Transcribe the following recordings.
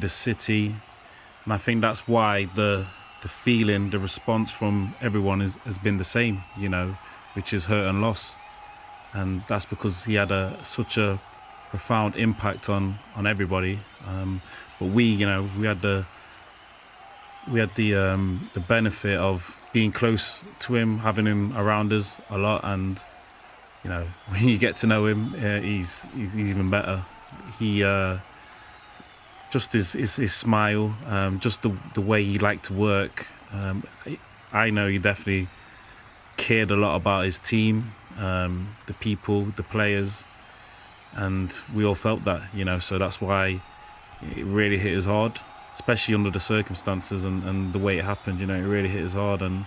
the city, and I think that's why the feeling, the response from everyone has been the same, which is hurt and loss, and that's because he had such a profound impact on everybody. But we had the benefit of being close to him, having him around us a lot, and when you get to know him, he's even better. He just his smile, just the way he liked to work. I know he definitely cared a lot about his team, the people, the players, and we all felt that, so that's why it really hit us hard, especially under the circumstances and the way it happened. It really hit us hard, and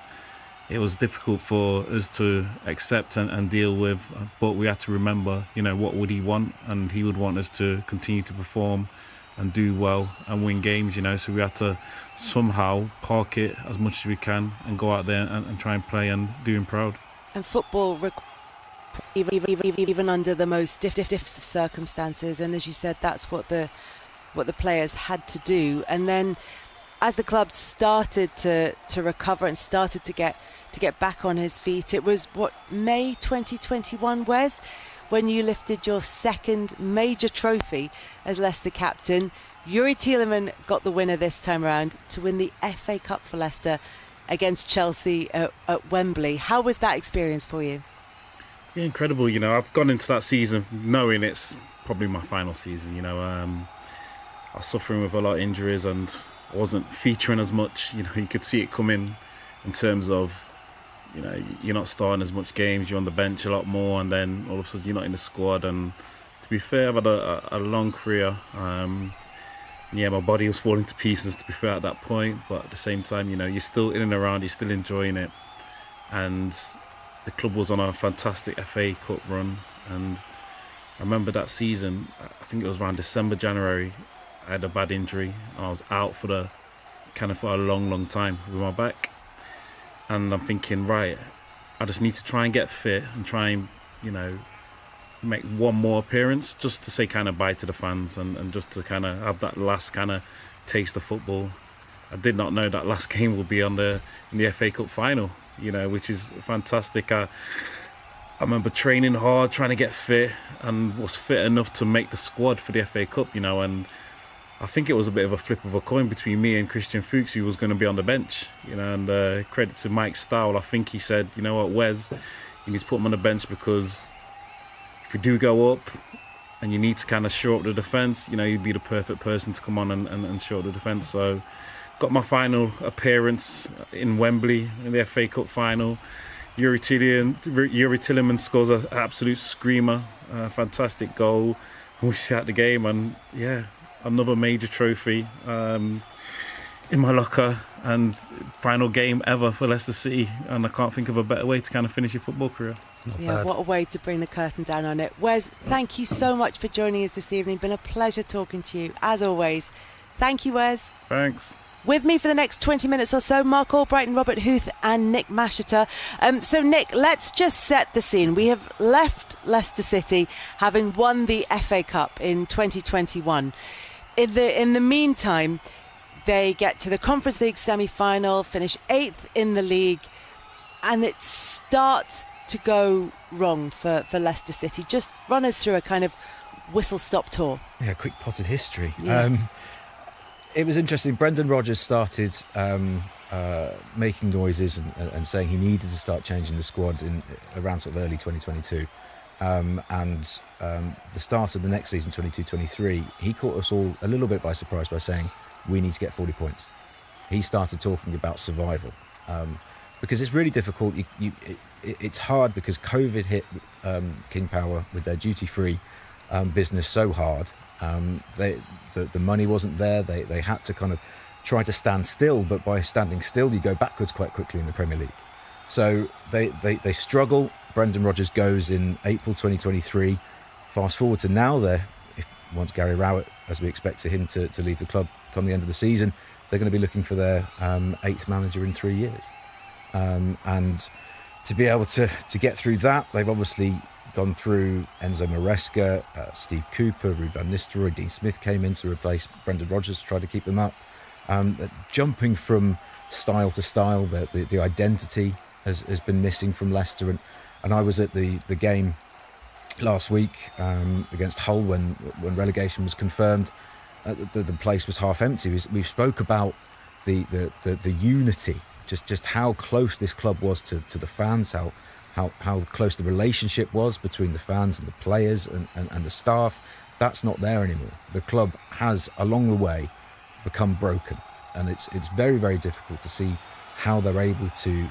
it was difficult for us to accept and deal with, but we had to remember, what would he want, and he would want us to continue to perform and do well and win games, so we had to somehow park it as much as we can and go out there and try and play and do him proud. And football, even under the most stiff circumstances, and as you said, that's what the players had to do. And then as the club started to recover and started to get back on his feet, it was May 2021, Wes, when you lifted your second major trophy as Leicester captain. Youri Tielemans got the winner this time around to win the FA Cup for Leicester against Chelsea at Wembley. How was that experience for you? Yeah, incredible. I've gone into that season knowing it's probably my final season. I was suffering with a lot of injuries and I wasn't featuring as much. You could see it coming in terms of, you're not starting as much games, you're on the bench a lot more, and then all of a sudden you're not in the squad. And to be fair, I've had a long career. My body was falling to pieces, to be fair, at that point. But at the same time, you're still in and around, you're still enjoying it. And the club was on a fantastic FA Cup run. And I remember that season, I think it was around December, January, I had a bad injury and I was out for a long time with my back. And I'm thinking, right, I just need to try and get fit and try and, make one more appearance just to say kind of bye to the fans and just to kind of have that last kind of taste of football. I did not know that last game would be in the FA Cup final, which is fantastic. I remember training hard, trying to get fit, and was fit enough to make the squad for the FA Cup, and I think it was a bit of a flip of a coin between me and Christian Fuchs, who was going to be on the bench, and credit to Mike Stowell. I think he said, you know what, Wes, you need to put him on the bench because if you do go up and you need to kind of shore up the defence, you'd be the perfect person to come on and shore up the defence. So got my final appearance in Wembley in the FA Cup final. Youri Tielemans scores an absolute screamer, a fantastic goal. And we see out the game, and another major trophy in my locker, and final game ever for Leicester City, and I can't think of a better way to kind of finish your football career. Not bad. What a way to bring the curtain down on it. Wes, thank you so much for joining us this evening. Been a pleasure talking to you, as always. Thank you, Wes. Thanks. With me for the next 20 minutes or so, Mark Albright and Robert Huth and Nick Masheter. So, Nick, let's just set the scene. We have left Leicester City having won the FA Cup in 2021. In the meantime, they get to the Conference League semi-final, finish 8th in the league, and it starts to go wrong for Leicester City. Just run us through a kind of whistle-stop tour. Yeah, quick potted history. Yeah. It was interesting. Brendan Rodgers started making noises and saying he needed to start changing the squad in around sort of early 2022. The start of the next season, 22-23, he caught us all a little bit by surprise by saying, we need to get 40 points. He started talking about survival. Because it's really difficult. It's hard because COVID hit King Power with their duty-free business so hard. The money wasn't there. They had to kind of try to stand still, but by standing still, you go backwards quite quickly in the Premier League. So they struggle. Brendan Rodgers goes in April 2023. Fast forward to now, once Gary Rowett, as we expect him to leave the club come the end of the season, they're going to be looking for their 8th manager in 3 years. And to be able to get through that, they've obviously gone through Enzo Maresca, Steve Cooper, Ruud van Nistelrooy, Dean Smith came in to replace Brendan Rodgers to try to keep them up. Jumping from style to style, the identity has been missing from Leicester. And I was at the game last week against Hull when relegation was confirmed. The place was half empty. We spoke about the unity, just how close this club was to the fans, how close the relationship was between the fans and the players and the staff. That's not there anymore. The club has, along the way, become broken, and it's very, very difficult to see how they're able to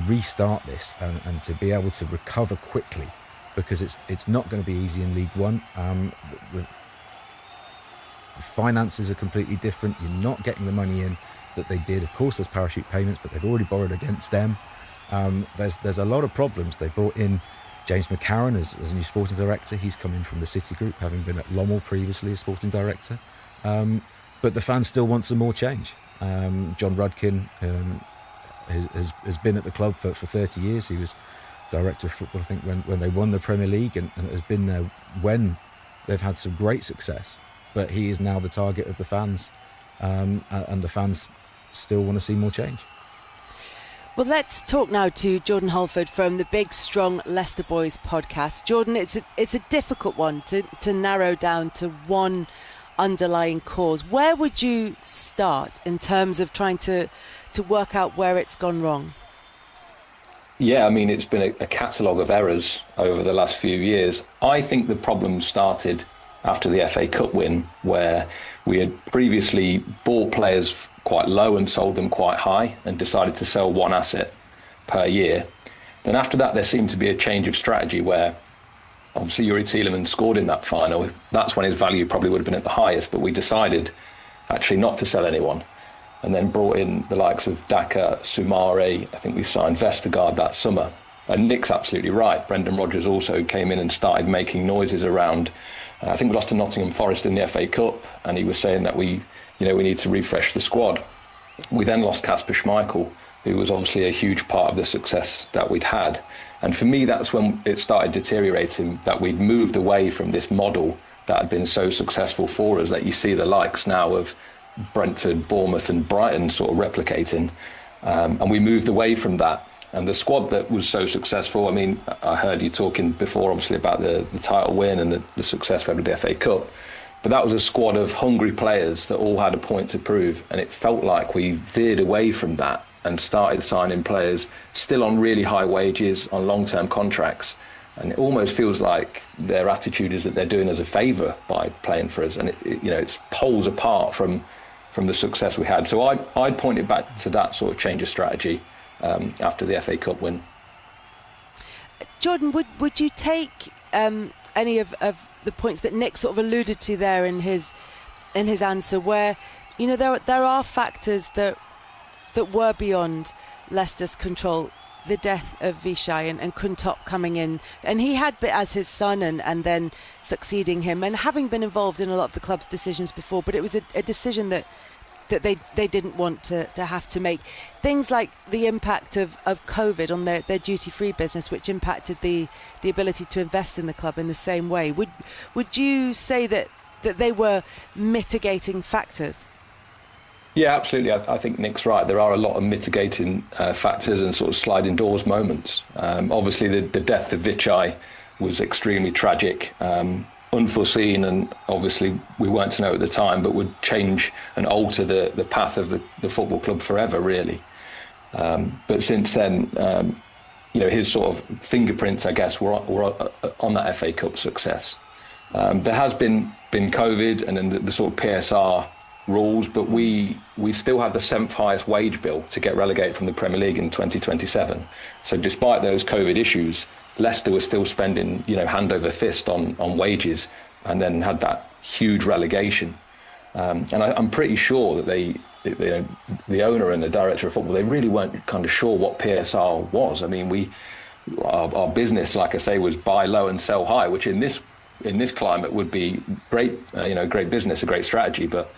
restart this and to be able to recover quickly, because it's not going to be easy in League One. The finances are completely different. You're not getting the money in that they did. Of course, there's parachute payments, but they've already borrowed against them. There's a lot of problems. They brought in James McCarron as a new sporting director. He's come in from the City Group, having been at Lommel previously as sporting director. But the fans still want some more change. John Rudkin has been at the club for 30 years. He was director of football, I think, when they won the Premier League, and has been there when they've had some great success. But he is now the target of the fans, and the fans still want to see more change. Well, let's talk now to Jordan Holford from the Big Strong Leicester Boys podcast. Jordan, it's a difficult one to narrow down to one underlying cause. Where would you start in terms of trying to work out where it's gone wrong? Yeah, I mean, it's been a catalogue of errors over the last few years. I think the problem started after the FA Cup win, where we had previously bought players quite low and sold them quite high and decided to sell one asset per year. Then after that, there seemed to be a change of strategy where obviously Yuri Tielemans scored in that final. That's when his value probably would have been at the highest, but we decided actually not to sell anyone, and then brought in the likes of Daka, Soumare. I think we signed Vestergaard that summer. And Nick's absolutely right. Brendan Rodgers also came in and started making noises around. I think we lost to Nottingham Forest in the FA Cup, and he was saying that we need to refresh the squad. We then lost Kasper Schmeichel, who was obviously a huge part of the success that we'd had. And for me, that's when it started deteriorating, that we'd moved away from this model that had been so successful for us, that you see the likes now of Brentford, Bournemouth and Brighton sort of replicating. And we moved away from that. And the squad that was so successful, I mean, I heard you talking before, obviously, about the title win and the success we had with the FA Cup. But that was a squad of hungry players that all had a point to prove. And it felt like we veered away from that and started signing players still on really high wages, on long-term contracts. And it almost feels like their attitude is that they're doing us a favour by playing for us. And it's poles apart from the success we had. So I'd point it back to that sort of change of strategy after the FA Cup win. Jordan, would you take any of the points that Nick sort of alluded to there in his answer, where there are factors that were beyond Leicester's control? The death of Vichai and Kuntop coming in, and he had been as his son and then succeeding him, and having been involved in a lot of the club's decisions before, but it was a decision that they didn't want to have to make. Things like the impact of COVID on their duty-free business, which impacted the ability to invest in the club in the same way. Would you say that they were mitigating factors? Yeah, absolutely. I think Nick's right. There are a lot of mitigating factors and sort of sliding doors moments. Obviously, the death of Vichai was extremely tragic, unforeseen, and obviously we weren't to know at the time, but would change and alter the path of the football club forever, really. But since then, his sort of fingerprints, I guess, were on that FA Cup success. There has been COVID and then the sort of PSR rules, but we still had the 7th highest wage bill to get relegated from the Premier League in 2027. So despite those COVID issues, Leicester was still spending, hand over fist on wages, and then had that huge relegation. And I'm pretty sure that the owner and the director of football, they really weren't kind of sure what PSR was. I mean, our business, like I say, was buy low and sell high, which in this climate would be great, great business, a great strategy, but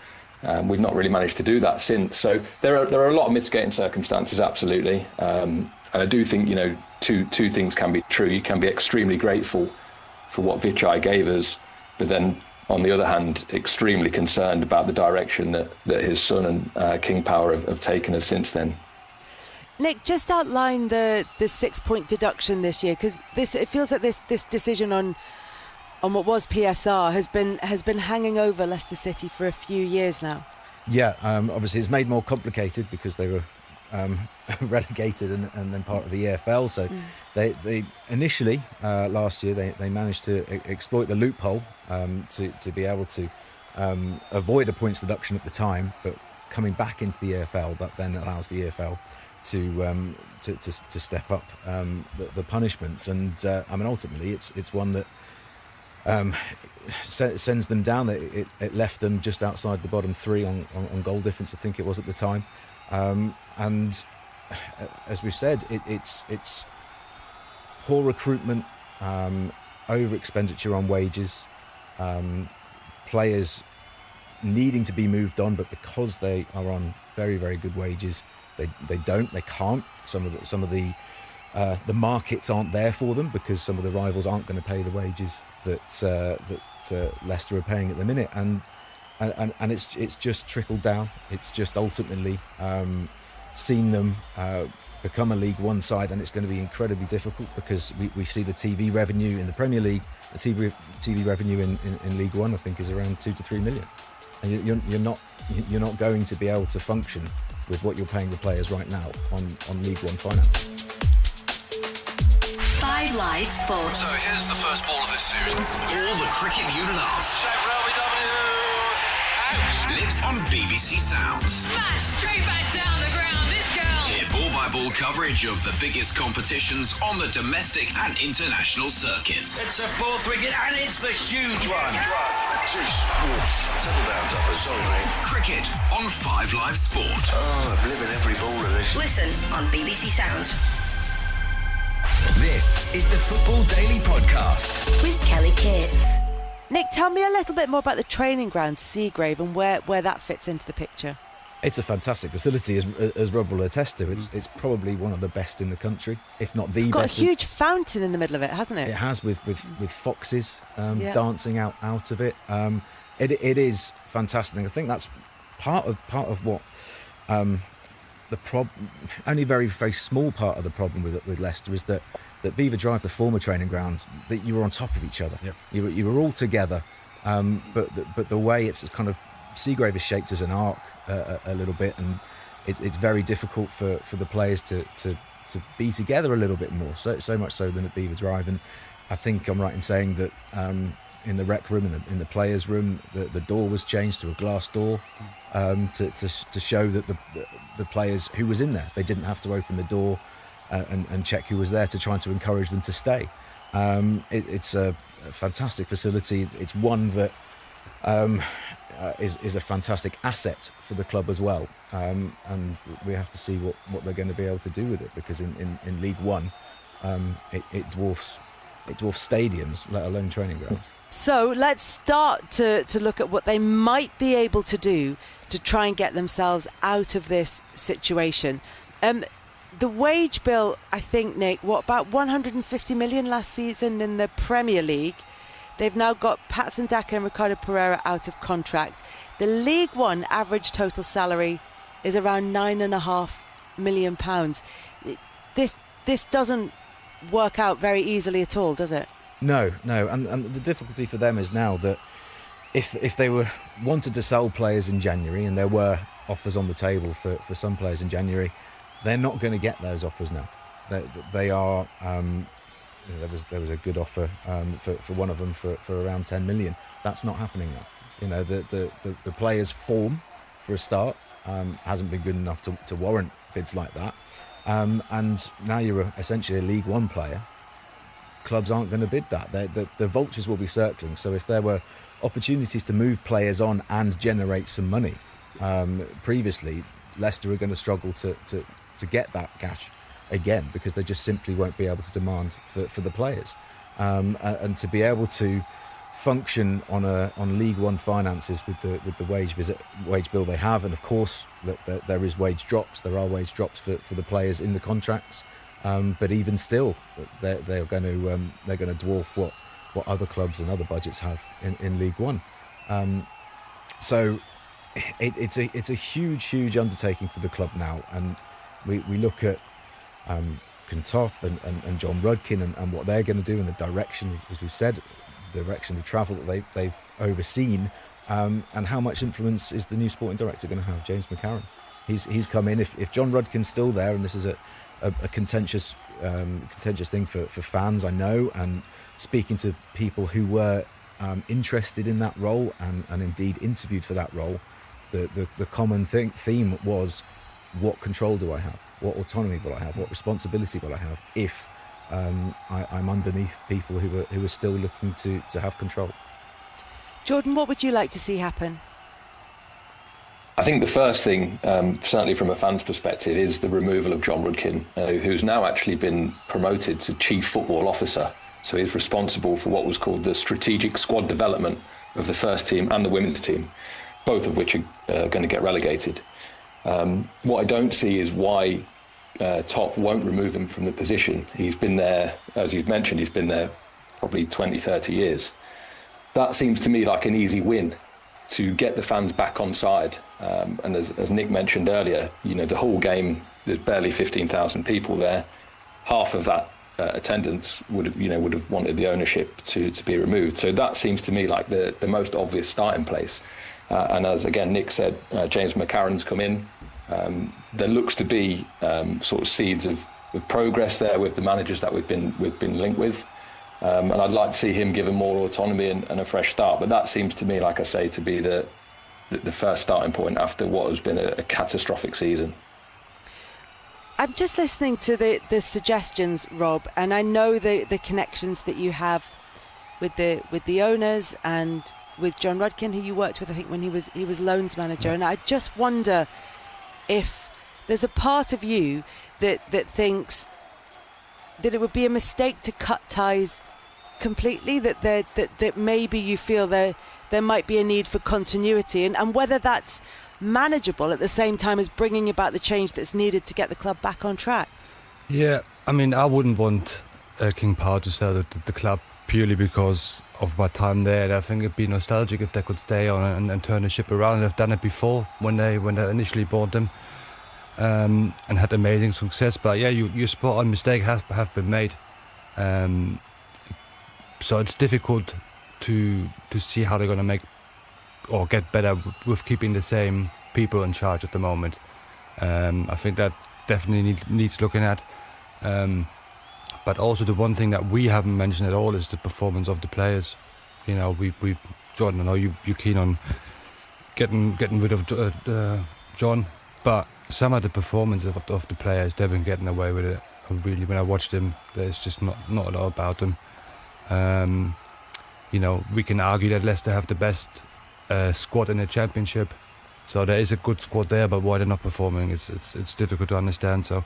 we've not really managed to do that since. So there are a lot of mitigating circumstances, absolutely. And I do think, two things can be true. You can be extremely grateful for what Vichai gave us, but then on the other hand, extremely concerned about the direction that his son and King Power have taken us since then. Nick, just outline the 6-point deduction this year, because it feels like this decision on what was PSR has been hanging over Leicester City for a few years now. Yeah, obviously it's made more complicated because they were relegated and then part of the EFL. So they initially last year they managed to exploit the loophole to be able to avoid a points deduction at the time, but coming back into the EFL, that then allows the EFL to step up the punishments. And I mean, ultimately it's one that sends them down. It left them just outside the bottom three on goal difference, I think it was at the time. And as we've said, it's poor recruitment, over expenditure on wages, players needing to be moved on, but because they are on very, very good wages, they can't. Some of the markets aren't there for them because some of the rivals aren't going to pay the wages that Leicester are paying at the minute, and it's just trickled down. It's just ultimately seen them become a League One side, and it's going to be incredibly difficult because we see the TV revenue in the Premier League, the TV revenue in League One, I think, is around 2 to 3 million, and you're not going to be able to function with what you're paying the players right now on League One finances. 5 Live Sport. So here's the first ball of this series. All the cricket you love. Lives on BBC Sounds. Smash straight back down the ground, this girl. Hear ball-by-ball coverage of the biggest competitions on the domestic and international circuits. It's a 4th wicket and it's the huge one. Settle down, Duffer, sorry. Cricket on 5 Live Sport. Oh, I'm living every ball of this. Listen on BBC Sounds. This is the Football Daily Podcast With Kelly Cates. Nick, tell me a little bit more about the training ground, Seagrave, and where that fits into the picture. It's a fantastic facility, as Rob will attest to. It's probably one of the best in the country, if not the best. It's got a huge fountain in the middle of it, hasn't it? It has, with foxes dancing out of it. It is fantastic. I think that's part of what the problem. Only very, very small part of the problem with Leicester is that Beaver Drive, the former training ground, that you were on top of each other. Yep. You were all together, but the way it's kind of Seagrave is shaped as an arc a little bit, and it's very difficult for the players to be together a little bit more. So much so than at Beaver Drive, and I think I'm right in saying that in the rec room, in the players' room, the door was changed to a glass door to show that the players who was in there, they didn't have to open the door and check who was there to try to encourage them to stay. It's a fantastic facility. It's one that is a fantastic asset for the club as well, and we have to see what they're going to be able to do with it, because in League One it dwarfs stadiums, let alone training grounds. So let's start to look at what they might be able to do to try and get themselves out of this situation. The wage bill, I think, Nick, about 150 million last season in the Premier League. They've now got Patson Daka and Ricardo Pereira out of contract. The League One average total salary is around £9.5 million. This doesn't work out very easily at all, does it? No, and the difficulty for them is now that if they wanted to sell players in January, and there were offers on the table for some players in January, they're not going to get those offers now. They are. There was a good offer for one of them for around 10 million. That's not happening now. You know, the players' form for a start hasn't been good enough to warrant bids like that. And now you're essentially a League One player. Clubs aren't going to bid that. The vultures will be circling. So if there were opportunities to move players on and generate some money, previously Leicester are going to struggle to get that cash again, because they just simply won't be able to demand for the players, and to be able to function on League One finances with the wage bill they have. And of course there is wage drops. There are wage drops for the players in the contracts, but even still they're going to dwarf what other clubs and other budgets have in League One. So it's a huge undertaking for the club now, and we look at Kickoff and John Rudkin and what they're going to do, and the direction, as we've said, the direction of travel that they've overseen, and how much influence is the new sporting director going to have, James McCarran. He's come in. If John Rudkin's still there, and this is a contentious thing for fans, I know, and speaking to people who were interested in that role and indeed interviewed for that role, the common theme was, what control do I have? What autonomy will I have? What responsibility will I have if I'm underneath people who are still looking to have control? Jordan, what would you like to see happen? I think the first thing, certainly from a fan's perspective, is the removal of John Rudkin, who's now actually been promoted to Chief Football Officer. So he's responsible for what was called the strategic squad development of the first team and the women's team, both of which are going to get relegated. What I don't see is why Top won't remove him from the position. He's been there, as you've mentioned, he's been there probably 20, 30 years. That seems to me like an easy win to get the fans back on side. And as Nick mentioned earlier, the whole game, there's barely 15,000 people there. Half of that attendance would have wanted the ownership to be removed. So that seems to me like the most obvious starting place. And as again Nick said, James McCarran's come in. There looks to be sort of seeds of progress there with the managers that we've been linked with. And I'd like to see him given more autonomy and a fresh start. But that seems to me, like I say, to be the first starting point after what has been a catastrophic season. I'm just listening to the suggestions, Rob, and I know the connections that you have with the owners and with John Rudkin, who you worked with, I think, when he was loans manager. Yeah. And I just wonder if there's a part of you that thinks that it would be a mistake to cut ties completely, that maybe you feel there might be a need for continuity, and whether that's manageable at the same time as bringing about the change that's needed to get the club back on track. Yeah, I mean, I wouldn't want King Power to sell the club purely because of my time there. And I think it'd be nostalgic if they could stay on and turn the ship around. They've done it before when they initially bought them, and had amazing success. But yeah, you spot on, mistake have been made. So it's difficult to see how they're going to make or get better with keeping the same people in charge at the moment. I think that definitely needs looking at. But also the one thing that we haven't mentioned at all is the performance of the players. We Jordan, I know you're keen on getting rid of John, but some of the performance of the players, they've been getting away with it. Really, when I watch them, there's just not a lot about them. We can argue that Leicester have the best squad in the Championship, so there is a good squad there, but why they're not performing, it's difficult to understand. So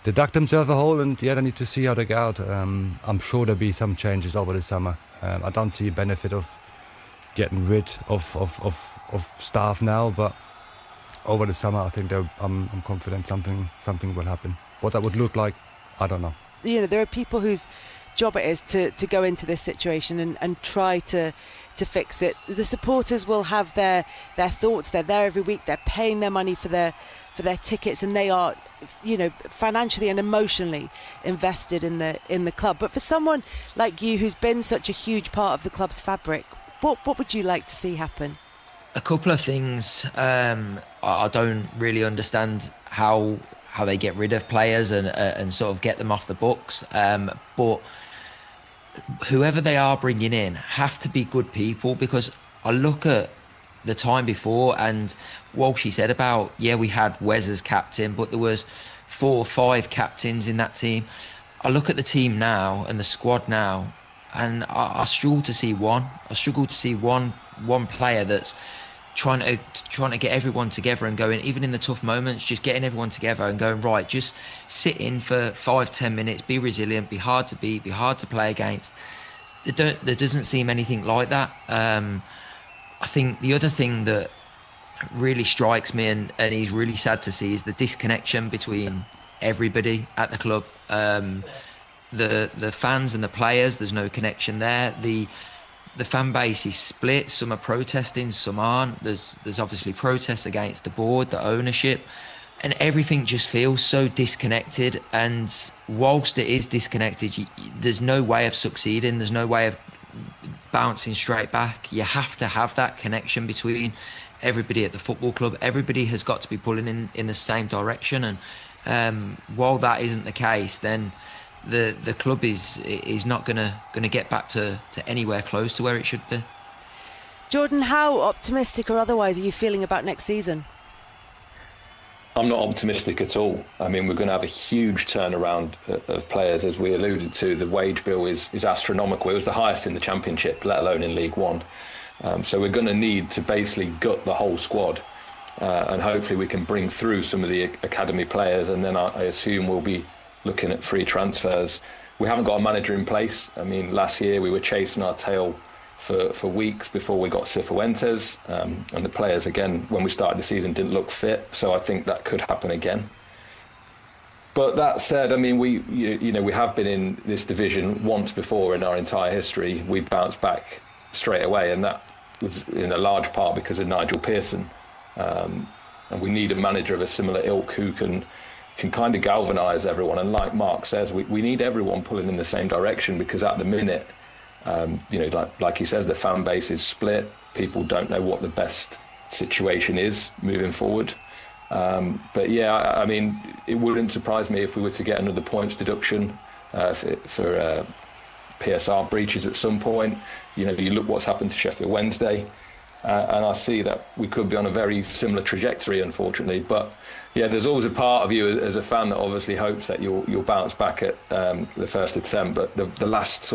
they dug themselves a hole, and yeah, they need to see how they go out. I'm sure there'll be some changes over the summer. I don't see a benefit of getting rid of staff now, but over the summer, I think I'm confident something will happen. What that would look like, I don't know. There are people whose job it is to go into this situation and try to fix it. The supporters will have their thoughts. They're there every week. They're paying their money for their tickets, and they are, financially and emotionally invested in the club. But for someone like you, who's been such a huge part of the club's fabric, what would you like to see happen? A couple of things. I don't really understand how they get rid of players and sort of get them off the books. But whoever they are bringing in have to be good people, because I look at the time before, and Walshy said about, we had Wes as captain, but there was 4 or 5 captains in that team. I look at the team now and the squad now, and I struggle to see one. I struggle to see one player that's trying to get everyone together and going, even in the tough moments, just getting everyone together and going, right, just sit in for 5-10 minutes, be resilient, be hard to beat, be hard to play against. There doesn't seem anything like that. I think the other thing that really strikes me and is really sad to see is the disconnection between everybody at the club. the fans and the players, there's no connection there. The fan base is split. Some are protesting, some aren't. There's obviously protests against the board, the ownership, and everything just feels so disconnected. And whilst it is disconnected, there's no way of succeeding. There's no way of bouncing straight back. You have to have that connection between everybody at the football club. Everybody has got to be pulling in the same direction. And while that isn't the case, then the club is not gonna get back to anywhere close to where it should be. Jordan, how optimistic or otherwise are you feeling about next season? I'm not optimistic at all. I mean, we're going to have a huge turnaround of players, as we alluded to. The wage bill is astronomical. It was the highest in the Championship, let alone in League One. So we're going to need to basically gut the whole squad, and hopefully we can bring through some of the academy players, and then I assume we'll be looking at free transfers. We haven't got a manager in place. I mean, last year we were chasing our tail for weeks before we got Cifuentes, and the players, again, when we started the season, didn't look fit. So I think that could happen again. But that said, I mean, we have been in this division once before in our entire history. We bounced back straight away, and that was in a large part because of Nigel Pearson. And we need a manager of a similar ilk who can kind of galvanise everyone. And like Mark says, we need everyone pulling in the same direction, because at the minute, like he says, the fan base is split. People don't know what the best situation is moving forward. But yeah, I mean, it wouldn't surprise me if we were to get another points deduction for PSR breaches at some point. You look what's happened to Sheffield Wednesday, and I see that we could be on a very similar trajectory, unfortunately. But yeah, there's always a part of you as a fan that obviously hopes that you'll bounce back at the first attempt. But the last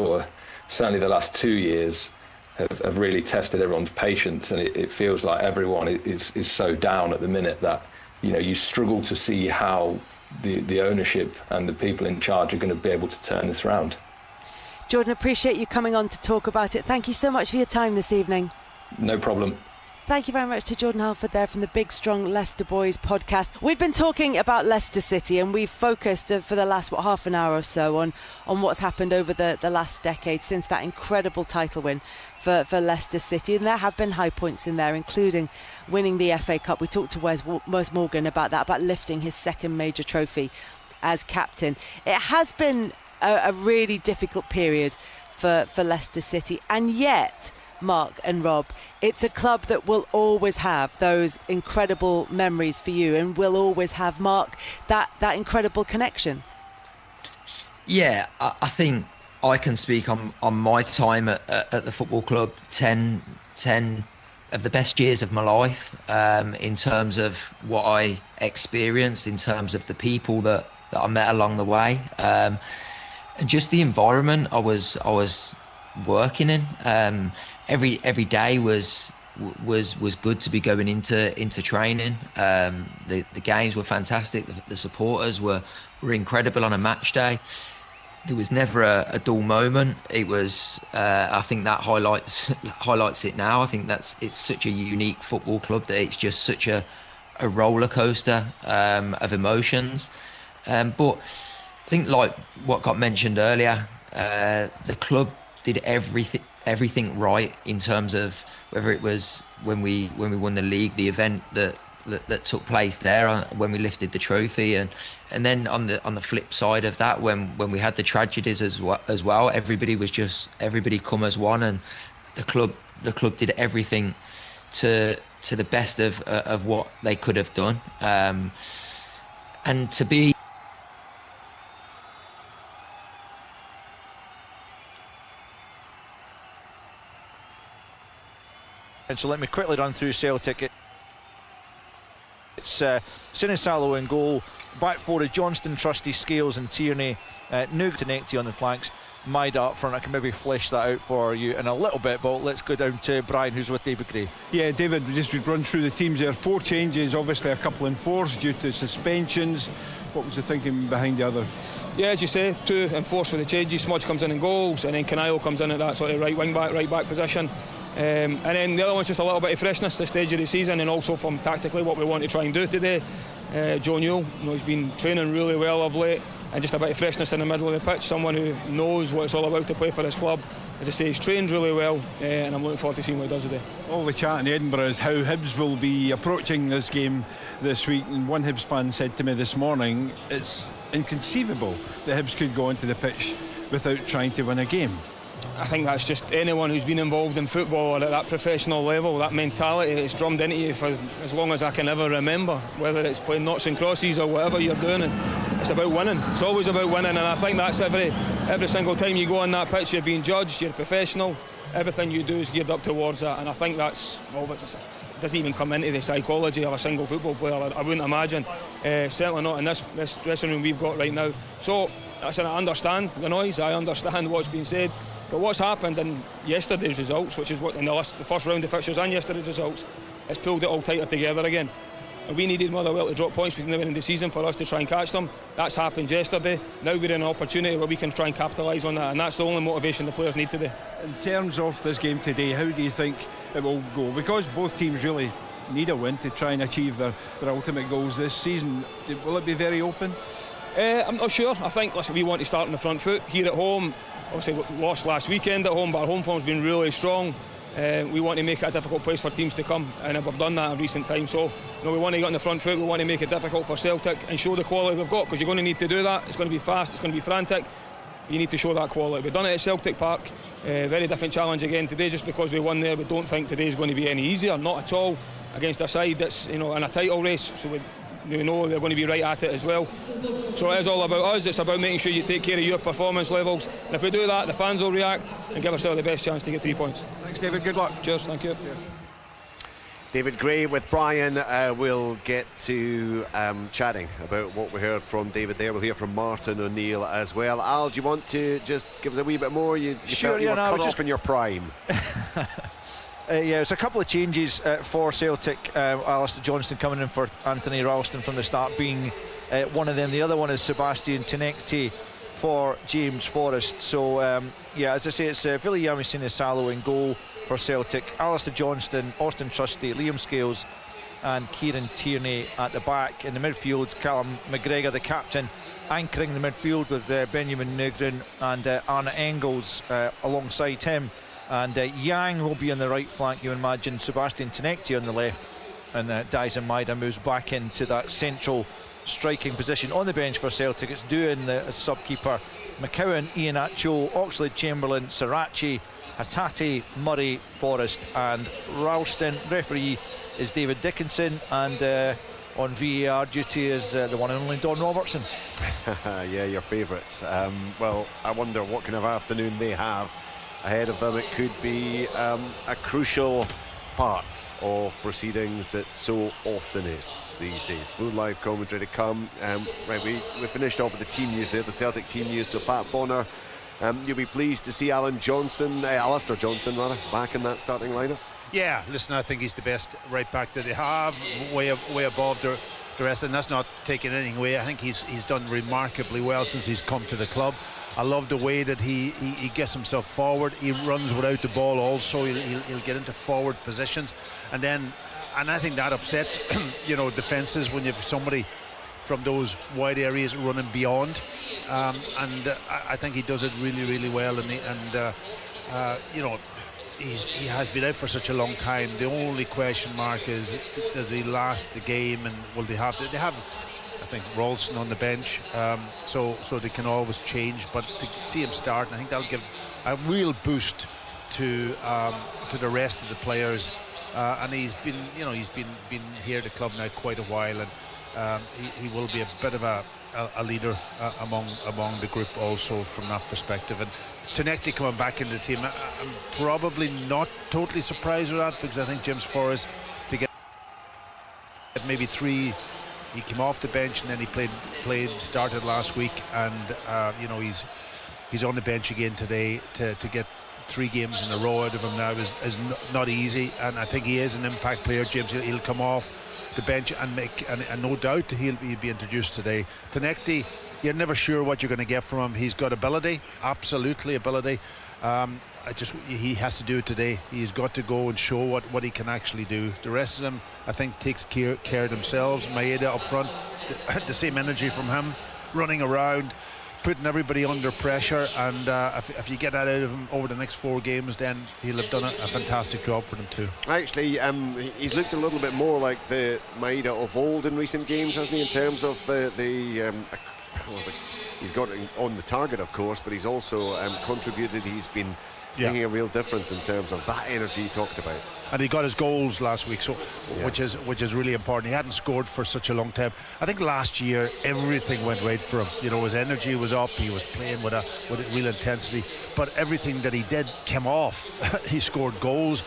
certainly the last 2 years have really tested everyone's patience, and it feels like everyone is so down at the minute that you struggle to see how the ownership and the people in charge are going to be able to turn this around. Jordan, appreciate you coming on to talk about it. Thank you so much for your time this evening. No problem. Thank you very much to Jordan Halford there from the Big Strong Leicester Boys podcast. We've been talking about Leicester City, and we've focused for the last half an hour or so on what's happened over the last decade since that incredible title win for Leicester City. And there have been high points in there, including winning the FA Cup. We talked to Wes Morgan about that, about lifting his second major trophy as captain. It has been a really difficult period for Leicester City, and yet, Mark and Rob, it's a club that will always have those incredible memories for you, and will always have, Mark, that incredible connection. Yeah, I think I can speak on my time at the football club. 10 of the best years of my life, in terms of what I experienced, in terms of the people that I met along the way, and just the environment I was working in. Every day was good to be going into training. The games were fantastic. The supporters were incredible on a match day. There was never a dull moment. It was I think that highlights it now. I think it's such a unique football club that it's just such a roller coaster of emotions. But I think, like what got mentioned earlier, the club did everything right in terms of whether it was when we won the league, the event that took place there when we lifted the trophy, and then on the flip side of that, when we had the tragedies as well, everybody come as one, and the club did everything to the best of what they could have done, and to be. And so let me quickly run through Celtic. It's Sinisalo in goal, back four of Johnston, Trusty, Scales and Tierney, Noog and Ekti on the flanks, Maida up front. I can maybe flesh that out for you in a little bit, but let's go down to Brian, who's with David Gray. Yeah, David, we just run through the teams there. 4 changes, obviously a couple in fours due to suspensions. What was the thinking behind the others? Yeah, as you say, 2 enforced for the changes. Smudge comes in goals, and then Canayo comes in at that sort of right back position. And then the other one's just a little bit of freshness this stage of the season, and also from tactically what we want to try and do today. Joe Newell, he's been training really well of late. and just a bit of freshness in the middle of the pitch. Someone who knows what it's all about to play for his club. As I say, he's trained really well, and I'm looking forward to seeing what he does today. All the chat in Edinburgh is how Hibs will be approaching this game this week, and one Hibs fan said to me this morning it's inconceivable that Hibs could go onto the pitch without trying to win a game. I think that's just anyone who's been involved in football or at that professional level, that mentality is drummed into you for as long as I can ever remember, whether it's playing noughts and crosses or whatever you're doing. And it's about winning. It's always about winning, and I think that's every single time you go on that pitch, you're being judged, you're professional, everything you do is geared up towards that, and I think that's it doesn't even come into the psychology of a single football player. I wouldn't imagine, certainly not in this dressing room we've got right now. So I understand the noise, I understand what's been said. But what's happened in yesterday's results, which is what in the first round of fixtures and yesterday's results, it's pulled it all tighter together again. And we needed Motherwell to drop points between the end of the season for us to try and catch them. That's happened yesterday. Now we're in an opportunity where we can try and capitalise on that, and that's the only motivation the players need today. In terms of this game today, how do you think it will go? Because both teams really need a win to try and achieve their ultimate goals this season. Will it be very open? I'm not sure. I think, listen, we want to start on the front foot here at home. Obviously we lost last weekend at home, but our home form's been really strong. We want to make it a difficult place for teams to come, and we've done that in recent times. So we want to get on the front foot, we want to make it difficult for Celtic and show the quality we've got, because you're going to need to do that. It's going to be fast, it's going to be frantic. You need to show that quality. We've done it at Celtic Park. Very different challenge again today. Just because we won there, we don't think today is going to be any easier, not at all, against a side that's in a title race. So we know they're going to be right at it as well. So it is all about us. It's about making sure you take care of your performance levels. And if we do that, the fans will react and give ourselves the best chance to get 3 points. Thanks, David. Good luck. Cheers. Thank you. David Gray with Brian. We'll get to chatting about what we heard from David there. We'll hear from Martin O'Neill as well. Al, do you want to just give us a wee bit more? You sure, felt you were cut off in your prime. Yeah, it's a couple of changes for Celtic. Alistair Johnston coming in for Anthony Ralston from the start, being one of them. The other one is Sebastian Tenekti for James Forrest. So, yeah, as I say, it's Billy Yamasina Salo in goal for Celtic. Alistair Johnston, Austin Trusty, Liam Scales and Kieran Tierney at the back. In the midfield, Callum McGregor, the captain, anchoring the midfield with Benjamin Nygren and Arne Engels alongside him. And Yang will be on the right flank, you imagine. Sebastian Tenekti on the left, and Dyson Maida moves back into that central striking position. On the bench for Celtic, it's Doohan, the sub-keeper, McCowan, Iheanacho, Oxlade-Chamberlain, Sarachi, Hatate, Murray, Forrest and Ralston. Referee is David Dickinson, and on VAR duty is the one and only Don Robertson. Yeah, your favourites. Well, I wonder what kind of afternoon they have ahead of them. It could be a crucial part of proceedings. It so often is these days. Full live commentary to come. Right, we finished off with the team news there, the Celtic team news. So Pat Bonner, you'll be pleased to see Alistair Johnson rather, back in that starting lineup. Yeah, listen, I think he's the best right back that they have, way above the rest, and that's not taking anything away. I think he's done remarkably well since he's come to the club. I love the way that he gets himself forward. He runs without the ball also. He'll get into forward positions, and I think that upsets defences when you have somebody from those wide areas running beyond. I think he does it really, really well. He has been out for such a long time. The only question mark is, does he last the game, and will they have to? They have, I think, Ralston on the bench, so they can always change. But to see him start, I think that'll give a real boost to the rest of the players. And he's been here at the club now quite a while, and he will be a bit of a leader among the group also from that perspective. And Tenekti coming back into the team, I'm probably not totally surprised with that, because I think James Forrest, to get maybe 3. He came off the bench and then he started last week, and he's on the bench again today. To get 3 games in a row out of him now is not easy, and I think he is an impact player. James, he'll come off the bench and no doubt he'll be introduced today. Tenekti, you're never sure what you're going to get from him. He's got ability, absolutely ability. He has to do it today. He's got to go and show what he can actually do. The rest of them, I think, takes care of themselves. Maeda up front, the same energy from him. running around, putting everybody under pressure, and if you get that out of him over the next 4 games, then he'll have done a fantastic job for them too. Actually, he's looked a little bit more like the Maeda of old in recent games, hasn't he, in terms of he's got on the target, of course, but he's also contributed. He's been making a real difference in terms of that energy he talked about. And he got his goals last week, so which is really important. He hadn't scored for such a long time. I think last year everything went right for him. You know, his energy was up. He was playing with a real intensity. But everything that he did came off. He scored goals.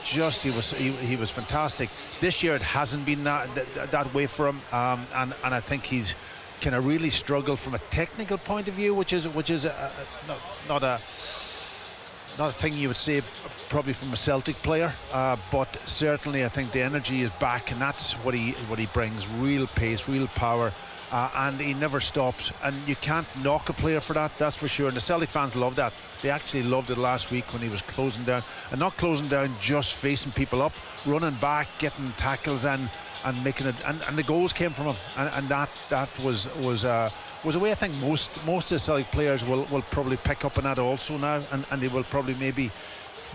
He was fantastic. This year it hasn't been that way for him. And I think he's kind of really struggled from a technical point of view, which is not a thing you would say probably from a Celtic player, but certainly I think the energy is back, and that's what he brings. Real pace, real power, and he never stops, and you can't knock a player for that, that's for sure. And the Celtic fans love that. They actually loved it last week when he was closing down, and not closing down, just facing people up, running back, getting tackles and making it, and the goals came from him, and that was a way I think most of the Celtic players will probably pick up on that also now, and they will probably maybe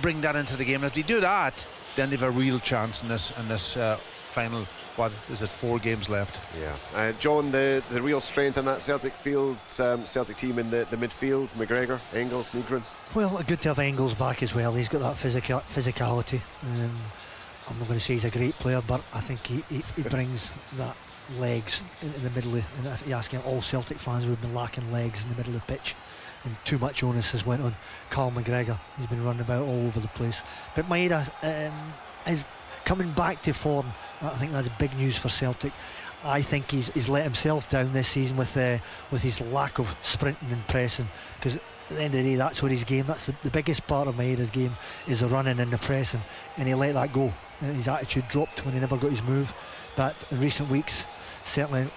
bring that into the game. And if they do that, then they've a real chance in this final. What is it? 4 games left. Yeah, John, the real strength in that Celtic field, Celtic team in the midfield, McGregor, Engels, Nygren. Well, good to have Engels back as well. He's got that physicality. I'm not going to say he's a great player, but I think he brings that legs in the middle. And you're asking all Celtic fans who have been lacking legs in the middle of the pitch, and too much onus has went on Carl McGregor. He's been running about all over the place. But Maeda is coming back to form. I think that's big news for Celtic. I think he's let himself down this season with his lack of sprinting and pressing, because at the end of the day, that's what his game. That's the biggest part of Maeda's game, is the running and the pressing, and he let that go. His attitude dropped when he never got his move. But in recent weeks, certainly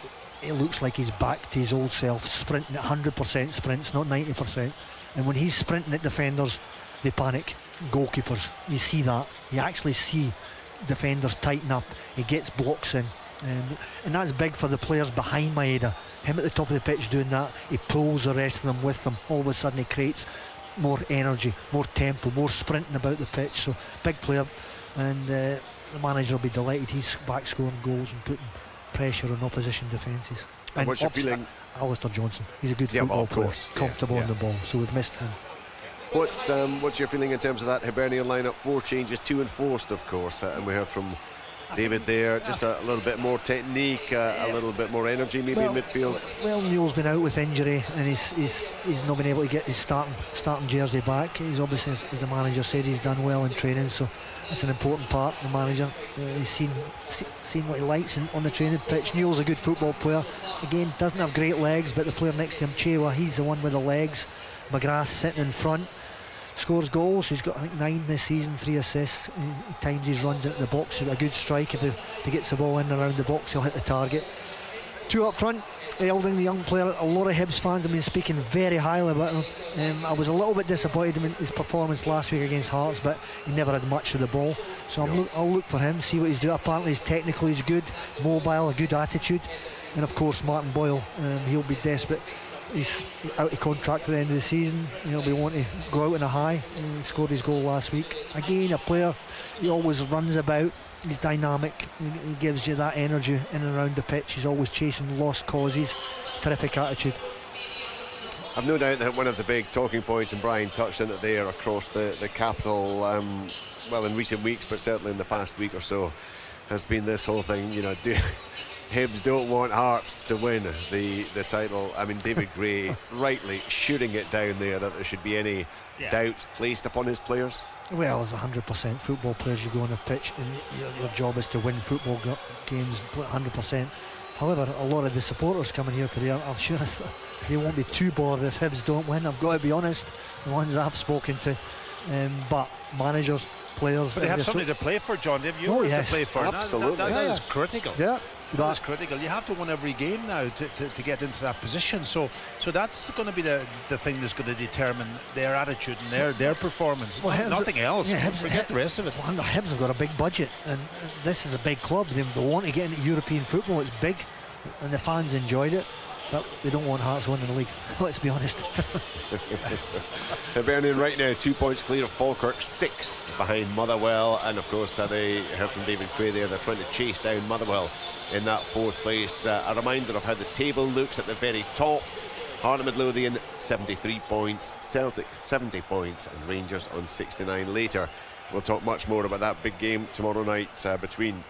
it looks like he's back to his old self, sprinting at 100% sprints, not 90%. And when he's sprinting at defenders, they panic. Goalkeepers, you see that. You actually see defenders tighten up. He gets blocks in, and that's big for the players behind Maeda. Him at the top of the pitch doing that, he pulls the rest of them with them. All of a sudden he creates more energy, more tempo, more sprinting about the pitch. So big player, and the manager will be delighted he's back scoring goals and putting pressure on opposition defences. And what's your feeling? Alistair Johnson, he's a good football player, comfortable on the ball, so we've missed him. What's your feeling in terms of that Hibernian lineup? 4 changes, 2 enforced, of course, and we heard from David there. Just a little bit more technique, a little bit more energy, maybe in midfield. Well, Neil's been out with injury, and he's not been able to get his starting jersey back. He's obviously, as the manager said, he's done well in training, so that's an important part. The manager, he's seen what he likes on the training pitch. Neil's a good football player. Again, doesn't have great legs, but the player next to him, Chewa, he's the one with the legs. McGrath sitting in front, scores goals. He's got, I think, 9 this season, 3 assists. He times his runs into the box. He's a good strike. If he gets the ball in and around the box, he'll hit the target. 2 up front, Elding, the young player. A lot of Hibs fans have been speaking very highly about him. I was a little bit disappointed in his performance last week against Hearts, but he never had much of the ball. So I'll look for him, see what he's doing. Apparently he's technical, he's good, mobile, a good attitude. And of course Martin Boyle, he'll be desperate. He's out of contract at the end of the season. He'll be wanting to go out in a high. He scored his goal last week. Again, a player, he always runs about. He's dynamic. He gives you that energy in and around the pitch. He's always chasing lost causes. Terrific attitude. I've no doubt that one of the big talking points, and Brian touched on it there across the capital, well, in recent weeks, but certainly in the past week or so, has been this whole thing, Hibs don't want Hearts to win the title. I mean, David Gray rightly shooting it down there that there should be any doubts placed upon his players. Well, as 100% football players, you go on a pitch and your job is to win football games 100%. However, a lot of the supporters coming here today, I'm sure they won't be too bothered if Hibs don't win. I've got to be honest, the ones I've spoken to. But managers, players... But they have something to play for, John. They've yours to play for. Absolutely. That is critical. Yeah. That's critical. You have to win every game now to get into that position. So that's going to be the thing that's going to determine their attitude and their performance. Well, nothing else. Yeah, forget the rest of it. Well, Hibs have got a big budget, and this is a big club. They want to get into European football. It's big, and the fans enjoyed it. but we don't want Hearts winning the league. Let's be honest. Hibernian right now 2 points clear of Falkirk, 6 behind Motherwell, and of course they heard from David Quay there, they're trying to chase down Motherwell in that 4th place. A reminder of how the table looks at the very top. Heart of Midlothian 73 points, Celtic 70 points, and Rangers on 69 later. We'll talk much more about that big game tomorrow night between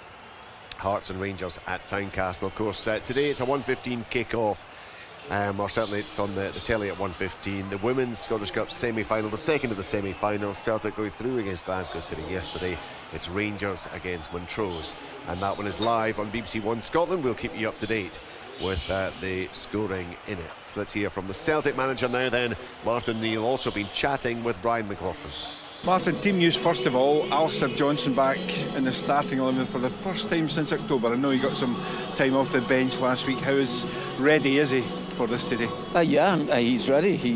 Hearts and Rangers at Tynecastle. Of course, today it's a 1:15 kick-off, or certainly it's on the telly at 1:15. The Women's Scottish Cup semi-final, the second of the semi-finals. Celtic going through against Glasgow City yesterday. It's Rangers against Montrose, and that one is live on BBC One Scotland. We'll keep you up to date with the scoring in it. Let's hear from the Celtic manager now then, Martin Neal, also been chatting with Brian McLaughlin. Martin, team news first of all. Alistair Johnson back in the starting 11 for the first time since October. I know he got some time off the bench last week. How ready is he for this today? He's ready. He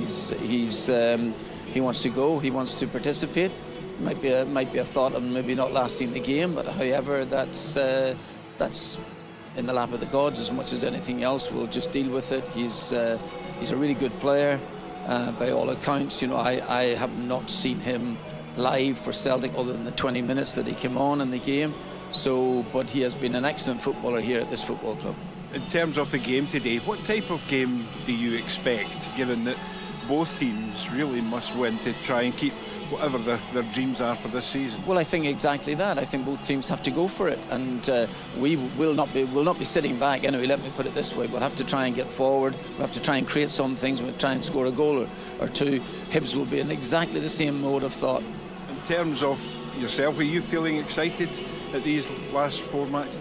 wants to go. He wants to participate. Might be a thought of maybe not lasting the game, but however, that's in the lap of the gods as much as anything else. We'll just deal with it. He's a really good player. By all accounts, I have not seen him live for Celtic other than the 20 minutes that he came on in the game. But he has been an excellent footballer here at this football club. In terms of the game today, what type of game do you expect, given that both teams really must win to try and keep whatever their dreams are for this season? Well, I think exactly that. I think both teams have to go for it, and we will not be sitting back. Anyway, let me put it this way: we'll have to try and get forward. We'll have to try and create some things. We'll try and score a goal or two. Hibs will be in exactly the same mode of thought. In terms of yourself, are you feeling excited at these last 4 matches?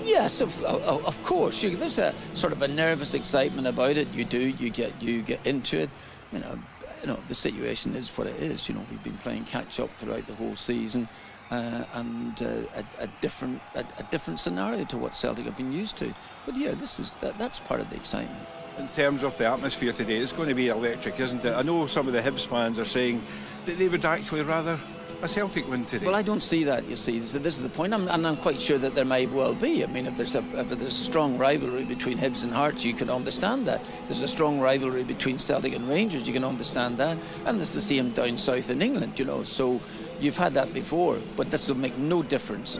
Yes, of course. There's a sort of a nervous excitement about it. You do. You get into it. The situation is what it is. We've been playing catch up throughout the whole season, and a different scenario to what Celtic have been used to. But yeah, that's part of the excitement. In terms of the atmosphere today, it's going to be electric, isn't it? I know some of the Hibs fans are saying that they would actually rather a Celtic win today. Well, I don't see that. You see, this is the point, and I'm quite sure that there may well be. I mean, if there's a strong rivalry between Hibs and Hearts, you can understand that. If there's a strong rivalry between Celtic and Rangers, you can understand that. And it's the same down south in England, So you've had that before, but this will make no difference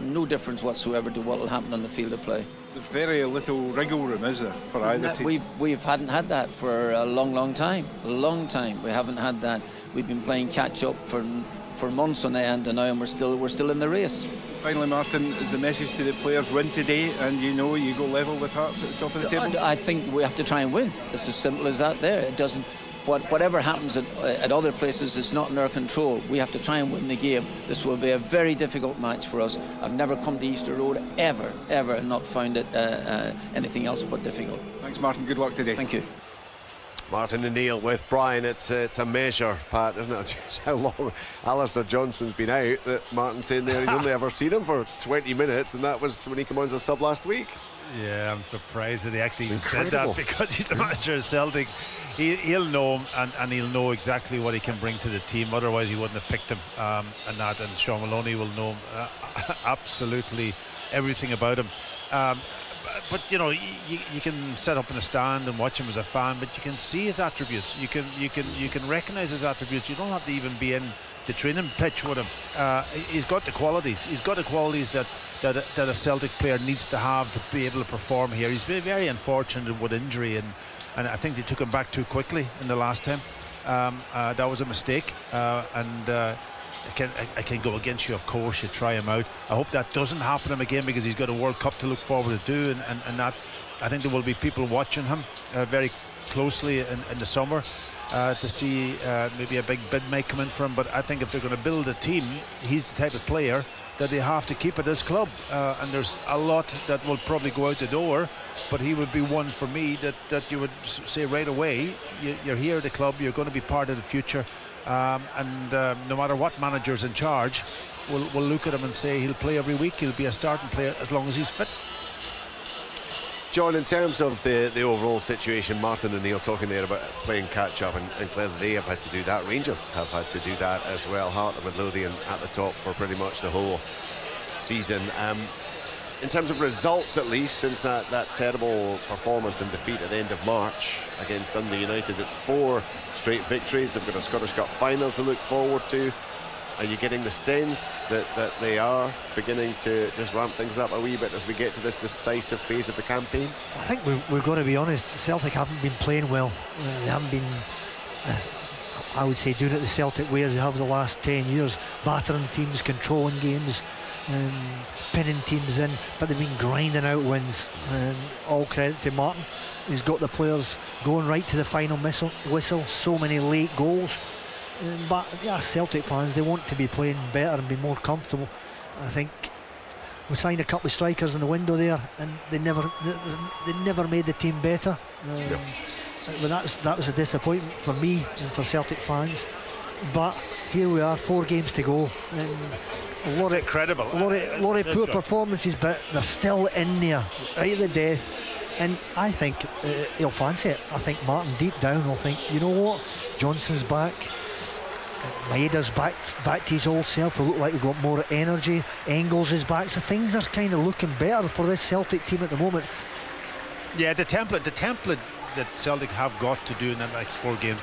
whatsoever to what will happen on the field of play. There's very little wriggle room, is there, for either team? We hadn't had that for a long time. We haven't had that. We've been playing catch up for months on end, and now we're still in the race. Finally, Martin, is the message to the players: win today, and you go level with Hearts at the top of the table? I think we have to try and win. It's as simple as that. There, it doesn't. Whatever happens at other places, it's not in our control. We have to try and win the game. This will be a very difficult match for us. I've never come to Easter Road ever, and not found it anything else but difficult. Thanks, Martin. Good luck today. Thank you. Martin and Neil with Brian. It's a measure, Pat, isn't it? Just how long Alistair Johnson's been out, that Martin's saying there he's only ever seen him for 20 minutes, and that was when he came on as a sub last week. Yeah, I'm surprised that he actually said that, because he's the manager of Celtic. He'll know him, and he'll know exactly what he can bring to the team. Otherwise, he wouldn't have picked him. And Sean Maloney will know absolutely everything about him. But you can set up in a stand and watch him as a fan, but you can see his attributes. You can recognise his attributes. You don't have to even be in the training pitch with him. He's got the qualities. He's got the qualities that a Celtic player needs to have to be able to perform here. He's been very unfortunate with injury, and I think they took him back too quickly in the last time. That was a mistake, and I can go against you, of course. You try him out. I hope that doesn't happen to him again, because he's got a World Cup to look forward to do, and that I think there will be people watching him very closely in the summer to see maybe a big bid may come in for him. But I think if they're going to build a team, he's the type of player that they have to keep at this club, and there's a lot that will probably go out the door, but he would be one for me that you would say right away, you're here at the club, you're going to be part of the future. And no matter what manager's in charge, we'll look at him and say he'll play every week, he'll be a starting player as long as he's fit. John, in terms of the overall situation, Martin and Neil talking there about playing catch up, and clearly they have had to do that. Rangers have had to do that as well. Heart of Midlothian at the top for pretty much the whole season. in terms of results, at least, since that terrible performance and defeat at the end of March against Dundee United, it's 4 straight victories. They've got a Scottish Cup final to look forward to. Are you getting the sense that they are beginning to just ramp things up a wee bit as we get to this decisive phase of the campaign? I think we've got to be honest. Celtic haven't been playing well. They haven't been, I would say, doing it the Celtic way as they have the last 10 years. Battering teams, controlling games, pinning teams in. But they've been grinding out wins. And all credit to Martin. He's got the players going right to the final whistle. So many late goals. But yeah, Celtic fans, they want to be playing better and be more comfortable. I think we signed a couple of strikers in the window there, and they never made the team better. But that was a disappointment for me and for Celtic fans. But here we are, 4 games to go, and a lot of poor performances, but they're still in there, right at the death. And I think he'll fancy it. I think Martin deep down will think, you know what, Johnson's back. Maeda's back to his old self. We look like we've got more energy. Engels is back, so things are kind of looking better for this Celtic team at the moment. Yeah, the template that Celtic have got to do in the next 4 games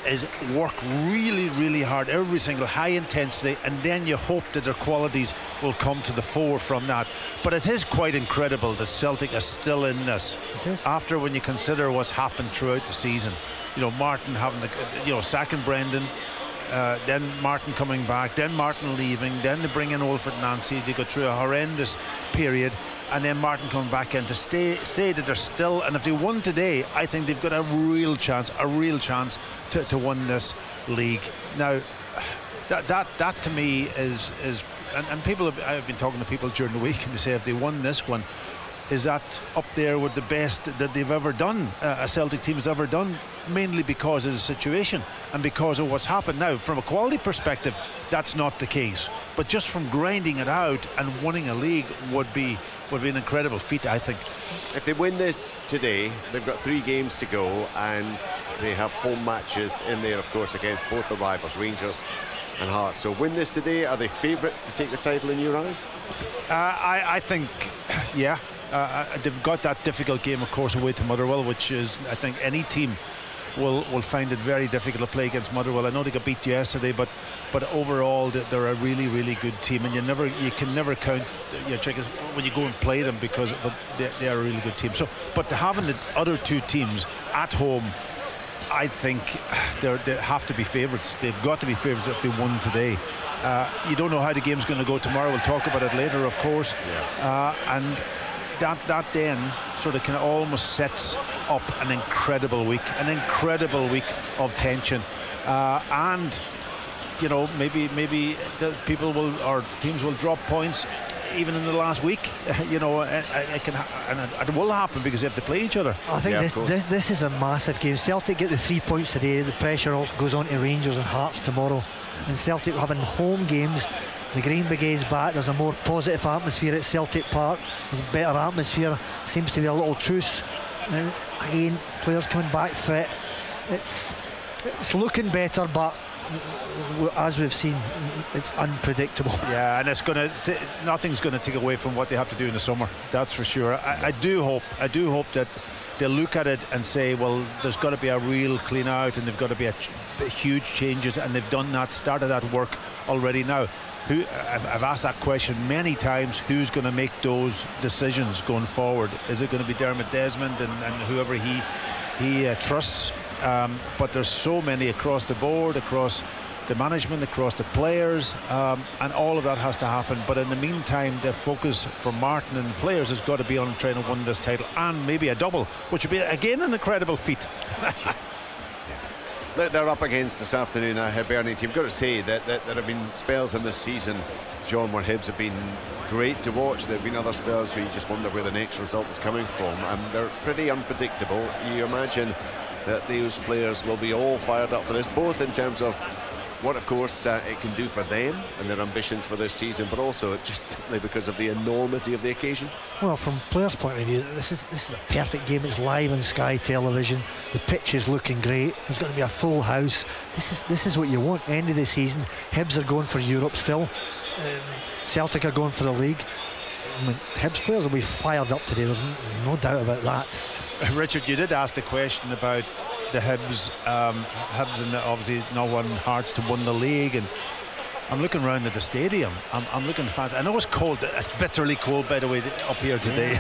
is work really, really hard, every single high intensity, and then you hope that their qualities will come to the fore from that. But it is quite incredible that Celtic are still in this after, when you consider what's happened throughout the season. You know, Martin having sacking Brendan, then Martin coming back, then Martin leaving, then they bring in Olfert Nancy. They go through a horrendous period, and then Martin coming back in to say that they're still, and if they won today, I think they've got a real chance to win this league. Now that to me is and people I've been talking to people during the week, and they say if they won this one, is that up there with the best that they've ever done, a Celtic team has ever done, mainly because of the situation and because of what's happened. Now, from a quality perspective, that's not the case, but just from grinding it out and winning a league would be an incredible feat, I think. If they win this today, they've got 3 games to go, and they have home matches in there, of course, against both the rivals, Rangers and Hearts. So win this today, are they favourites to take the title in your eyes? I think, yeah. They've got that difficult game, of course, away to Motherwell, which is, I think, any team will find it very difficult to play against Motherwell. I know they got beat yesterday, but overall they're a really, really good team, and you can never count your chickens when you go and play them, because they are a really good team. So, but having the other 2 teams at home, I think they have to be favourites. They've got to be favourites if they won today. You don't know how the game's going to go tomorrow. We'll talk about it later, of course. And that then sort of kind of almost sets up an incredible week of tension, and you know, maybe the people will, or teams will drop points even in the last week. You know, it will happen because they have to play each other. I think this is a massive game. Celtic get the 3 points today. The pressure also goes on to Rangers and Hearts tomorrow, and Celtic having home games. The Green Brigade's back. There's a more positive atmosphere at Celtic Park. There's a better atmosphere. Seems to be a little truce. And again, players coming back fit. It's looking better, but as we've seen, it's unpredictable. Yeah, and nothing's going to take away from what they have to do in the summer. That's for sure. I do hope that they'll look at it and say, well, there's got to be a real clean out, and they've got to be a huge changes, and they've done that, started that work already. Now, I've asked that question many times, who's going to make those decisions going forward? Is it going to be Dermot Desmond and whoever he trusts? But there's so many across the board, across the management, across the players, and all of that has to happen. But in the meantime, the focus for Martin and players has got to be on trying to win this title, and maybe a double, which would be again an incredible feat. They're up against this afternoon a Hibernian team. Got to say that there have been spells in this season, John, where Hibs have been great to watch. There have been other spells where you just wonder where the next result is coming from, and they're pretty unpredictable. You imagine that those players will be all fired up for this, both in terms of what, of course, it can do for them and their ambitions for this season, but also just simply because of the enormity of the occasion. Well, from players' point of view, this is a perfect game. It's live on Sky Television. The pitch is looking great. There's going to be a full house. This is what you want. End of the season, Hibs are going for Europe still. Celtic are going for the league. I mean, Hibs players will be fired up today. There's no doubt about that. Richard, you did ask the question about the Hibs. Hibs and obviously not won Hearts to win the league, and I'm looking around at the stadium. I'm looking at fans. I know it's cold. It's bitterly cold, by the way, up here today.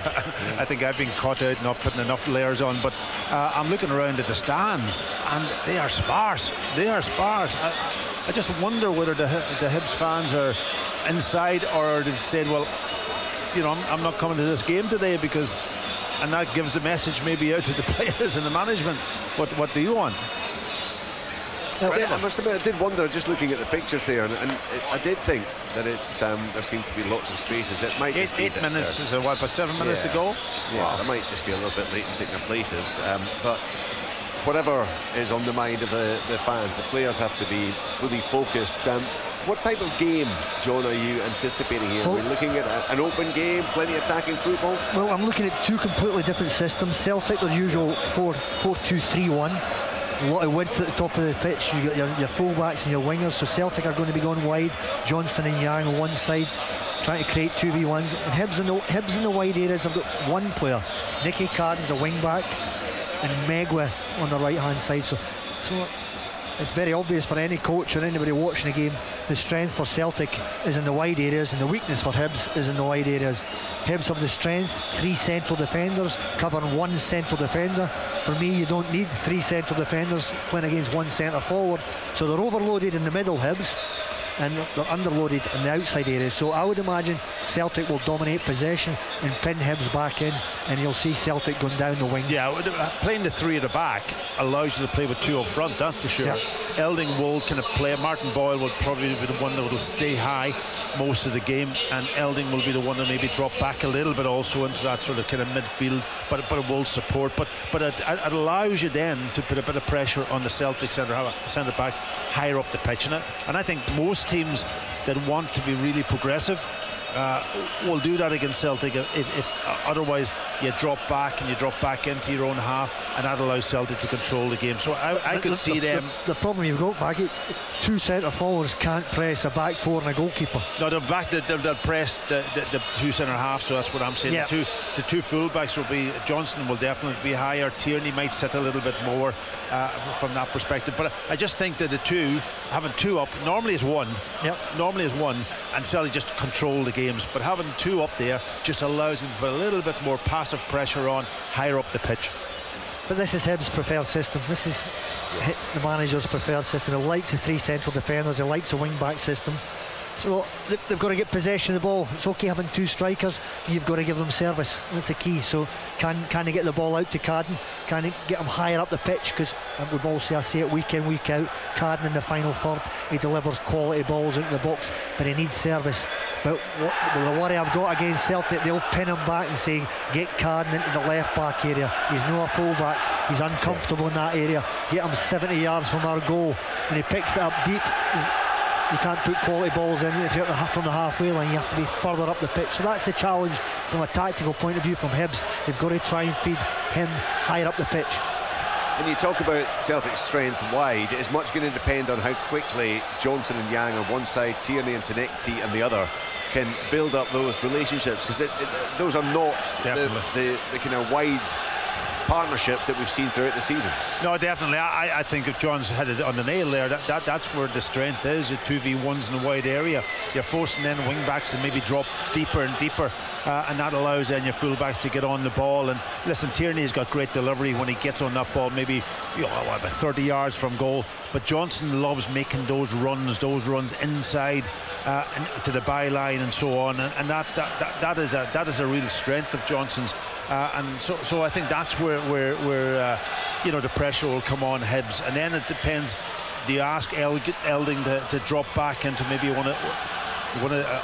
I think I've been caught out not putting enough layers on. But I'm looking around at the stands, and they are sparse. They are sparse. I just wonder whether the Hibs fans are inside, or they've said, well, you know, I'm not coming to this game today because, and that gives a message maybe out to the players and the management. What do you want? I must admit, I did wonder, just looking at the pictures there, and I did think that there seemed to be lots of spaces. It might just be 8 minutes. Is there about 7 minutes to go? Yeah, they might just be a little bit late in taking their places. But whatever is on the mind of the fans, the players have to be fully focused. What type of game, John, are you anticipating here? Are we looking at an open game, plenty of attacking football? Well, I'm looking at two completely different systems. Celtic, their usual 4-2-3-1. A lot of width at the top of the pitch. You got your full-backs and your wingers. So Celtic are going to be going wide. Johnston and Yang on one side, trying to create 2v1s. And Hibs in the wide areas have got one player. Nicky Carden's a wing-back, and Megwa on the right-hand side. So it's very obvious for any coach or anybody watching the game, the strength for Celtic is in the wide areas, and the weakness for Hibs is in the wide areas. Hibs have the strength, 3 central defenders covering 1 central defender. For me, you don't need 3 central defenders playing against 1 centre forward. So they're overloaded in the middle, Hibs, and they're underloaded in the outside areas. So I would imagine Celtic will dominate possession and pin Hibs back in, and you'll see Celtic going down the wing. Yeah, playing the 3 at the back allows you to play with 2 up front, that's for sure. Yeah. Elding will kind of play. Martin Boyle will probably be the one that will stay high most of the game, and Elding will be the one that maybe drop back a little bit also into that sort of kind of midfield, but it will support. But it allows you then to put a bit of pressure on the Celtic centre backs higher up the pitch. And I think most teams that want to be really progressive will do that against Celtic. If otherwise you drop back into your own half, and that allows Celtic to control the game. So I could see them. The problem you've got, Maggie, 2 centre forwards can't press a back 4 and a goalkeeper. No, they'll press the 2 centre halves. So that's what I'm saying. Yeah. The two fullbacks will be, Johnston will definitely be higher. Tierney might sit a little bit more from that perspective. But I just think that the two, having 2 up, normally is 1. Yep. Normally is 1, and Celtic just control the games. But having 2 up there just allows them to put a little bit more passive pressure on higher up the pitch. But this is Hibs' preferred system. This is the manager's preferred system. He likes the 3 central defenders. He likes the wing-back system. So they've got to get possession of the ball. It's okay having 2 strikers. You've got to give them service. That's the key. So can they get the ball out to Carden? Can they get him higher up the pitch? Because we've all seen, I see it week in, week out. Carden in the final third, he delivers quality balls into the box, but he needs service. But the worry I've got against Celtic, they'll pin him back and say, get Carden into the left back area. He's not a full back. He's uncomfortable in that area. Get him 70 yards from our goal, and he picks it up deep. You can't put quality balls in if you're from the halfway line. You have to be further up the pitch. So that's the challenge from a tactical point of view from Hibs. They've got to try and feed him higher up the pitch. When you talk about Celtic's strength wide, it is much going to depend on how quickly Johnson and Yang on one side, Tierney and Tenekti on the other can build up those relationships, because those are not the kind of wide partnerships that we've seen throughout the season. No, definitely. I think if John's had it on the nail there, that's where the strength is, the 2v1s in the wide area. You're forcing then wing backs to maybe drop deeper and deeper, and that allows then your full backs to get on the ball. And listen, Tierney's got great delivery when he gets on that ball, maybe about 30 yards from goal. But Johnson loves making those runs inside to the byline and so on, and that is a real strength of Johnson's. And so I think that's where the pressure will come on Hibs, and then it depends. Do you ask Elding to drop back into maybe one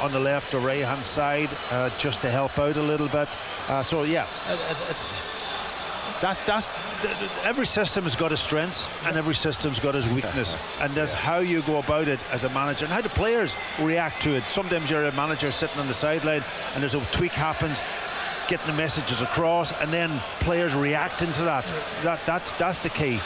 on the left or right hand side just to help out a little bit? So yeah, that's every system has got a strength and every system's got its weakness, and that's how you go about it as a manager and how the players react to it. Sometimes you're a manager sitting on the sideline and there's a tweak happens. getting the messages across, and then players reacting to that. That's the key.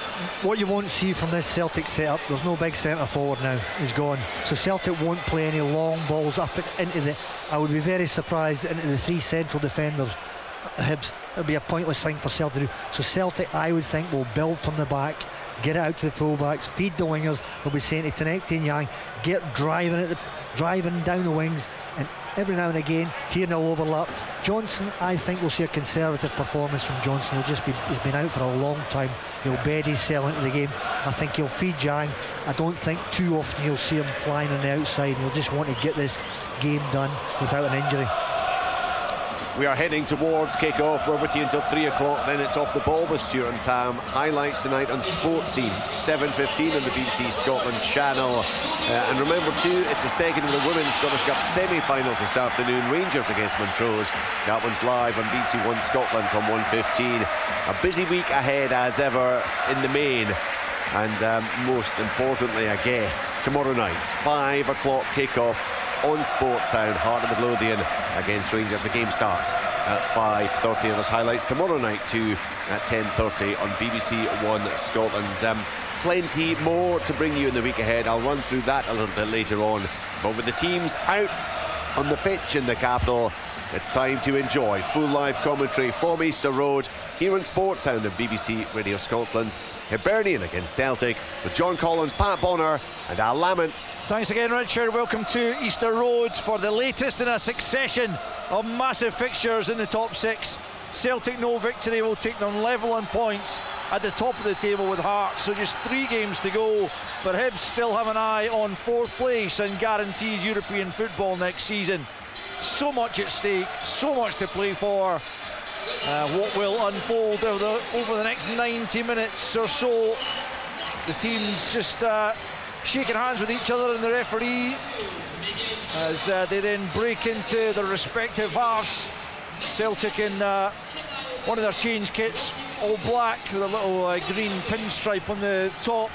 What you won't see from this Celtic setup, there's no big centre forward now. He's gone. So Celtic won't play any long balls up into the... I would be very surprised into the 3 central defenders. Hibs, it'll be a pointless thing for Celtic to do. So Celtic, I would think, will build from the back, get it out to the fullbacks, feed the wingers. They'll be saying to Tenekti and Yang, get driving down the wings, and every now and again Tierney will overlap. Johnson, I think we'll see a conservative performance from Johnson. He's been out for a long time. He'll bed his cell into the game. I think he'll feed Yang. I don't think too often you'll see him flying on the outside. He'll just want to get this game done without an injury. We are heading towards kick-off. We're with you until 3 o'clock. Then it's off the ball with Stuart and Tam. Highlights tonight on Sports Scene, 7:15 on the BBC Scotland channel. And remember too, it's the second of the Women's Scottish Cup semi-finals this afternoon. Rangers against Montrose. That one's live on BBC One Scotland from 1:15. A busy week ahead as ever in the main. And most importantly, I guess, tomorrow night, 5 o'clock kick-off on Sports Sound, Heart of Midlothian against Rangers. The game starts at 5:30, and there's highlights tomorrow night too at 10:30 on BBC One Scotland. Plenty more to bring you in the week ahead. I'll run through that a little bit later on. But with the teams out on the pitch in the capital, it's time to enjoy full live commentary from Easter Road here on Sports Sound of BBC Radio Scotland. Hibernian against Celtic with John Collins, Pat Bonner and Al Lamont. Thanks again, Richard. Welcome to Easter Road for the latest in a succession of massive fixtures in the top 6. Celtic no victory will take them level on points at the top of the table with Hearts. So just 3 games to go, but Hibs still have an eye on 4th place and guaranteed European football next season. So much at stake, so much to play for. What will unfold over the next 90 minutes or so? The teams just shaking hands with each other and the referee as they then break into their respective halves. Celtic in one of their change kits, all black with a little green pinstripe on the top.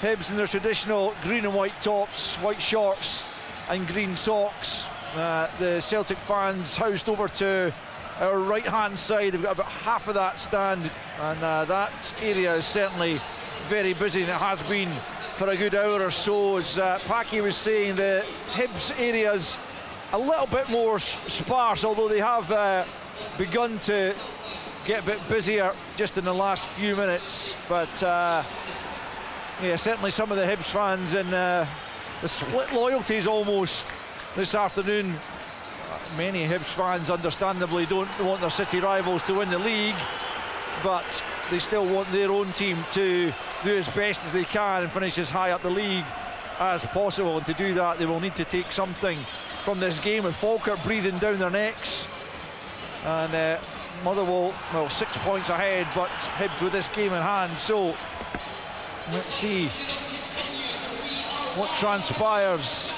Hibs in their traditional green and white tops, white shorts and green socks. The Celtic fans housed over to our right hand side. We've got about half of that stand, and that area is certainly very busy, and it has been for a good hour or so. As Packy was saying, the Hibs area's a little bit more sparse, although they have begun to get a bit busier just in the last few minutes. But yeah, certainly some of the Hibs fans and the split loyalties almost this afternoon. Many Hibs fans understandably don't want their city rivals to win the league, but they still want their own team to do as best as they can and finish as high up the league as possible. And to do that, they will need to take something from this game, with Falkirk breathing down their necks. And Motherwell, well, 6 points ahead, but Hibs with this game in hand. So let's see what transpires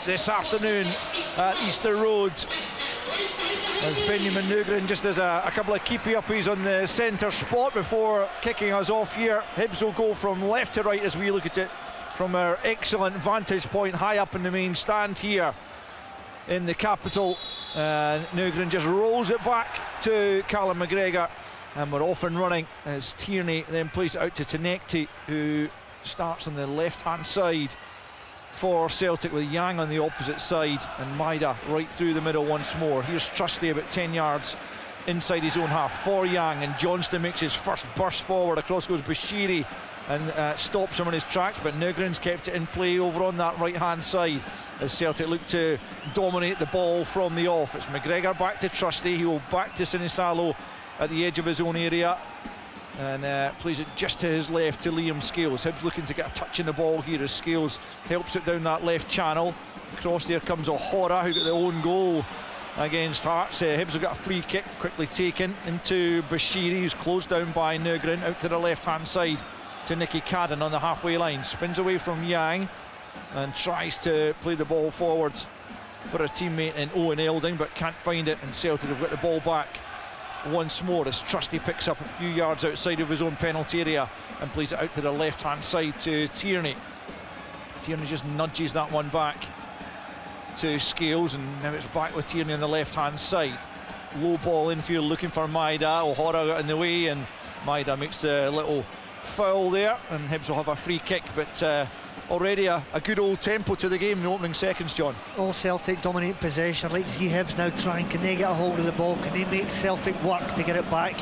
this afternoon at Easter Road, as Benjamin Nugren just does a couple of keepy-uppies on the centre spot before kicking us off here. Hibs will go from left to right as we look at it from our excellent vantage point high up in the main stand here in the capital. Nugren just rolls it back to Callum McGregor, and we're off and running as Tierney then plays it out to Tenekti, who starts on the left hand side for Celtic, with Yang on the opposite side and Maida right through the middle once more. Here's Trusty about 10 yards inside his own half for Yang, and Johnston makes his first burst forward. Across goes Bashiri and stops him on his tracks, but Nugren's kept it in play over on that right hand side as Celtic look to dominate the ball from the off. It's McGregor back to Trusty, he will back to Sinisalo at the edge of his own area and plays it just to his left to Liam Scales. Hibs looking to get a touch in the ball here as Scales helps it down that left channel. Across there comes O'Hora, who got their own goal against Hearts. Hibs have got a free kick quickly taken into Bashiri, who's closed down by Nugren, out to the left hand side to Nicky Cadden on the halfway line. Spins away from Yang and tries to play the ball forwards for a teammate in Owen Elding, but can't find it, and Celtic have got the ball back once more as Trusty picks up a few yards outside of his own penalty area and plays it out to the left hand side to Tierney. Tierney just nudges that one back to Scales, and now it's back with Tierney on the left hand side. low ball infield looking for Maida. O'Hara got in the way, and Maida makes the little foul there, and Hibs will have a free kick. But already a good old tempo to the game in the opening seconds, John. All Celtic dominate possession. I'd like to see Hibs now trying. Can they get a hold of the ball? Can they make Celtic work to get it back?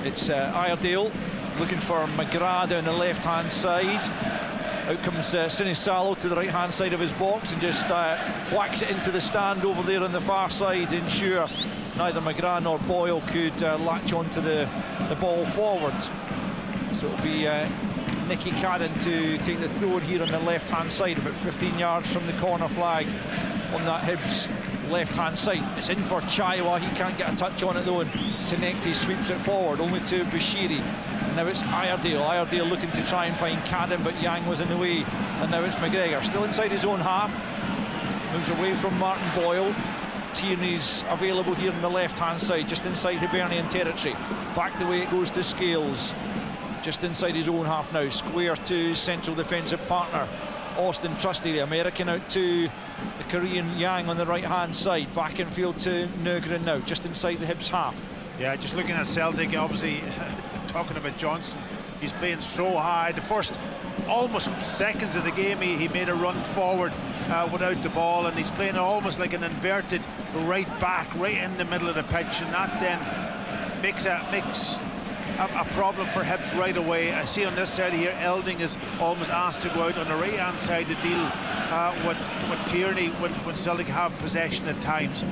It's Iredale looking for McGrath down the left hand side. Out comes Sinisalo to the right hand side of his box and just whacks it into the stand over there on the far side, ensure neither McGrath nor Boyle could latch onto the ball forward. So it'll be Nicky Cadden to take the throw here on the left hand side, about 15 yards from the corner flag on that Hibs left hand side. It's in for Chaiwa, he can't get a touch on it though, and Tenekte sweeps it forward only to Bashiri. And now it's Iredale looking to try and find Cadden, but Yang was in the way, and now it's McGregor still inside his own half, moves away from Martin Boyle. Tierney's available here on the left hand side, just inside Hibernian territory. Back the way it goes to Scales, just inside his own half now, square to central defensive partner Austin Trusty, the American, out to the Korean Yang on the right hand side. Back in field to Nygren now, just inside the Hibs half. Yeah, just looking at Celtic, obviously talking about Johnson, he's playing so high. The first almost seconds of the game he made a run forward without the ball, and he's playing almost like an inverted right back right in the middle of the pitch, and that then makes a problem for Hibs right away. I see on this side here Elding is almost asked to go out on the right hand side to deal with Tierney when Celtic have possession at times.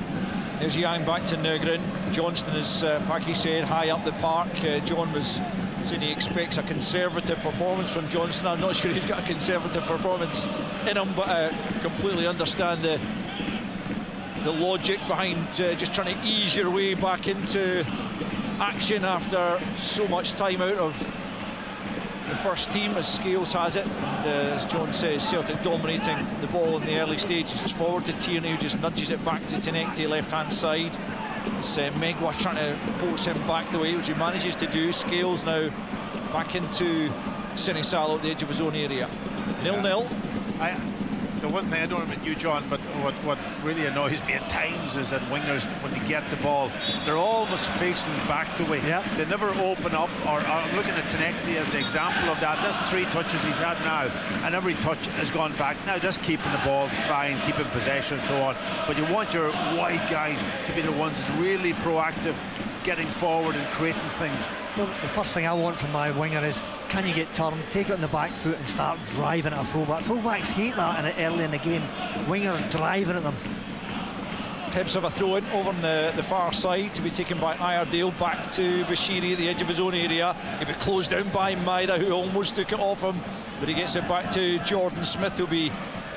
There's Yang back to Nygren. Johnston, as Paki said, high up the park. John was saying he expects a conservative performance from Johnston. I'm not sure he's got a conservative performance in him, but I completely understand the logic behind just trying to ease your way back into action after so much time out of the first team, as Scales has it. And, as John says, Celtic dominating the ball in the early stages. It's forward to Tierney, who just nudges it back to Tenekte, left hand side. It's Megwa trying to force him back the way, which he manages to do. Scales now back into Sinisalo at the edge of his own area. 0-0. The one thing, I don't know about you, John, but what really annoys me at times is that wingers, when they get the ball, they're almost facing back the way. Yep. They never open up, or I'm looking at Tenekte as the example of that. That's 3 touches he's had now, and every touch has gone back. Now just keeping the ball fine, keeping possession and so on. But you want your wide guys to be the ones that's really proactive, getting forward and creating things. Well, the first thing I want from my winger is, can you get turned, take it on the back foot and start driving at a fullback. Fullbacks hate that early in the game. Wingers driving at them. Hibs have a throw in over on the far side to be taken by Iredale, back to Bashiri at the edge of his own area. He'll be closed down by Maida, who almost took it off him, but he gets it back to Jordan Smith, who'll be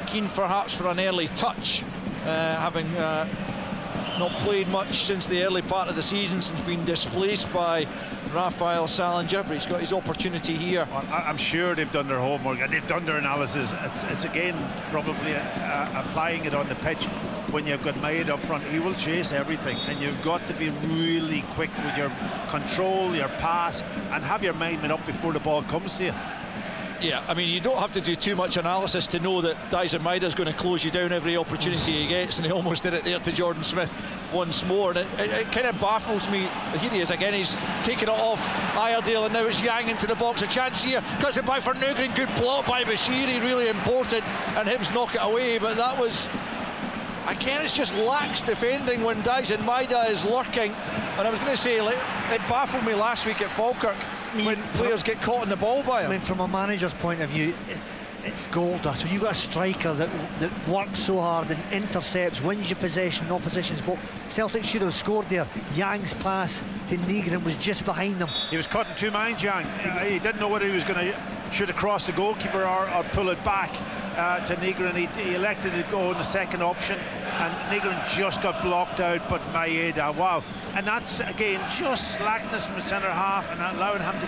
keen perhaps for an early touch, having not played much since the early part of the season, since being displaced by Raphael Salinger, but he's got his opportunity here. Well, I'm sure they've done their homework and they've done their analysis. It's again probably applying it on the pitch. When you've got Maid up front, he will chase everything, and you've got to be really quick with your control, your pass, and have your mind made up before the ball comes to you. Yeah, I mean, you don't have to do too much analysis to know that Dyson Maida's going to close you down every opportunity he gets, and he almost did it there to Jordan Smith once more. And it kind of baffles me. Here he is again, he's taken it off Iredale, and now it's Yang into the box. A chance here, cuts it back for Nygren, good block by Bashiri, really important, and Hibs knock it away. But that was, again, it's just lax defending when Dyson Maida is lurking. And I was going to say, it baffled me last week at Falkirk when players get caught in the ball by him. I mean, from a manager's point of view, it's gold dust. When you've got a striker that works so hard and intercepts, wins your possession, opposition's ball. Celtic should have scored there. Yang's pass to Nygren was just behind him. He was caught in 2 minds, Yang. He didn't know whether he was going to should have crossed the goalkeeper or pull it back to Nygren. He elected to go in the second option, and Nygren just got blocked out. But Maeda, wow. And that's again just slackness from the centre half and allowing him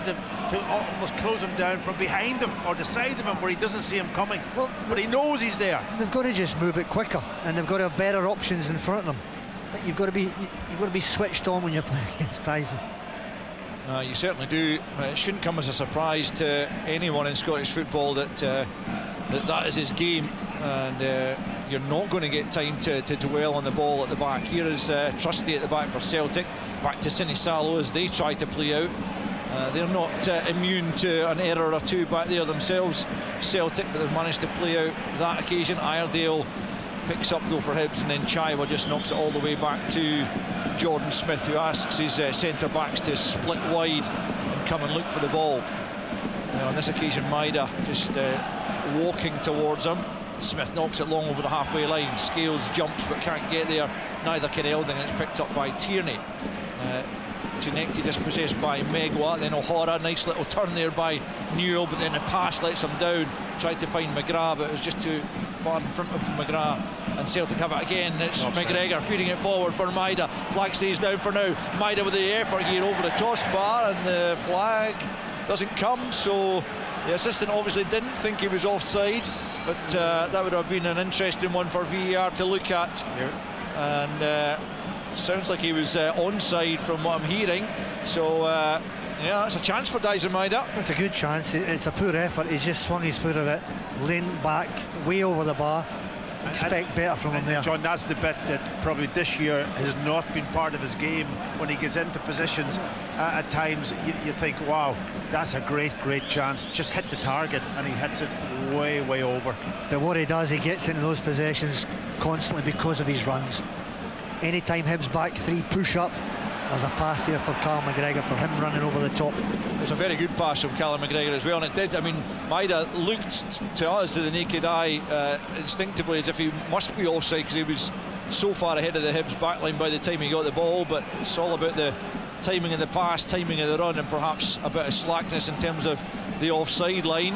to almost close him down from behind him or the side of him where he doesn't see him coming. Well, but he knows he's there. They've got to just move it quicker, and they've got to have better options in front of them. You've got to be switched on when you're playing against Tyson. You certainly do. It shouldn't come as a surprise to anyone in Scottish football that is his game, and you're not going to get time to dwell on the ball at the back. Here is Trusty at the back for Celtic. Back to Sinisalo as they try to play out. They're not immune to an error or two back there themselves, Celtic, but they've managed to play out that occasion. Iredale picks up though for Hibs, and then Chaiwa just knocks it all the way back to Jordan Smith, who asks his centre backs to split wide and come and look for the ball. On this occasion, Maida just walking towards him. Smith knocks it long over the halfway line. Scales jumps but can't get there. Neither can Elding, and it's picked up by Tierney. Tunekti dispossessed by Megwa, then O'Hara, nice little turn there by Newell, but then the pass lets him down. Tried to find McGrath, but it was just too far in front of McGrath, and Celtic have it again. It's McGregor feeding it forward for Maida. Flag stays down for now. Maida with the effort here over the crossbar, and the flag doesn't come, so the assistant obviously didn't think he was offside, but that would have been an interesting one for VAR to look at. And sounds like he was onside from what I'm hearing, so yeah, that's a chance for Dyson Maida. It's a good chance. It's a poor effort. He's just swung his foot a bit, leaned back way over the bar. Expect better from him there. John, that's the bit that probably this year has not been part of his game. When he gets into positions, at times you think, wow, that's a great chance. Just hit the target, and he hits it way over. But what he does, he gets into those positions constantly because of his runs. Anytime Hibs back three push up, there's a pass there for Callum McGregor, for him running over the top. It was a very good pass from Callum McGregor as well, and it did. I mean, Maida looked to us, to the naked eye, instinctively as if he must be offside, because he was so far ahead of the Hibs backline by the time he got the ball. But it's all about the timing of the pass, timing of the run, and perhaps a bit of slackness in terms of the offside line.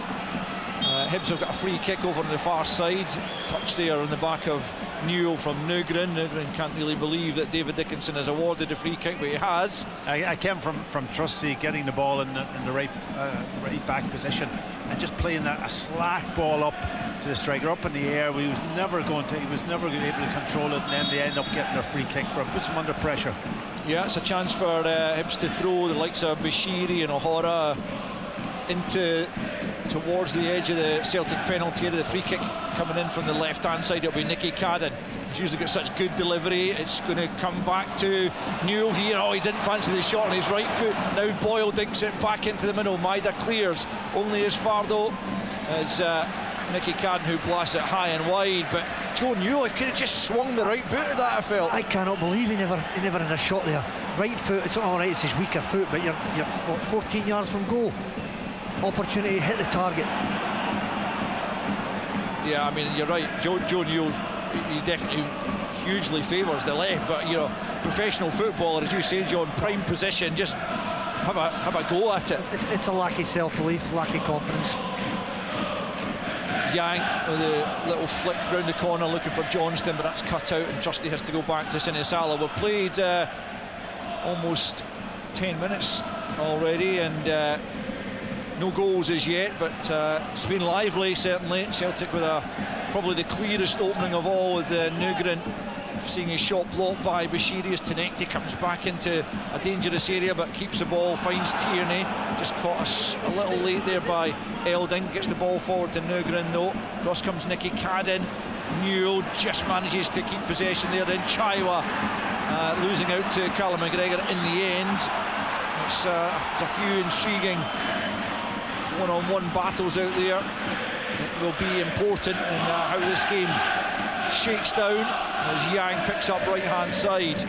Hibs have got a free kick over on the far side. Touch there on the back of Newell from Nugren. Nugren can't really believe that David Dickinson has awarded a free kick, but he has. I came from Trusty getting the ball in the right back position, and just playing a slack ball up to the striker up in the air. He was never going to able to control it, and then they end up getting a free kick for him. Puts him under pressure. Yeah, it's a chance for Hibs to throw the likes of Bashiri and O'Hara towards the edge of the Celtic penalty area. The free kick coming in from the left-hand side, it'll be Nicky Cadden. He's usually got such good delivery. It's going to come back to Newell here. Oh, he didn't fancy the shot on his right foot. Now Boyle dinks it back into the middle. Maida clears only as far though as Nicky Cadden, who blasts it high and wide. But Joe Newell could have just swung the right boot at that, I felt. I cannot believe he never had a shot there. Right foot, it's all right, it's his weaker foot, but you're what, 14 yards from goal. Opportunity to hit the target. Yeah, I mean, you're right. Joe Newell, he definitely hugely favours the left, but you know, professional footballer, as you say, John, prime position, just have a go at it. It's a lack of self-belief, lack of confidence. Yang with a little flick round the corner looking for Johnston, but that's cut out, and Trusty has to go back to Sinisalo. We've played almost 10 minutes already, and no goals as yet, but it's been lively certainly. Celtic with probably the clearest opening of all, with Nugren seeing his shot blocked by Bashiri as Tunekti comes back into a dangerous area but keeps the ball, finds Tierney, just caught us a little late there by Elding, gets the ball forward to Nugren though. Cross comes Nicky Cadden. Newell just manages to keep possession there, then Chaiwa losing out to Callum McGregor in the end. It's a few intriguing one-on-one battles out there. It will be important in how this game shakes down as Yang picks up right-hand side.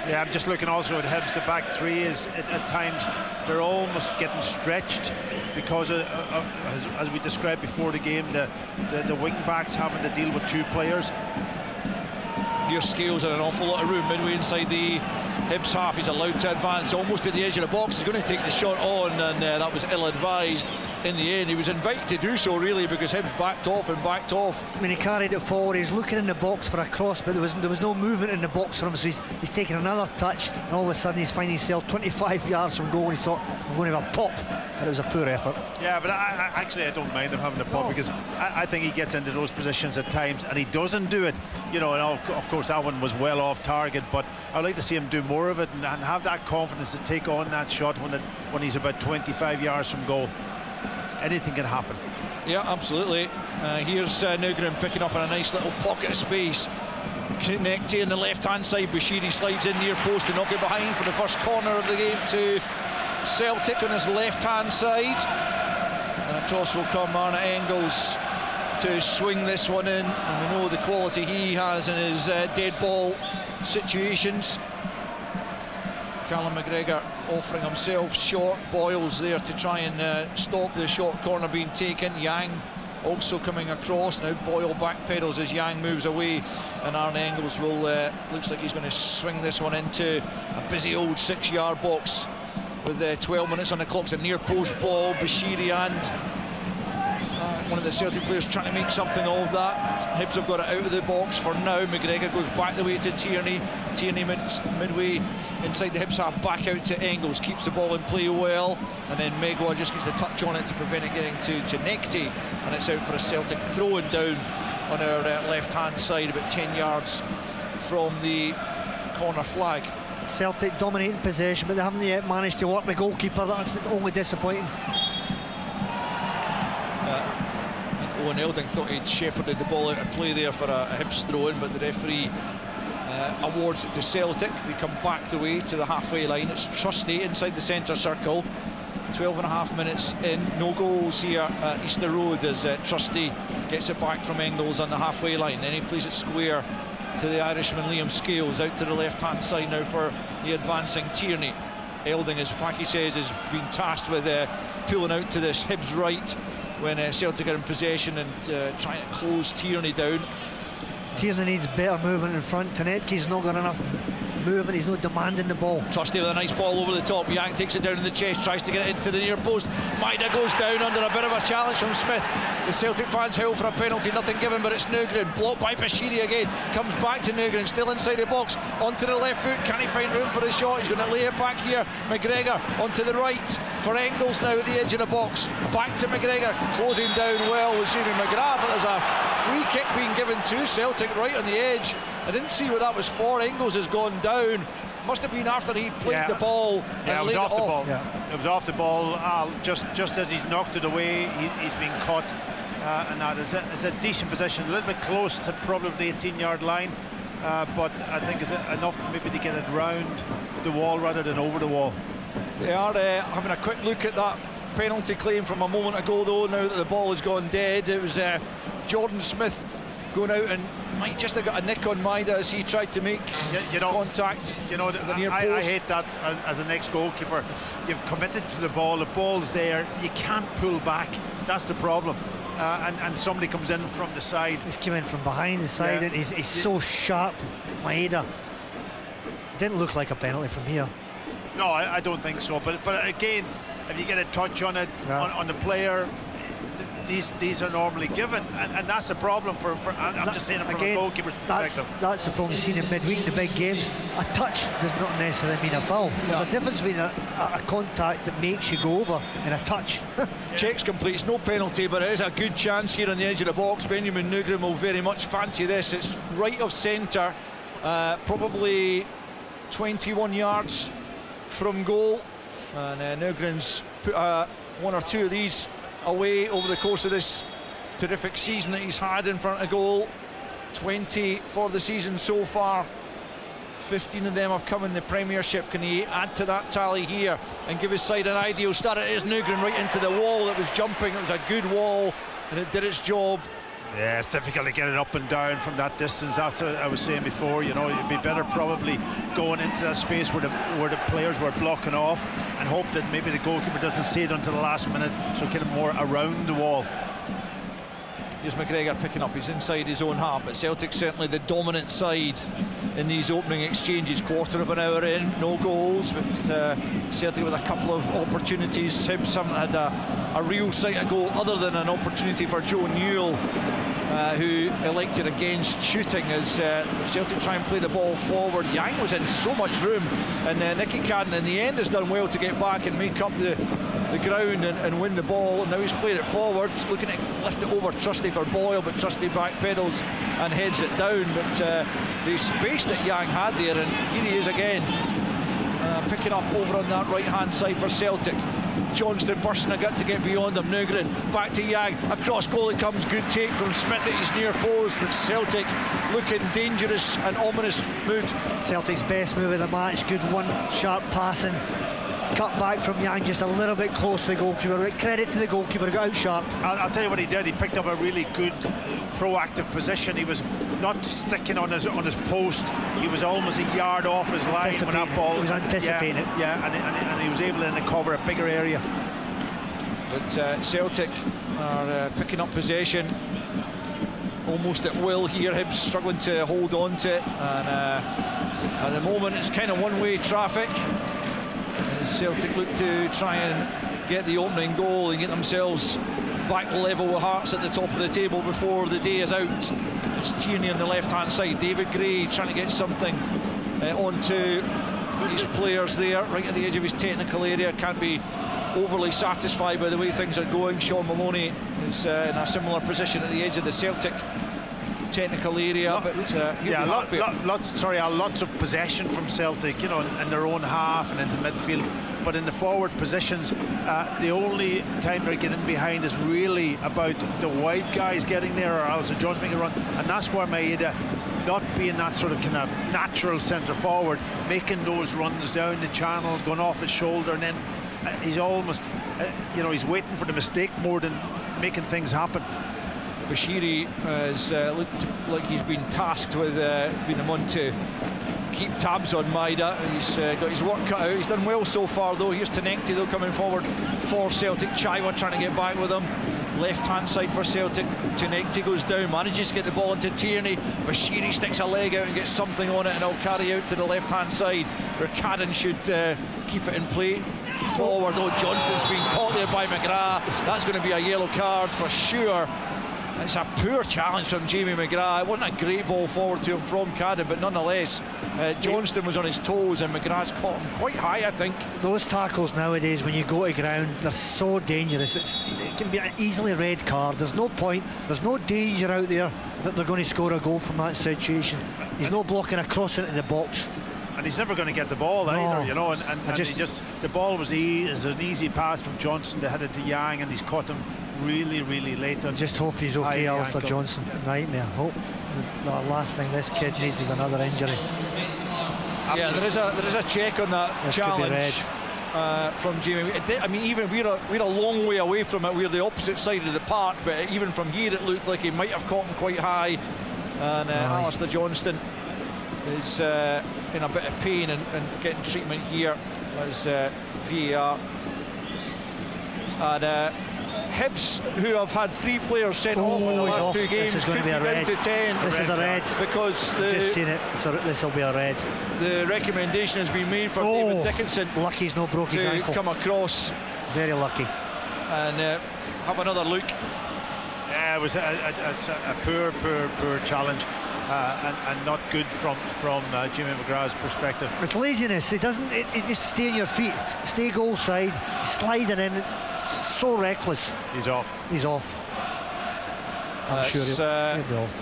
Yeah, I'm just looking also at Hibs. The back three is at times they're almost getting stretched because as we described before the game, the wing backs having to deal with two players. Here Scales in an awful lot of room midway inside the Hibs half. He's allowed to advance almost to the edge of the box. He's going to take the shot on, and that was ill-advised in the end. He was invited to do so really, because Hibs backed off. I mean, he carried it forward, he's looking in the box for a cross, but there was no movement in the box for him, so he's taking another touch, and all of a sudden he's finding himself 25 yards from goal, and he thought, I'm going to have a pop, but it was a poor effort. Yeah, but I don't mind him having a pop, because I think he gets into those positions at times and he doesn't do it, you know. And of course that one was well off target, but I'd like to see him do more of it and have that confidence to take on that shot when he's about 25 yards from goal. Anything can happen. Yeah, absolutely. Here's Nugren picking up in a nice little pocket of space. Connecting on the left hand side. Bashiri slides in near post to knock it behind for the first corner of the game to Celtic on his left hand side. And across will come Arne Engels to swing this one in, and we know the quality he has in his dead ball situations. Callum McGregor offering himself short. Boyles there to try and stop the short corner being taken. Yang also coming across. Now Boyle backpedals as Yang moves away, and Arne Engels will looks like he's going to swing this one into a busy old 6-yard box with 12 minutes on the clock. It's a near post ball. Bashiri and one of the Celtic players trying to make something of that. Hibs have got it out of the box for now. McGregor goes back the way to Tierney. Tierney midway inside the Hibs half, back out to Engels, keeps the ball in play well, and then Megwa just gets the touch on it to prevent it getting to Nekti, and it's out for a Celtic throwing down on our left hand side, about 10 yards from the corner flag. Celtic dominating possession, but they haven't yet managed to work the goalkeeper. That's only disappointing. Owen Elding thought he'd shepherded the ball out of play there for a Hibs throw-in, but the referee awards it to Celtic. We come back the way to the halfway line. It's Trusty inside the centre circle. 12.5 minutes in, no goals here at Easter Road as Trusty gets it back from Engels on the halfway line. Then he plays it square to the Irishman Liam Scales, out to the left-hand side now for the advancing Tierney. Elding, as Packy says, has been tasked with pulling out to this Hibs right when Celtic are in possession and trying to close Tierney down. Tierney needs better movement in front. Tonetki's not got enough movement, he's not demanding the ball. Trusty with a nice ball over the top. Yang takes it down in the chest, tries to get it into the near post. Maida goes down under a bit of a challenge from Smith. The Celtic fans howl for a penalty, nothing given, but it's Nugren, blocked by Bashiri again. Comes back to Nugren, still inside the box, onto the left foot. Can he find room for the shot? He's going to lay it back here. McGregor onto the right for Engels now at the edge of the box. Back to McGregor, closing down well with Jamie McGrath, but there's a free kick being given to Celtic right on the edge. I didn't see what that was for. Engels has gone down. Must have been after he played the ball. Yeah, it was off the ball. Yeah. It was off the ball. Just as he's knocked it away, he's been caught. And that is a decent position, a little bit close to probably 18-yard line, but I think it's enough maybe to get it round the wall rather than over the wall. They are having a quick look at that penalty claim from a moment ago, though, now that the ball has gone dead. It was Jordan Smith going out and might just have got a nick on Maida as he tried to make contact. I hate that as an ex-goalkeeper. You've committed to the ball's there, you can't pull back. That's the problem. And somebody comes in from the side. He's come in from behind the side, and he's so sharp. Maida didn't look like a penalty from here. No, I don't think so. But again, if you get a touch on it, on the player, these are normally given, and that's a problem for I'm just saying it from a goalkeeper's perspective. That's the problem we've seen in midweek, the big games. A touch does not necessarily mean a foul. There's a difference between a contact that makes you go over and a touch. Checks complete, no penalty, but it is a good chance here on the edge of the box. Benjamin Nugren will very much fancy this. It's right of centre, probably 21 yards from goal, and Nugren's put one or two of these away over the course of this terrific season that he's had in front of goal. 20 for the season so far. 15 of them have come in the Premiership. Can he add to that tally here and give his side an ideal start? It is Nugren right into the wall that was jumping. It was a good wall and it did its job. Yeah, it's difficult to get it up and down from that distance. That's what I was saying before. It'd be better probably going into that space where the players were blocking off and hope that maybe the goalkeeper doesn't see it until the last minute, so get him more around the wall. Here's McGregor picking up, he's inside his own half, but Celtic certainly the dominant side in these opening exchanges. Quarter of an hour in, no goals, but Celtic with a couple of opportunities. Hibs haven't had a real sight of goal other than an opportunity for Joe Newell, who elected against shooting as Celtic try and play the ball forward. Yang was in so much room, and Nicky Cadden in the end has done well to get back and make up the ground and win the ball. And now he's played it forward, looking to lift it over Trusty for Boyle, but Trusty backpedals and heads it down. But the space that Yang had there, and here he is again, picking up over on that right hand side for Celtic. Johnston bursting a gut to get beyond him. Nugren back to Yang, across goal it comes, good take from Smith at his near post, but Celtic looking dangerous and ominous mood. Celtic's best move of the match, good one, sharp passing, cut back from Yang just a little bit close to the goalkeeper. Credit to the goalkeeper, got out sharp. I'll tell you what he did, he picked up a really good proactive position. He was not sticking on his post, he was almost a yard off his line when that ball. He was anticipating it. Yeah, and he was able to cover a bigger area. But Celtic are picking up possession almost at will here. Hibs struggling to hold on to it, and at the moment it's kind of one-way traffic as Celtic look to try and get the opening goal and get themselves back level with Hearts at the top of the table before the day is out. It's Tierney on the left-hand side, David Gray trying to get something onto his players there, right at the edge of his technical area. Can't be overly satisfied by the way things are going. Sean Maloney is in a similar position at the edge of the Celtic technical area, but lots of possession from Celtic, you know, in their own half and into midfield, but in the forward positions, the only time they're getting behind is really about the wide guys getting there, or else John's making a run, and that's where Maeda, not being that sort of kind of natural centre forward, making those runs down the channel, going off his shoulder, and then he's almost, he's waiting for the mistake more than making things happen. Bashiri has looked like he's been tasked with being the one to keep tabs on Maeda. He's got his work cut out. He's done well so far though. Here's Tenekti though coming forward for Celtic. Chaiwa trying to get back with him. Left hand side for Celtic. Tenekti goes down, manages to get the ball into Tierney. Bashiri sticks a leg out and gets something on it, and it'll carry out to the left hand side where Cadden should keep it in play. Forward though, Johnston's been caught there by McGrath. That's going to be a yellow card for sure. It's a poor challenge from Jamie McGrath. It wasn't a great ball forward to him from Cadden, but nonetheless, Johnston was on his toes and McGrath's caught him quite high, I think. Those tackles nowadays, when you go to ground, they're so dangerous. It can be an easily red card. There's no point, there's no danger out there that they're going to score a goal from that situation. He's not blocking a cross into the box. And he's never going to get the ball either, you know. And the ball was an easy pass from Johnson to hit it to Yang, and he's caught him really, really late. I just hope he's okay, Alistair Johnson. Nightmare. Hope the last thing this kid needs is another injury. Yeah, there is a check on that this challenge from Jamie. I mean, even we're a long way away from it. We're the opposite side of the park, but even from here it looked like he might have caught him quite high. And Alistair Johnston is in a bit of pain and getting treatment here as VAR. And Hibs, who have had 3 players sent off in the last 2 games, this is going to be a red. To 10. This is a red because I've just seen it. So this will be a red. The recommendation has been made for David Dickinson. Lucky he's not broke his ankle. Come across. Very lucky. And have another look. Yeah, it was a poor challenge. And not good from Jimmy McGrath's perspective. With laziness, it just stay on your feet, stay goal side, sliding in, so reckless. He's off. I'm sure he'll be off.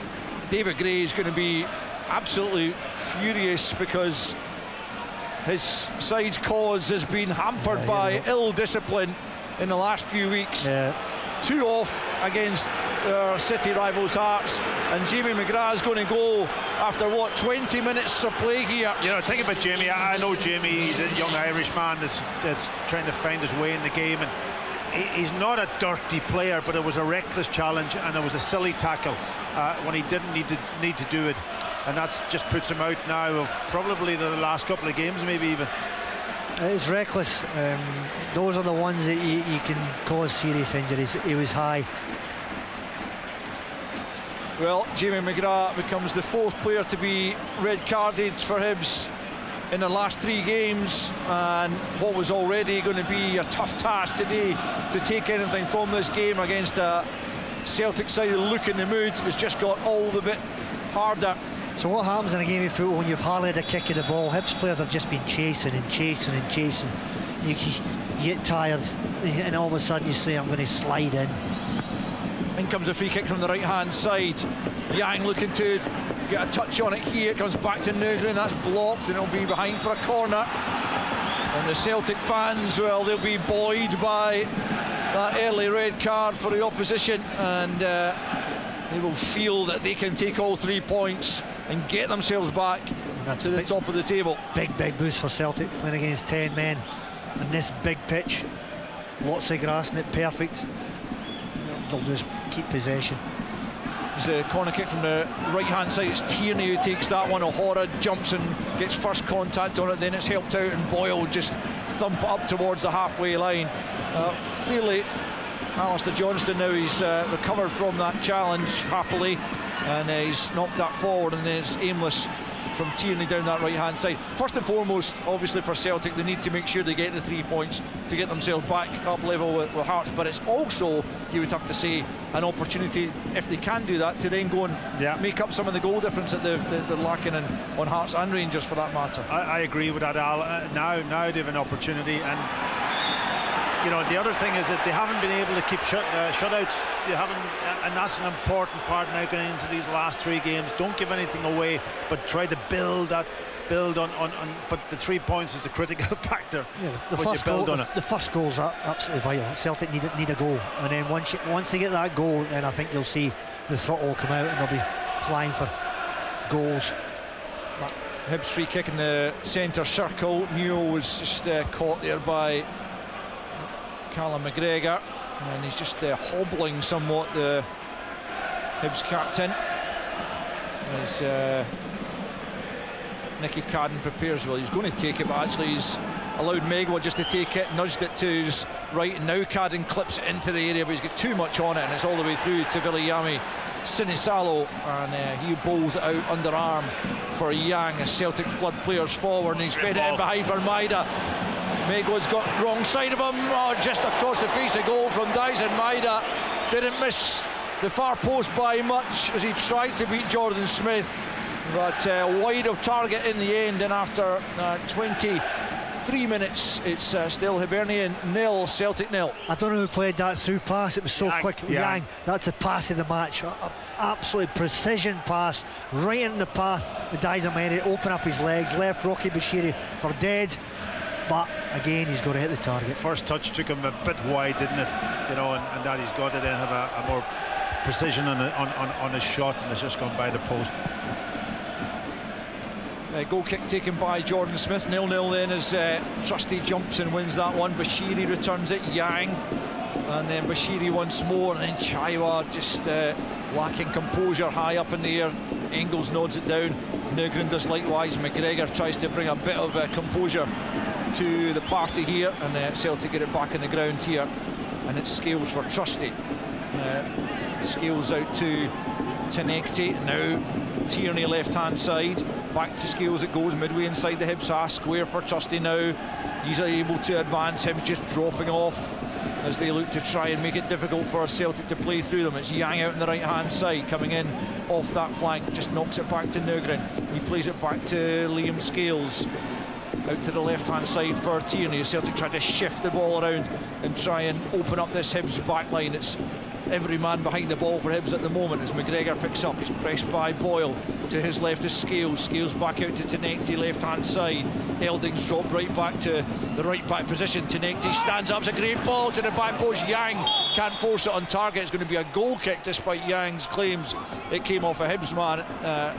David Gray is going to be absolutely furious because his side's cause has been hampered by ill discipline in the last few weeks. 2 off against our city rivals Hearts, and Jamie McGrath is going to go after 20 minutes of play here. You know, think about Jamie. I know Jamie, he's a young Irish man that's trying to find his way in the game, and he's not a dirty player, but it was a reckless challenge and it was a silly tackle when he didn't need to do it, and that's just puts him out now of probably the last couple of games, maybe even. It's reckless. Those are the ones that you can cause serious injuries. He was high. Well, Jamie McGrath becomes the 4th player to be red carded for Hibs in the last 3 games, and what was already going to be a tough task today to take anything from this game against a Celtic side who look in the mood has just got all the bit harder. So what happens in a game of football when you've hardly had a kick of the ball? Hibs players have just been chasing. You get tired, and all of a sudden you say, I'm going to slide in. In comes a free kick from the right hand side. Yang looking to get a touch on it here. It comes back to Nugren, that's blocked, and it'll be behind for a corner. And the Celtic fans, well, they'll be buoyed by that early red card for the opposition, and they will feel that they can take all 3 points and get themselves back to the top of the table. Big boost for Celtic, playing against 10 men on this big pitch. Lots of grass in it, perfect. They'll just keep possession. It's a corner kick from the right hand side. It's Tierney who takes that one. O'Hara jumps and gets first contact on it, then it's helped out, and Boyle just thump it up towards the halfway line. Clearly Alistair Johnston now, he's recovered from that challenge happily, and he's knocked that forward, and then it's aimless from Tierney down that right hand side. First and foremost, obviously for Celtic, they need to make sure they get the 3 points to get themselves back up level with Hearts, but it's also, you would have to say, an opportunity, if they can do that, to then go and make up some of the goal difference that they're lacking on Hearts and Rangers for that matter. I agree with that, Al. Now they have an opportunity, and you know, the other thing is that they haven't been able to keep shutouts. They haven't, and that's an important part now going into these last 3 games. Don't give anything away, but try to build on. But the 3 points is the critical factor. Yeah, the first goal is absolutely vital. Celtic need a goal, and then once they get that goal, then I think you'll see the throttle come out, and they'll be flying for goals. Hibs free kick in the centre circle. Newell was just caught there by Callum McGregor, and he's just hobbling somewhat, the Hibs captain, as Nicky Cadden prepares. Well, he's going to take it, but actually he's allowed Megwa just to take it, nudged it to his right, and now Cadden clips it into the area, but he's got too much on it, and it's all the way through to Viliami Sinisalo, and he bowls it out underarm for Yang as Celtic flood players forward, and he's fed it in behind for Maida. Megwa's got wrong side of him, just across the face of goal from Dyson. Maida didn't miss the far post by much as he tried to beat Jordan Smith, but wide of target in the end, and after 23 minutes it's still Hibernian 0, Celtic 0. I don't know who played that through pass, it was so quick. Yang, that's the pass of the match, absolute precision pass right in the path. The Dyson Mehdi open up his legs, left Rocky Bashiri for dead, but again he's got to hit the target. First touch took him a bit wide, didn't it? You know, and that he's got to then have a more precision on his shot, and it's just gone by the post. Goal kick taken by Jordan Smith, 0-0 then as Trusty jumps and wins that one. Bashiri returns it, Yang, and then Bashiri once more, and then Chaiwa just lacking composure high up in the air. Engels nods it down, Nygren does likewise. McGregor tries to bring a bit of composure to the party here, and Celtic get it back in the ground here, and it's Scales for Trusty. Scales out to Tenekti, now Tierney left hand side, back to Scales it goes, midway inside the Hibs half, square for Trusty now. He's able to advance, him just dropping off as they look to try and make it difficult for Celtic to play through them. It's Yang out on the right hand side, coming in off that flank, just knocks it back to Nygren. He plays it back to Liam Scales, out to the left hand side for Tierney. Celtic try to shift the ball around and try and open up this Hibs back line. It's every man behind the ball for Hibs at the moment as McGregor picks up. He's pressed by Boyle. To his left is Scales. Scales back out to Tenekti, left hand side. Elding's dropped right back to the right back position. Tenekti stands up. It's a great ball to the back post. Yang can't force it on target. It's going to be a goal kick despite Yang's claims. It came off a Hibs man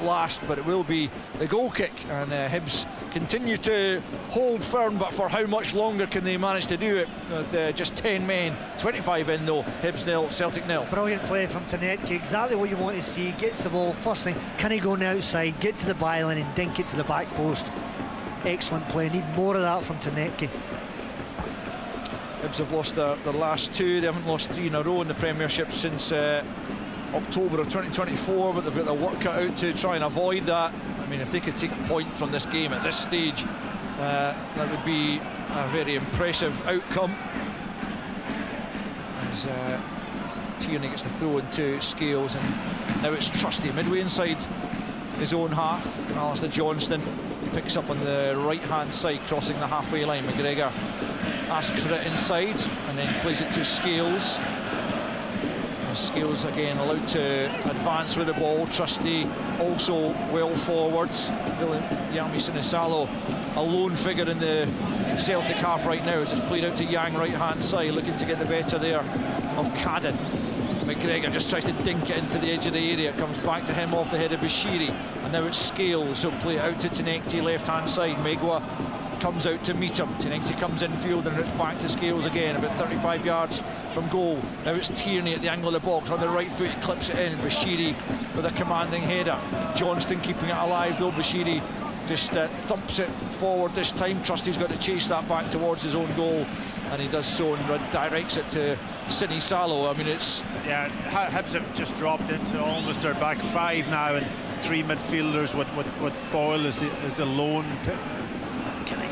last, but it will be the goal kick, and Hibs continue to hold firm, but for how much longer can they manage to do it with just 10 men? 25 in though. Hibs 0, Celtic 0. Brilliant play from Tenekti, exactly what you want to see. Gets the ball first thing, can he go on the outside, get to the byline and dink it to the back post. Excellent play, need more of that from Tenekti. Hibs have lost their last 2. They haven't lost 3 in a row in the Premiership since October of 2024, but they've got their work cut out to try and avoid that. I mean, if they could take a point from this game at this stage, that would be a very impressive outcome. As Tierney gets the throw into Scales, and now it's Trusty midway inside his own half. Alistair Johnston picks up on the right hand side, crossing the halfway line. McGregor asks for it inside and then plays it to Scales. And Scales again allowed to advance with the ball. Trusty also well forwards. Yami Sinisalo, a lone figure in the Celtic half right now as it's played out to Yang right hand side, looking to get the better there of Cadden. McGregor just tries to dink it into the edge of the area, it comes back to him off the head of Bashiri, and now it's Scales who'll play it out to Tenekti left hand side. Megwa comes out to meet him, Tenekti comes infield and it's back to Scales again, about 35 yards from goal. Now it's Tierney at the angle of the box, on the right foot he clips it in, Bashiri with a commanding header. Johnston keeping it alive though, Bashiri just thumps it forward this time. Trusty's got to chase that back towards his own goal, and he does so and directs it to Sidney Salo. I mean, it's... Yeah, Hibs have just dropped into almost their back five now, and three midfielders with Boyle as the lone,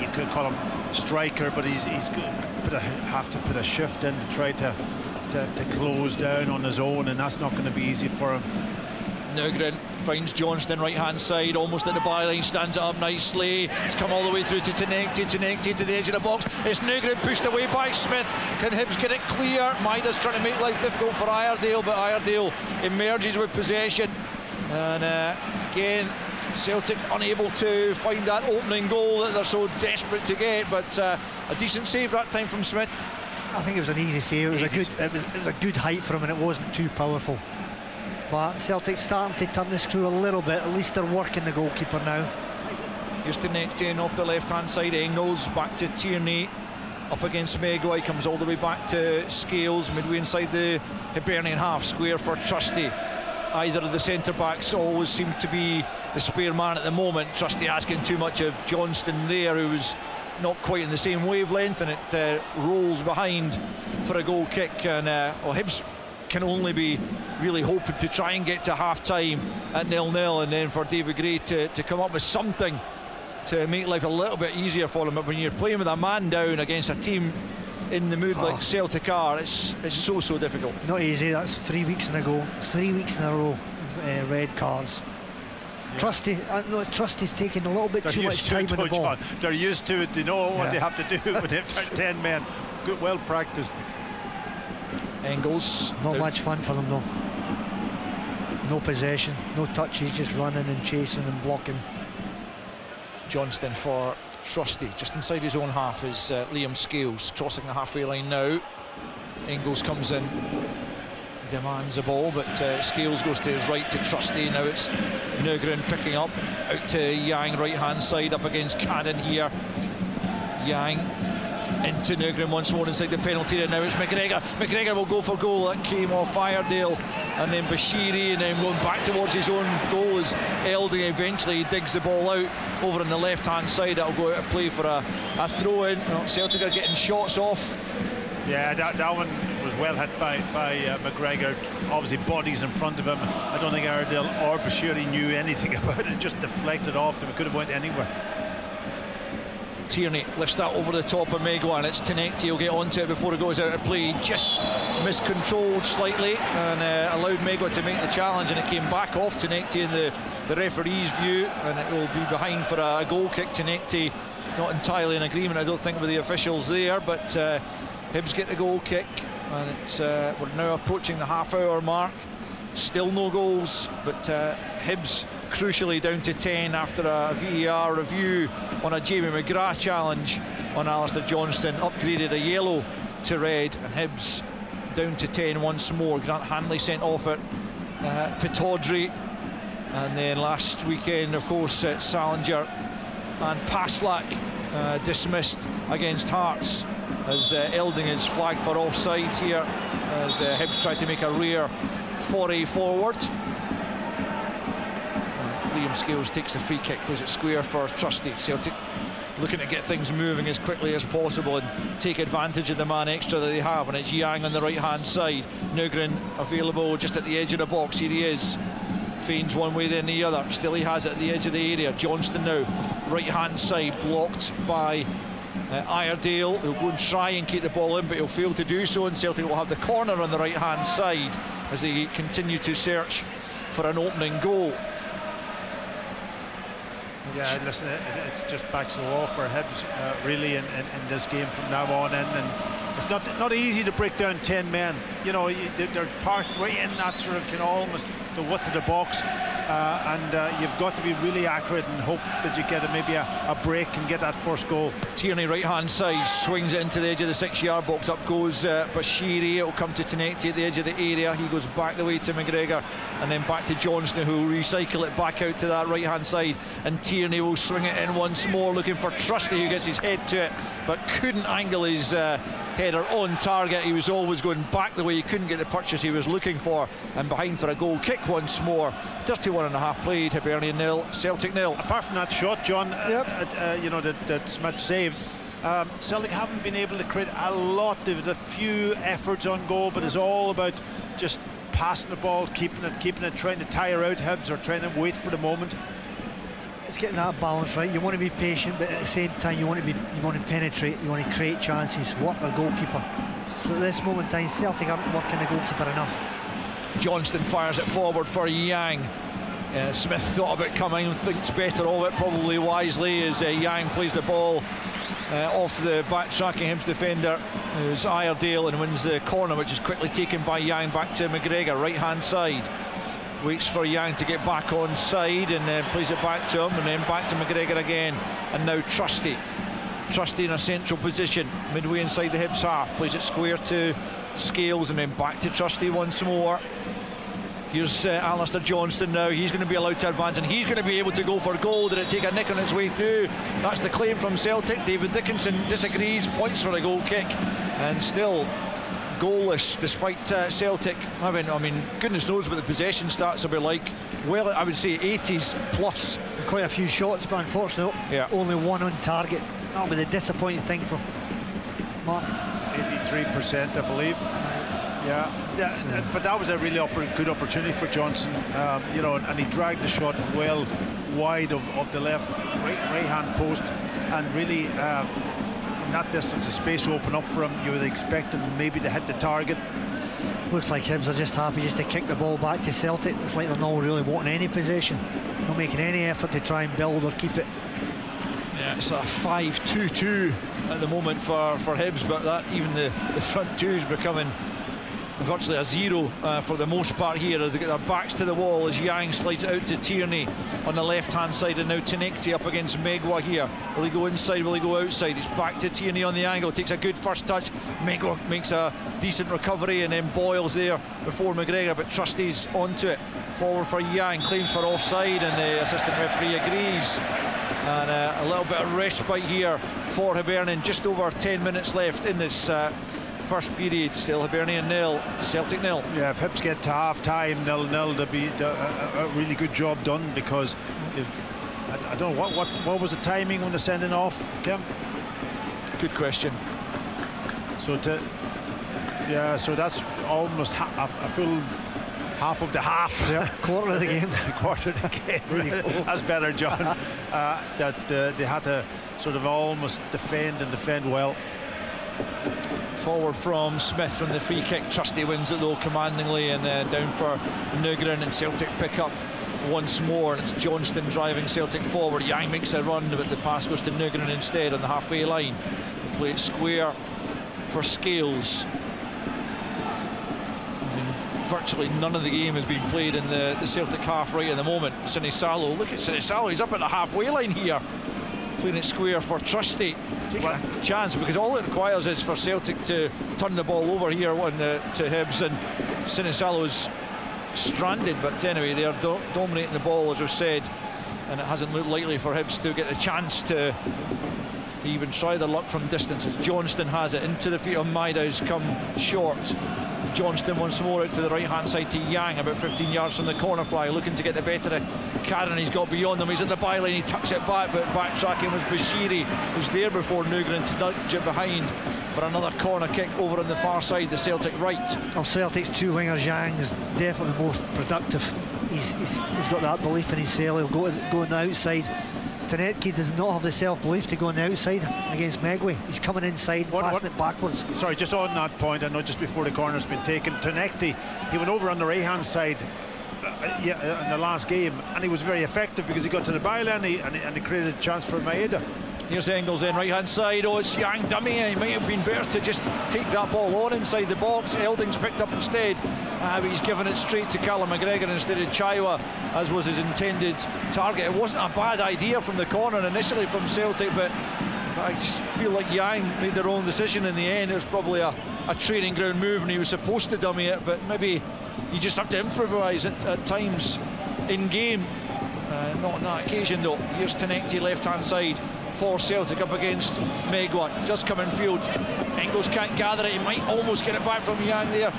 you could call him striker, but he's have to put a shift in to try to close down on his own, and that's not going to be easy for him. Nugren finds Johnston right hand side, almost at the byline, stands it up nicely. It's come all the way through to Tenekti to the edge of the box. It's Nugren pushed away by Smith. Can Hibs get it clear? Maida's trying to make life difficult for Iredale, but Iredale emerges with possession. And again, Celtic unable to find that opening goal that they're so desperate to get, but a decent save that time from Smith. I think it was an easy save. It was a good height for him, and it wasn't too powerful. But Celtic's starting to turn the screw a little bit. At least they're working the goalkeeper now. Here's to Nectin off the left hand side. Engels back to Tierney, up against Megway, comes all the way back to Scales, midway inside the Hibernian half, square for Trusty. Either of the centre backs always seem to be the spare man at the moment. Trusty asking too much of Johnston there, who was not quite in the same wavelength, and it rolls behind for a goal kick. And Hibs can only be really hoping to try and get to half time at 0-0, and then for David Gray to come up with something to make life a little bit easier for him. But when you're playing with a man down against a team in the mood like Celtic are, it's so difficult. Not easy. That's 3 weeks in a go, 3 weeks in a row, red cards. Yeah. Trusty's taking a little bit too much time with the ball. They're used to it. They know what they have to do with 10 men. Good, well practiced. Engels. Not much fun for them though. No possession, no touches, just running and chasing and blocking. Johnston for Trusty, just inside his own half is Liam Scales, crossing the halfway line now. Engels comes in, demands a ball, but Scales goes to his right to Trusty. Now it's Nugren picking up, out to Yang right hand side, up against Cadden here. Yang into Nugren once more inside the penalty area. Now it's McGregor. McGregor will go for goal. That came off Iredale, and then Bashiri, and then going back towards his own goal as Elding eventually digs the ball out over on the left hand side. That'll go out of play for a throw in. Celtic are getting shots off. Yeah, that one was well hit by McGregor. Obviously bodies in front of him. I don't think Iredale or Bashiri knew anything about it. Just deflected off them. It could have went anywhere. Tierney lifts that over the top of Megwa, and it's Tenekti who'll get onto it before it goes out of play. Just miscontrolled slightly and allowed Megwa to make the challenge, and it came back off Tenekti in the referee's view, and it will be behind for a goal kick. Tenekti not entirely in agreement, I don't think, with the officials there, but Hibs get the goal kick, and it's we're now approaching the half-hour mark. Still no goals, but Hibs crucially down to 10 after a VAR review on a Jamie McGrath challenge on Alistair Johnston, upgraded a yellow to red, and Hibs down to 10 once more. Grant Hanley sent off at Pitaudry, and then last weekend, of course, Salinger and Paslak dismissed against Hearts, as Elding is flagged for offside here, as Hibs tried to make a rare foray forward. Liam Scales takes the free kick, plays it square for Trusty. Celtic looking to get things moving as quickly as possible and take advantage of the man extra that they have, and it's Yang on the right hand side. Nugren available just at the edge of the box. Here he is, feigns one way then the other, still he has it at the edge of the area. Johnston now right hand side, blocked by Iredale, who'll go and try and keep the ball in, but he'll fail to do so, and Celtic will have the corner on the right hand side as they continue to search for an opening goal. Yeah, listen, it's just back to the wall for Hibs really in this game from now on in, and it's not easy to break down 10 men. You know, they're parked right in that sort of almost the width of the box. and you've got to be really accurate and hope that you get maybe a break and get that first goal. Tierney right hand side swings it into the edge of the 6-yard box. Up goes Bashiri. It'll come to Tenecti at the edge of the area. He goes back the way to McGregor and then back to Johnston, who will recycle it back out to that right hand side, and Tierney will swing it in once more, looking for Trusty, who gets his head to it but couldn't angle his header on target. He was always going back the way. He couldn't get the purchase he was looking for, and behind for a goal kick once more. 31.5 played. Hibernian 0, Celtic 0. Apart from that shot, John, that Smith saved, Celtic haven't been able to create a lot. They've had a few efforts on goal, but it's all about just passing the ball, keeping it, trying to tire out Hibs or trying to wait for the moment. It's getting that balance right. You want to be patient, but at the same time you want to penetrate, you want to create chances, work the goalkeeper. So at this moment in time, Celtic aren't working the goalkeeper enough. Johnston fires it forward for Yang. Smith thought of it coming, thinks better of it, probably wisely, as Yang plays the ball off the back-tracking Hibs defender, who's Iredale, and wins the corner, which is quickly taken by Yang back to McGregor, right-hand side. Waits for Yang to get back on side and then plays it back to him, and then back to McGregor again, and now Trusty in a central position midway inside the Hibs half, plays it square to Scales and then back to Trusty once more. Here's Alistair Johnston now. He's going to be allowed to advance, and he's going to be able to go for goal. Did it take a nick on its way through? That's the claim from Celtic. David Dickinson disagrees, points for a goal kick, and still goalless despite Celtic having, goodness knows what the possession stats will be like. Well, I would say 80s plus. Quite a few shots, but unfortunately only one on target. That'll be the disappointing thing for Mark. 83%, I believe. But that was a really good opportunity for Johnson, and he dragged the shot well wide of the right hand post, and really from that distance the space will open up for him. You would expect him maybe to hit the target. Looks like Hibs are just happy just to kick the ball back to Celtic. It's like they're not really wanting any possession, not making any effort to try and build or keep it. Yeah, it's a 5-2-2 at the moment for Hibs, but that even the front two is becoming virtually a zero for the most part here. They get their backs to the wall as Yang slides it out to Tierney on the left hand side, and now Tenecti up against Megwa here. Will he go inside, will he go outside? It's back to Tierney on the angle, takes a good first touch. Megwa makes a decent recovery and then Boyle's there before McGregor, but Trusty's onto it. Forward for Yang, claims for offside, and the assistant referee agrees. And a little bit of respite here for Hibernian. Just over 10 minutes left in this first period. Still Hibernian 0, Celtic 0. Yeah, if Hibs get to half time 0-0, there'll be a really good job done, because I don't know what was the timing when the sending off, Kim? Good question. So that's almost a full half of the half. Yeah, quarter of the game. Quarter of the game. That's better, John. That they had to sort of almost defend well. Forward from Smith from the free kick. Trusty wins it though commandingly, and down for Nugren, and Celtic pick up once more, and it's Johnston driving Celtic forward. Yang makes a run, but the pass goes to Nugren instead on the halfway line. They play it square for Scales. Virtually none of the game has been played in the Celtic half right at the moment. Sinisalo, look at Sinisalo, he's up at the halfway line here, playing it square for Trusty. Taking a chance, because all it requires is for Celtic to turn the ball over here to Hibs, and Sinisalo's stranded, but anyway they're dominating the ball, as we've said, and it hasn't looked likely for Hibs to get the chance to even try their luck from distance, as Johnston has it into the feet of Maida, who's come short. Johnston once more out to the right hand side to Yang, about 15 yards from the corner flag, looking to get the better of Karen. He's got beyond them, he's at the byline, he tucks it back, but backtracking was Bashiri, who's there before Nugren to nudge it behind for another corner kick over on the far side, the Celtic right. Well, Celtic's two wingers, Yang is definitely the most productive. He's got that belief in himself. He'll go on the outside. Tenecti does not have the self-belief to go on the outside against Megway. He's coming inside, passing it backwards. Sorry, just on that point, I know just before the corner's been taken, Tenecti, he went over on the right-hand side in the last game, and he was very effective because he got to the byline and he created a chance for Maeda. Here's Engels in, right hand side. Oh, it's Yang dummy. He might have been better to just take that ball on inside the box. Elding's picked up instead, but he's given it straight to Callum McGregor instead of Chaiwa, as was his intended target. It wasn't a bad idea from the corner initially from Celtic, but I just feel like Yang made the wrong decision in the end. It was probably a training ground move and he was supposed to dummy it, but maybe you just have to improvise at times in game. Not on that occasion though. Here's Tenecti left hand side for Celtic up against Megwa, just come in field. Engels can't gather it, he might almost get it back from Yang there.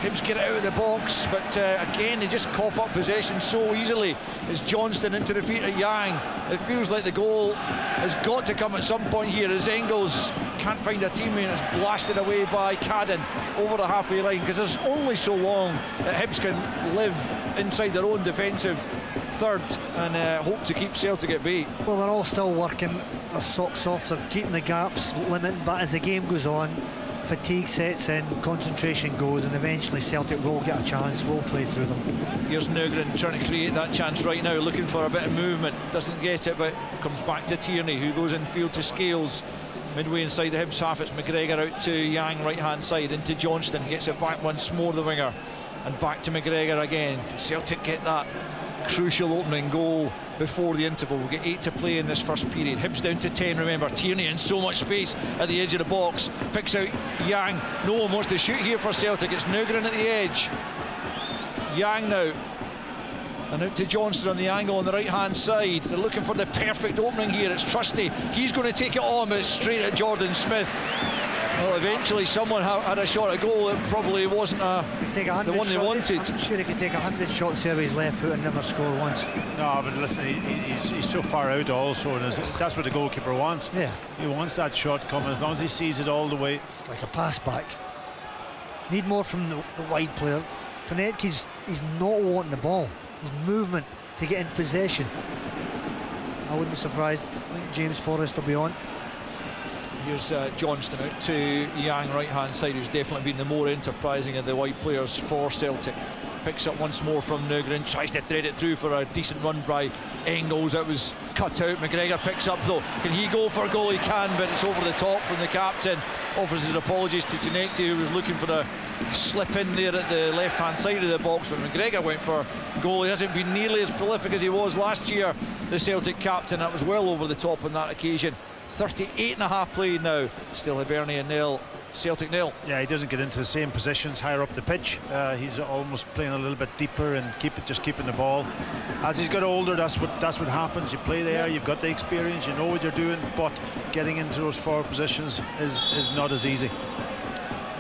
Hibs get it out of the box, but again they just cough up possession so easily. It's Johnston into the feet of Yang. It feels like the goal has got to come at some point here as Engels can't find a teammate and it's blasted away by Cadden over the halfway line, because there's only so long that Hibs can live inside their own defensive third and hope to keep Celtic at bay. Well, they're all still working their socks off, they're keeping the gaps limited, but as the game goes on, fatigue sets in, concentration goes, and eventually Celtic will get a chance, will play through them. Here's Nugren trying to create that chance right now, looking for a bit of movement, doesn't get it, but comes back to Tierney, who goes in field to Scales. Midway inside the Hibs half, it's McGregor out to Yang right hand side, into Johnston, gets it back once more, the winger, and back to McGregor again. Can Celtic get that crucial opening goal before the interval? We'll get 8 to play in this first period. Hibs down to 10, remember. Tierney in so much space at the edge of the box, picks out Yang. No one wants to shoot here for Celtic. It's Nugren at the edge. Yang now, and out to Johnston on the angle on the right hand side. They're looking for the perfect opening here. It's Trusty, he's going to take it on, but it's straight at Jordan Smith. Well, eventually someone had a shot at goal. It probably wasn't the one they wanted. I'm sure he could take 100 shots there with his left foot and never score once. No, but listen, he's so far out also, and that's what the goalkeeper wants. Yeah, he wants that shot coming as long as he sees it all the way. Like a pass back. Need more from the wide player. Tenecti's he's not wanting the ball. His movement to get in possession. I wouldn't be surprised. I think James Forrest will be on. Here's Johnston out to Yang right hand side, who's definitely been the more enterprising of the wide players for Celtic. Picks up once more from Nugren, tries to thread it through for a decent run by Engels. It was cut out. McGregor picks up though. Can he go for a goal? He can, but it's over the top from the captain. Offers his apologies to Tenecti, who was looking for a slip in there at the left hand side of the box, but McGregor went for goal. He hasn't been nearly as prolific as he was last year, the Celtic captain. That was well over the top on that occasion. 38.5 played now. Still Hibernian 0, Celtic 0. Yeah, he doesn't get into the same positions higher up the pitch. He's almost playing a little bit deeper and just keeping the ball. As he's got older, that's what happens. You play there, you've got the experience, you know what you're doing, but getting into those forward positions is not as easy.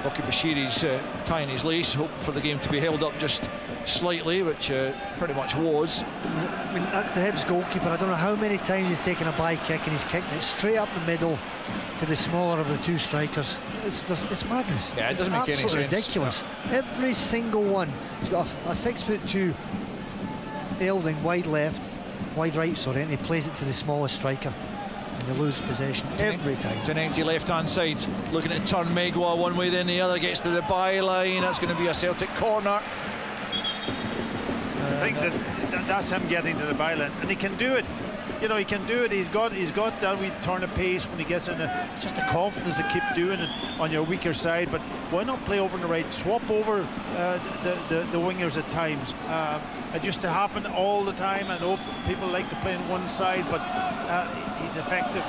Rocky Bashiri's tying his lace, hoping for the game to be held up just slightly, which pretty much was. I mean, that's the Hibs goalkeeper. I don't know how many times he's taken a by kick and he's kicked it straight up the middle to the smaller of the two strikers. It's madness. Yeah, it doesn't make any sense. It's ridiculous. No. Every single one. He's got a 6'2" Elding wide left, wide right, sorry, and he plays it to the smallest striker. And they lose possession every time. Tenecti left hand side, looking to turn Megwa one way then the other, gets to the byline. That's going to be a Celtic corner. I think that's him getting to the byline, and he can do it. You know, he can do it. He's got that wee turn of pace when he gets in. It's just the confidence to keep doing it on your weaker side. But why not play over on the right? Swap over the wingers at times. It used to happen all the time. I know people like to play on one side, but he's effective.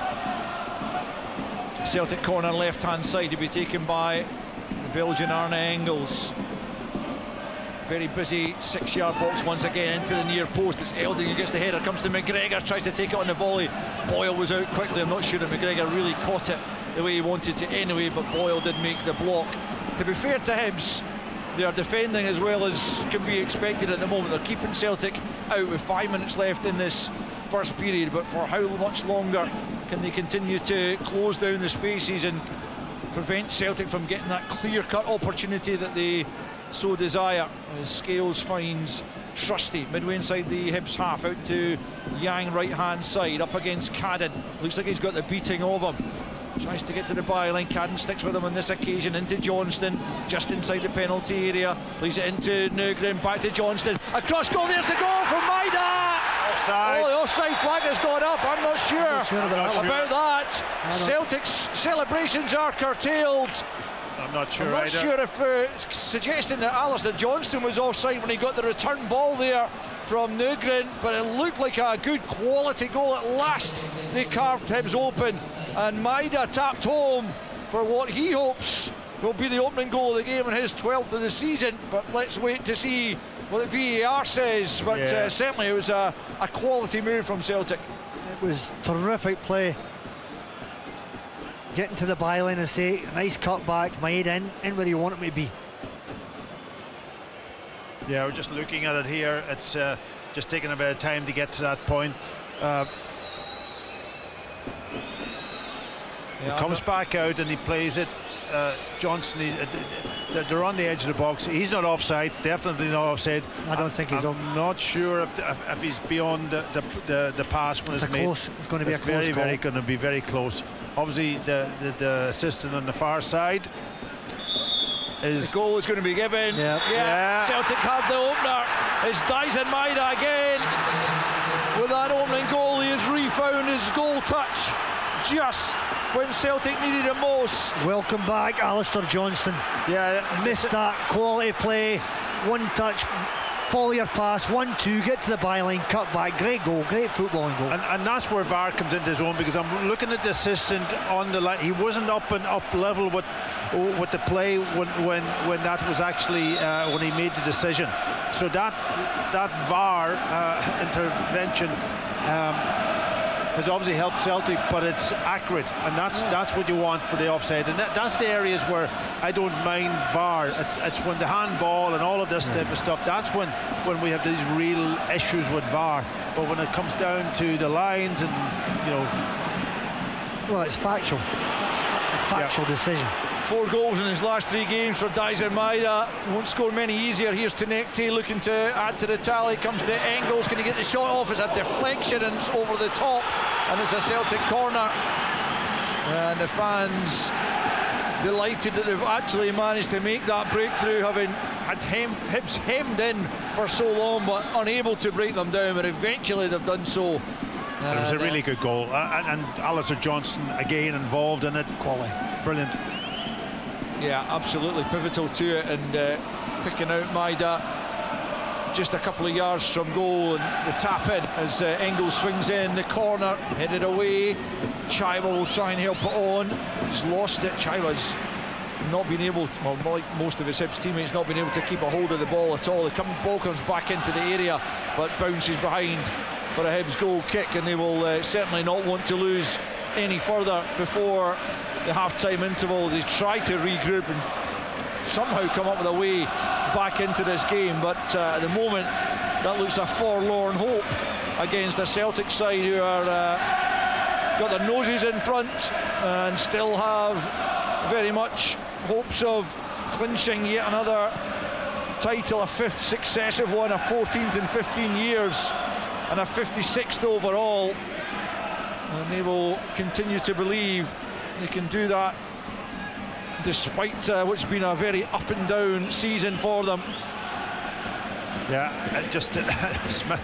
Celtic corner left hand side to be taken by the Belgian Arne Engels. Very busy 6-yard box once again into the near post. It's Elding who gets the header, comes to McGregor, tries to take it on the volley. Boyle was out quickly. I'm not sure that McGregor really caught it the way he wanted to anyway, but Boyle did make the block. To be fair to Hibs, they are defending as well as can be expected at the moment. They're keeping Celtic out with 5 minutes left in this first period, but for how much longer can they continue to close down the spaces and prevent Celtic from getting that clear-cut opportunity that they so desire? As Scales finds Trusty midway inside the Hibs half, out to Yang right hand side, up against Cadden. Looks like he's got the beating of him. Tries to get to the byline. Cadden sticks with him on this occasion, into Johnston just inside the penalty area, plays it into Nugren, back to Johnston, across goal. There's the goal from Maida. Offside. Oh, the offside flag has gone up. I'm not sure, about that. Celtic's celebrations are curtailed. I'm not sure I'm not either. sure if suggesting that Alistair Johnston was offside when he got the return ball there from Nugren, but it looked like a good quality goal. At last they carved Hibs open, and Maida tapped home for what he hopes will be the opening goal of the game and his 12th of the season. But let's wait to see what the VAR says. But certainly it was a quality move from Celtic. It was terrific play. Getting to the byline and say, nice cut back, Maeda in where you want him to be. Yeah, we're just looking at it here. It's just taking a bit of time to get to that point. He comes back out and he plays it. Johnson, they're on the edge of the box. He's not offside, definitely not offside. I don't think he's. I'm not sure if he's beyond the pass when it's made. It's going to be a close very, call. very going to be very close. Obviously, the assistant on the far side is. The goal is going to be given. Yeah. Celtic have the opener. It's Dyson Maida again. With that opening goal, he has refound his goal touch just when Celtic needed it most. Welcome back, Alistair Johnston. Missed that quality play. One touch, follow your pass, 1-2, get to the byline, cut back. Great goal, great footballing goal. And that's where VAR comes into his own, because I'm looking at the assistant on the line. He wasn't up level with the play when that was actually when he made the decision. So that VAR intervention has obviously helped Celtic, but it's accurate, and that's what you want for the offside. And that's the areas where I don't mind VAR. It's when the handball and all of this type of stuff, that's when we have these real issues with VAR. But when it comes down to the lines and, well, it's factual. It's a factual decision. 4 goals in his last 3 games for Dyson Maida. Won't score many easier. Here's Tenekte looking to add to the tally. Comes to Engels. Can he get the shot off? It's a deflection and it's over the top. And it's a Celtic corner. And the fans delighted that they've actually managed to make that breakthrough, having had Hibs hemmed in for so long but unable to break them down. But eventually they've done so. It was a really good goal. And Alistair Johnston again involved in it. Quality. Brilliant. Yeah, absolutely pivotal to it, and picking out Maida just a couple of yards from goal, and the tap in as Engels swings in the corner, headed away. Chaiva will try and help it on. He's lost it. Chaiva's not been able to, well, like most of his Hibs teammates, not been able to keep a hold of the ball at all. The ball comes back into the area but bounces behind for a Hibs goal kick, and they will certainly not want to lose any further before the half-time interval. They try to regroup and somehow come up with a way back into this game, but at the moment that looks a forlorn hope against the Celtic side, who are got their noses in front and still have very much hopes of clinching yet another title, a 5th successive one, a 14th in 15 years and a 56th overall, and they will continue to believe they can do that despite what's been a very up and down season for them. Yeah, Smith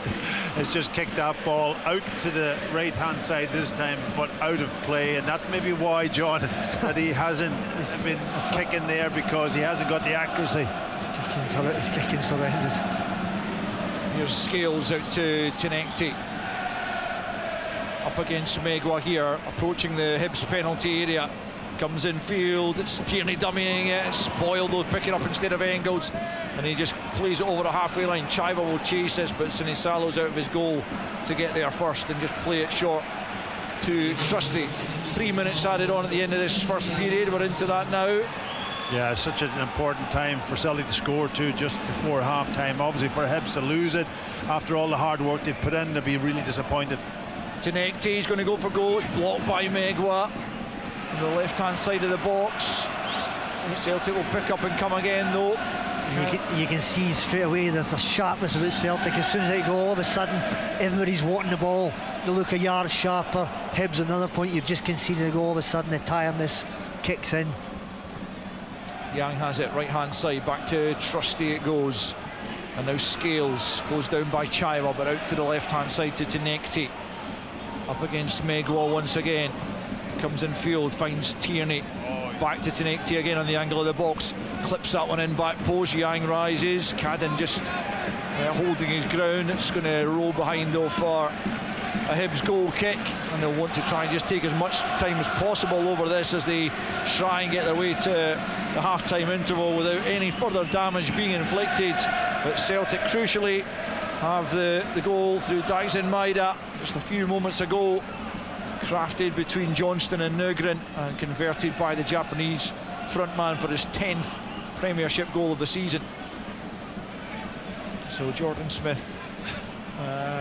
has just kicked that ball out to the right hand side this time, but out of play, and that may be why, John, that he hasn't been kicking there, because he hasn't got the accuracy. His kicking's horrendous. Here's Scales out to Tenekte. Up against Megwa here, approaching the Hibs penalty area. Comes in field, it's Tierney dummying it, it's Boyle though picking up instead of Engels, and he just plays it over the halfway line. Chaiva will chase this, but Sinisalo's out of his goal to get there first and just play it short to Trusty. 3 minutes added on at the end of this first period. We're into that now. Yeah, it's such an important time for Celtic to score too, just before half time. Obviously for Hibs to lose it after all the hard work they've put in, they'll be really disappointed. Tenekte is going to go for goal. It's blocked by Megwa on the left hand side of the box. Celtic will pick up and come again though. You can see straight away there's a sharpness about Celtic. As soon as they go, all of a sudden everybody's wanting the ball, they look a yard sharper. Hibs another point, you've just conceded a goal, all of a sudden the tiredness kicks in. Yang has it right hand side, back to Trusty it goes, And now Scales, closed down by Chira, but out to the left-hand side to Tinekti. Up against Megwall once again. Comes in field, finds Tierney. Back to Tinekti again on the angle of the box. Clips that one in back post. Yang rises. Cadden just holding his ground. It's going to roll behind though for a Hibs goal kick. And they'll want to try and just take as much time as possible over this as they try and get their way to the half-time interval without any further damage being inflicted. But Celtic crucially have the goal through Daisen Maida just a few moments ago, crafted between Johnston and Nygren and converted by the Japanese frontman for his 10th Premiership goal of the season. So Jordan Smith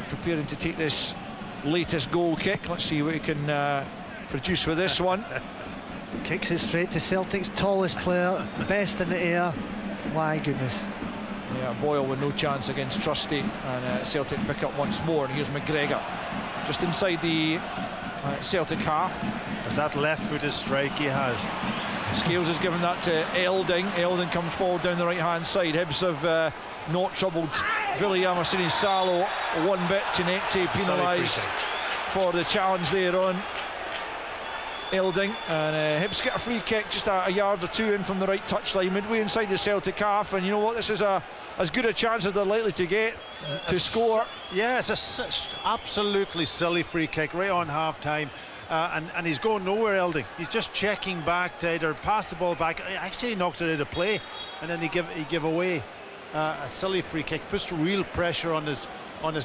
preparing to take this latest goal kick. Let's see what he can produce with this one. Kicks it straight to Celtic's tallest player, best in the air. My goodness. Yeah, Boyle with no chance against Trusty, and Celtic pick up once more. And here's McGregor just inside the Celtic half. As that left-footed strike he has. Scales has given that to Elding. Elding comes forward down the right-hand side. Hibs have not troubled Viliamasini Salo one bit. Tinekti penalised for the challenge there on Elding, and Hibs get a free kick just a yard or two in from the right touchline, midway inside the Celtic half. And you know what, this is as good a chance as they're likely to get to score. Yeah, it's a absolutely silly free kick right on half-time. And he's going nowhere, Elding. He's just checking back to either pass the ball back. Actually, he knocked it out of play, and then he give away a silly free kick. Puts real pressure on his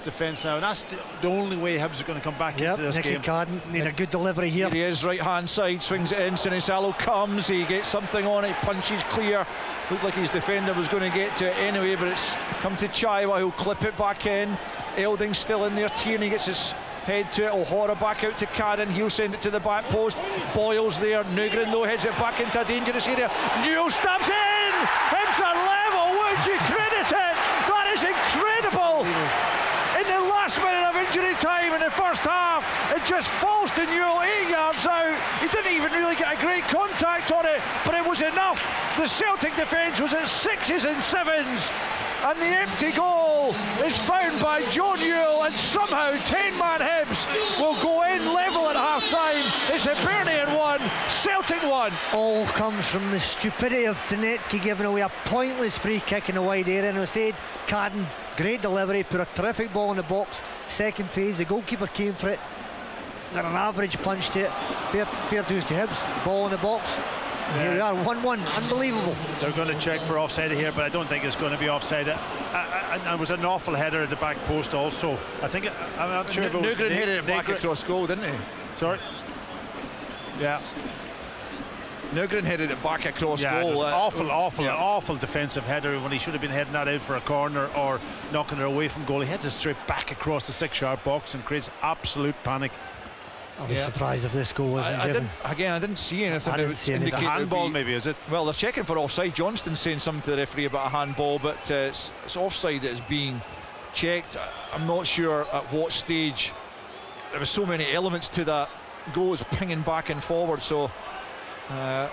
defence now, and that's the only way Hibs are going to come back into this Nicky game. Cadden need a good delivery here. Here he is, right hand side, swings it in. Sinisalo comes, he gets something on it, punches clear. Looked like his defender was going to get to it anyway, but it's come to Chaiwa, who'll clip it back in. Elding still in there. Tierney gets his head to it. O'Hara back out to Cadden. He'll send it to the back post. Boyle's there. Nygren though heads it back into a dangerous area. Newell stabs in. Hibs are level. Would you credit it? That is incredible. In the last minute of injury time in the first half, it just falls to Newell 8 yards out. He didn't even really get a great contact on it, but it was enough. The Celtic defence was at 6s and 7s, and the empty goal is found by Joe Newell, and somehow 10-man Hibs will go in level at half-time. It's Hibernian 1, Celtic 1. All comes from the stupidity of Tinekti giving away a pointless free kick in the wide area. And instead, Cadden, great delivery, put a terrific ball in the box. Second phase, the goalkeeper came for it. Got an average punch to it. Fair dues to Hibs. Ball in the box. And here we are, 1-1. Unbelievable. They're going to check for offside here, but I don't think it's going to be offside. And it was an awful header at the back post also. I'm not sure if it was... Nygren headed it back across goal, didn't he? Sorry? Yeah. Nygren headed it back across goal. Awful defensive header when he should have been heading that out for a corner or knocking it away from goal. He heads it straight back across the 6-yard box and creates absolute panic. I'll be surprised if this goal wasn't given. I didn't see anything. I didn't see anything. A handball maybe, is it? Well, they're checking for offside. Johnston's saying something to the referee about a handball, but it's offside that is being checked. I'm not sure at what stage. There were so many elements to that goal. It's pinging back and forward, so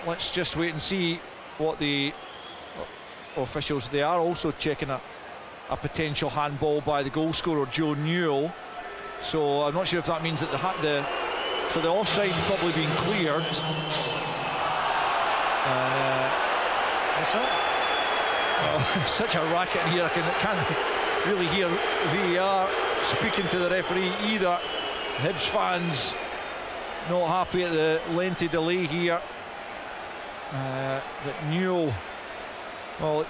let's just wait and see what the officials. They are also checking a potential handball by the goal scorer Joe Newell, so I'm not sure if that means that so the offside's probably been cleared. What's that? Such a racket here. I can't really hear VAR speaking to the referee either. Hibs fans not happy at the lengthy delay here. That Newell, well,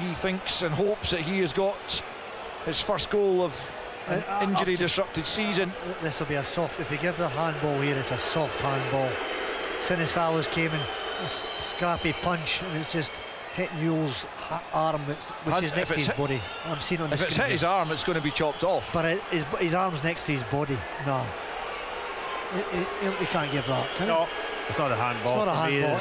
he thinks and hopes that he has got his first goal of an injury disrupted season. This will be a soft, if you give the handball here, it's a soft handball. Sinisalo's came in, a scrappy punch, and it's just hit Newell's arm, which is next to his body. I'm seeing on the screen. If it's hit his arm, it's going to be chopped off. But his arm's next to his body. No, he can't give that, can he? It's not a handball. It's not a handball.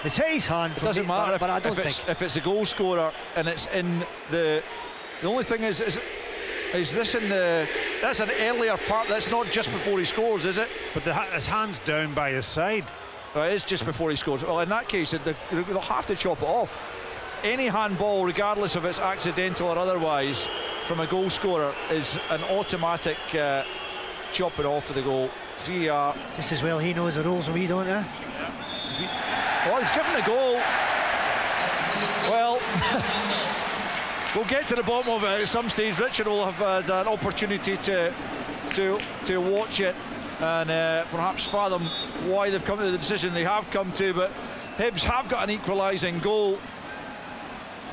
It's his hand. It doesn't matter. But I don't think if it's a goal scorer and it's in the only thing is this in the... That's an earlier part. That's not just before he scores, is it? But his hand's down by his side. It is just before he scores. Well, in that case, they'll have to chop it off. any handball, regardless if it's accidental or otherwise, from a goal scorer is an automatic chopping off of the goal. VAR. Just as well he knows the rules and we don't, eh? Well, he's given a goal. Well, we'll get to the bottom of it at some stage. Richard will have had an opportunity to watch it and perhaps fathom why they've come to the decision they have come to. But Hibs have got an equalising goal.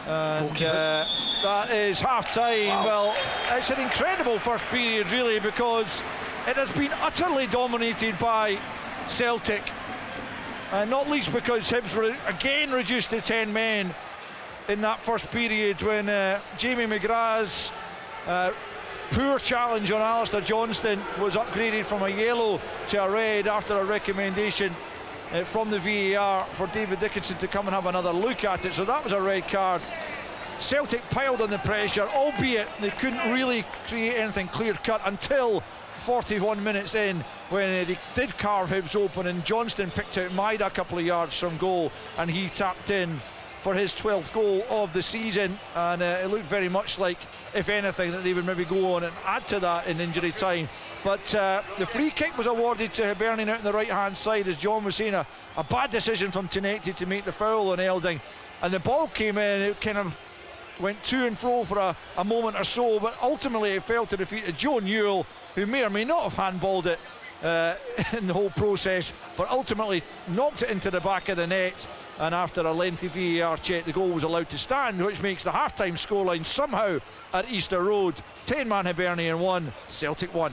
And that is half-time. Well, it's an incredible first period, really, because it has been utterly dominated by Celtic. Not least because Hibs were again reduced to 10 men in that first period when Jamie McGrath's poor challenge on Alistair Johnston was upgraded from a yellow to a red after a recommendation from the VAR for David Dickinson to come and have another look at it. So that was a red card. Celtic piled on the pressure, albeit they couldn't really create anything clear-cut until 41 minutes in, when they did carve Hibs open and Johnston picked out Maida a couple of yards from goal and he tapped in for his 12th goal of the season. And it looked very much like, if anything, that they would maybe go on and add to that in injury time. But the free kick was awarded to Hibernian out on the right hand side, as John was saying, a bad decision from Tinecti to make the foul on Elding, and the ball came in. It kind of went to and fro for a moment or so, but ultimately it fell to the feet of Joe Newell, who may or may not have handballed it in the whole process, but ultimately knocked it into the back of the net. And after a lengthy VAR check, the goal was allowed to stand, which makes the half-time scoreline somehow at Easter Road 10-man Hibernian 1, Celtic 1.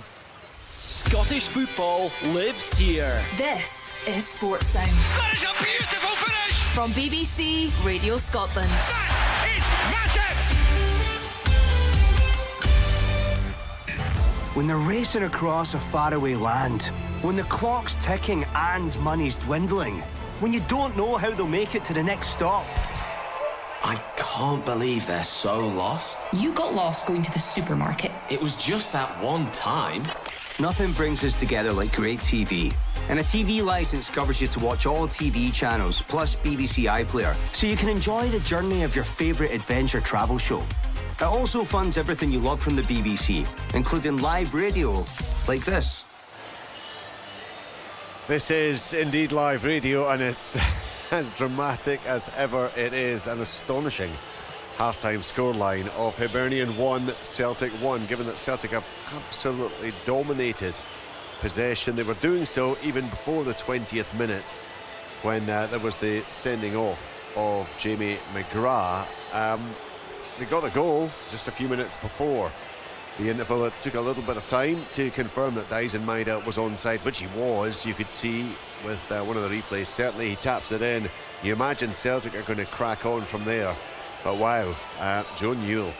Scottish football lives here. This is Sports Sound. That is a beautiful finish! From BBC Radio Scotland. That is massive! When they're racing across a faraway land, when the clock's ticking and money's dwindling, when you don't know how they'll make it to the next stop. I can't believe they're so lost. You got lost going to the supermarket. It was just that one time. Nothing brings us together like great TV. And a TV licence covers you to watch all TV channels, plus BBC iPlayer, so you can enjoy the journey of your favourite adventure travel show. It also funds everything you love from the BBC, including live radio like this. This is indeed live radio, and it's as dramatic as ever. It is an astonishing half-time scoreline of Hibernian 1, Celtic 1, given that Celtic have absolutely dominated possession. They were doing so even before the 20th minute, when there was the sending off of Jamie McGrath. They got the goal just a few minutes before the interval. It took a little bit of time to confirm that Dyson Maida was onside, which he was. You could see with one of the replays. Certainly he taps it in. You imagine Celtic are going to crack on from there. But wow, Joe Newell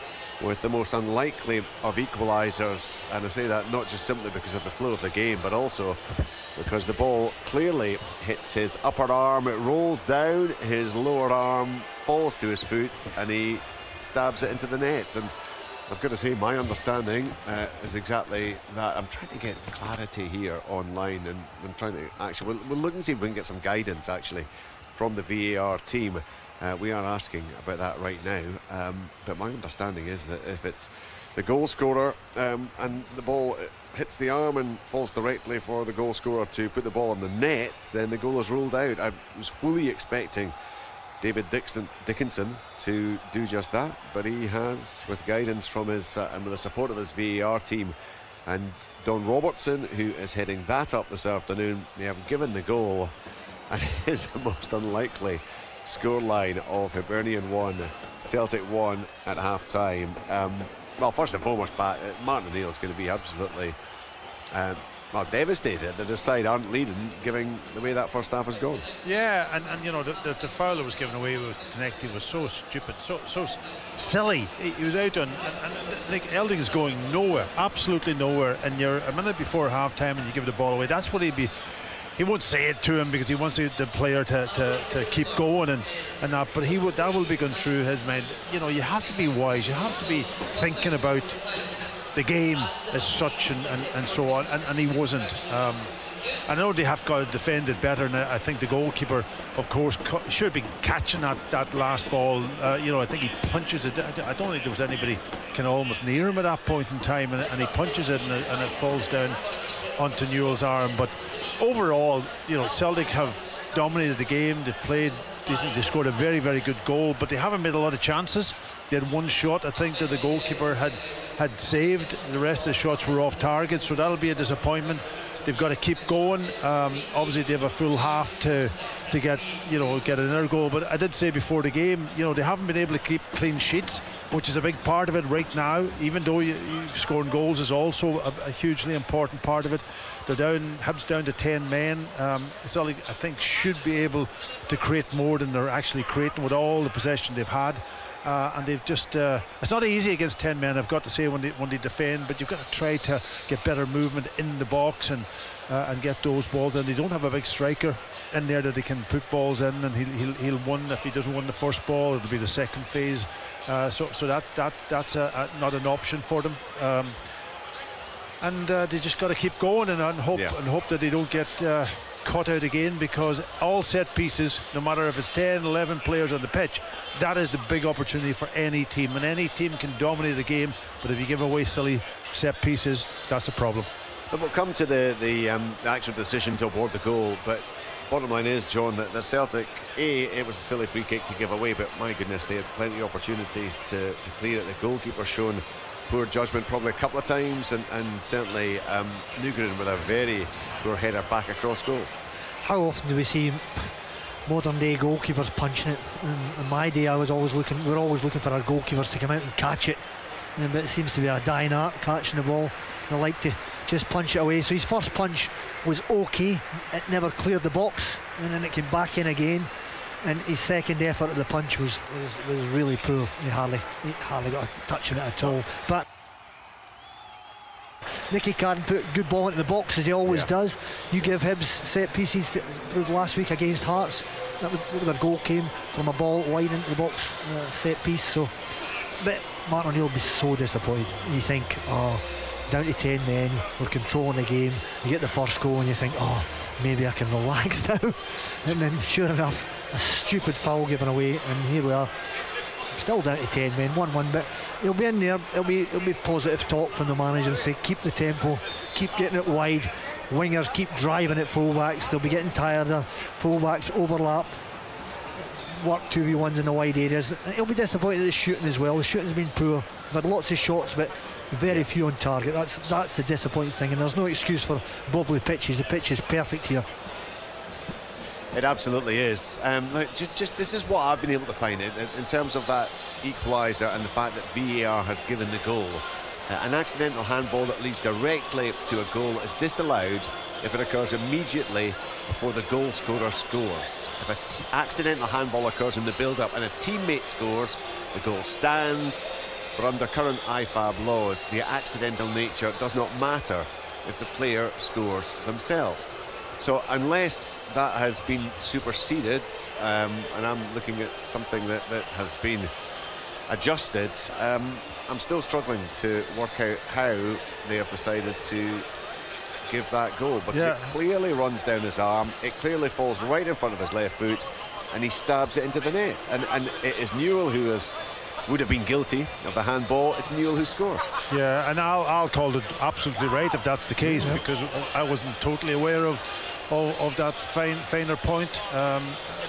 with the most unlikely of equalisers, and I say that not just simply because of the flow of the game, but also because the ball clearly hits his upper arm, it rolls down, his lower arm falls to his foot, and he stabs it into the net. And I've got to say, my understanding is exactly that. I'm trying to get clarity here online, and I'm trying to actually, we'll look and see if we can get some guidance actually from the VAR team. We are asking about that right now, but my understanding is that if it's the goal scorer and the ball hits the arm and falls directly for the goal scorer to put the ball on the net, then the goal is ruled out. I was fully expecting David Dickinson to do just that, but he has, with guidance from his and with the support of his VAR team and Don Robertson, who is heading that up this afternoon, they have given the goal, and it is the most unlikely scoreline of Hibernian 1, Celtic 1 at half-time. Well, first and foremost, Pat, Martin O'Neill is going to be absolutely devastated that his side aren't leading, given the way that first half has gone. Yeah, and you know, the foul that was given away with Tinecti was so stupid, so silly. He was out on, and like Elding is going nowhere, absolutely nowhere, and you're a minute before half-time and you give the ball away. That's what he'd be. He won't say it to him because he wants the player to keep going and that, but that will be going through his mind. You know, you have to be wise, you have to be thinking about the game as such and so on, and he wasn't. I know they have got to defend it better, and I think the goalkeeper, of course, should be catching that last ball. I think he punches it. I don't think there was anybody almost near him at that point in time, and he punches it, and it falls down onto Newell's arm. But overall, Celtic have dominated the game. They've played decent. They scored a very, very good goal, but they haven't made a lot of chances. They had one shot, I think, that the goalkeeper had saved. The rest of the shots were off target, so that'll be a disappointment. They've got to keep going. Obviously, they have a full half to get another goal. But I did say before the game, they haven't been able to keep clean sheets, which is a big part of it right now. Even though you scoring goals is also a hugely important part of it. They're Hibs down to 10 men. Celtic, I think, should be able to create more than they're actually creating with all the possession they've had. And they've just it's not easy against 10 men, I've got to say, when they defend, but you've got to try to get better movement in the box and get those balls in. They don't have a big striker in there that they can put balls in, and he'll win. If he doesn't win the first ball, it'll be the second phase. So that's not an option for them. And they just got to keep going and hope that they don't get caught out again, because all set pieces, no matter if it's 10, 11 players on the pitch, that is the big opportunity for any team, and any team can dominate the game, but if you give away silly set pieces, that's a problem. But we'll come to the actual decision to award the goal, but bottom line is, John, that the Celtic, it was a silly free kick to give away, but my goodness, they had plenty of opportunities to clear it. The goalkeeper shown poor judgment probably a couple of times, and certainly Nugent with a very poor header back across goal. How often do we see modern day goalkeepers punching it? In my day, we're always looking for our goalkeepers to come out and catch it, but it seems to be a dying art, catching the ball. They like to just punch it away. So his first punch was okay, it never cleared the box, and then it came back in again, and his second effort at the punch was really poor. He hardly got a touch on it at all. But Nicky Carden put a good ball into the box, as he always does. You give Hibs set pieces last week against Hearts. That was their goal came from a ball wide into the box, set piece. So, but Martin O'Neill will be so disappointed. You think, down to 10 men, we're controlling the game. You get the first goal and you think, maybe I can relax now. And then sure enough, a stupid foul given away, and here we are, still down to 10 men, 1-1, but he'll be in there. It'll be positive talk from the manager and say, keep the tempo, keep getting it wide. Wingers keep driving at fullbacks, they'll be getting tired of fullbacks overlap, work 2v1s in the wide areas. He'll be disappointed at the shooting as well. The shooting's been poor. We've had lots of shots, but very few on target. That's the disappointing thing, and there's no excuse for bobbly pitches. The pitch is perfect here. It absolutely is. Just this is what I've been able to find in terms of that equaliser and the fact that VAR has given the goal. An accidental handball that leads directly to a goal is disallowed if it occurs immediately before the goal scorer scores. If an accidental handball occurs in the build-up and a teammate scores, the goal stands. But under current IFAB laws, the accidental nature does not matter if the player scores themselves. So unless that has been superseded, and I'm looking at something that has been adjusted, I'm still struggling to work out how they have decided to give that goal, because it clearly runs down his arm, it clearly falls right in front of his left foot, and he stabs it into the net, and it is Newell who would have been guilty of the handball. It's Newell who scores. Yeah, and I'll call it absolutely right if that's the case, because I wasn't totally aware of that finer point.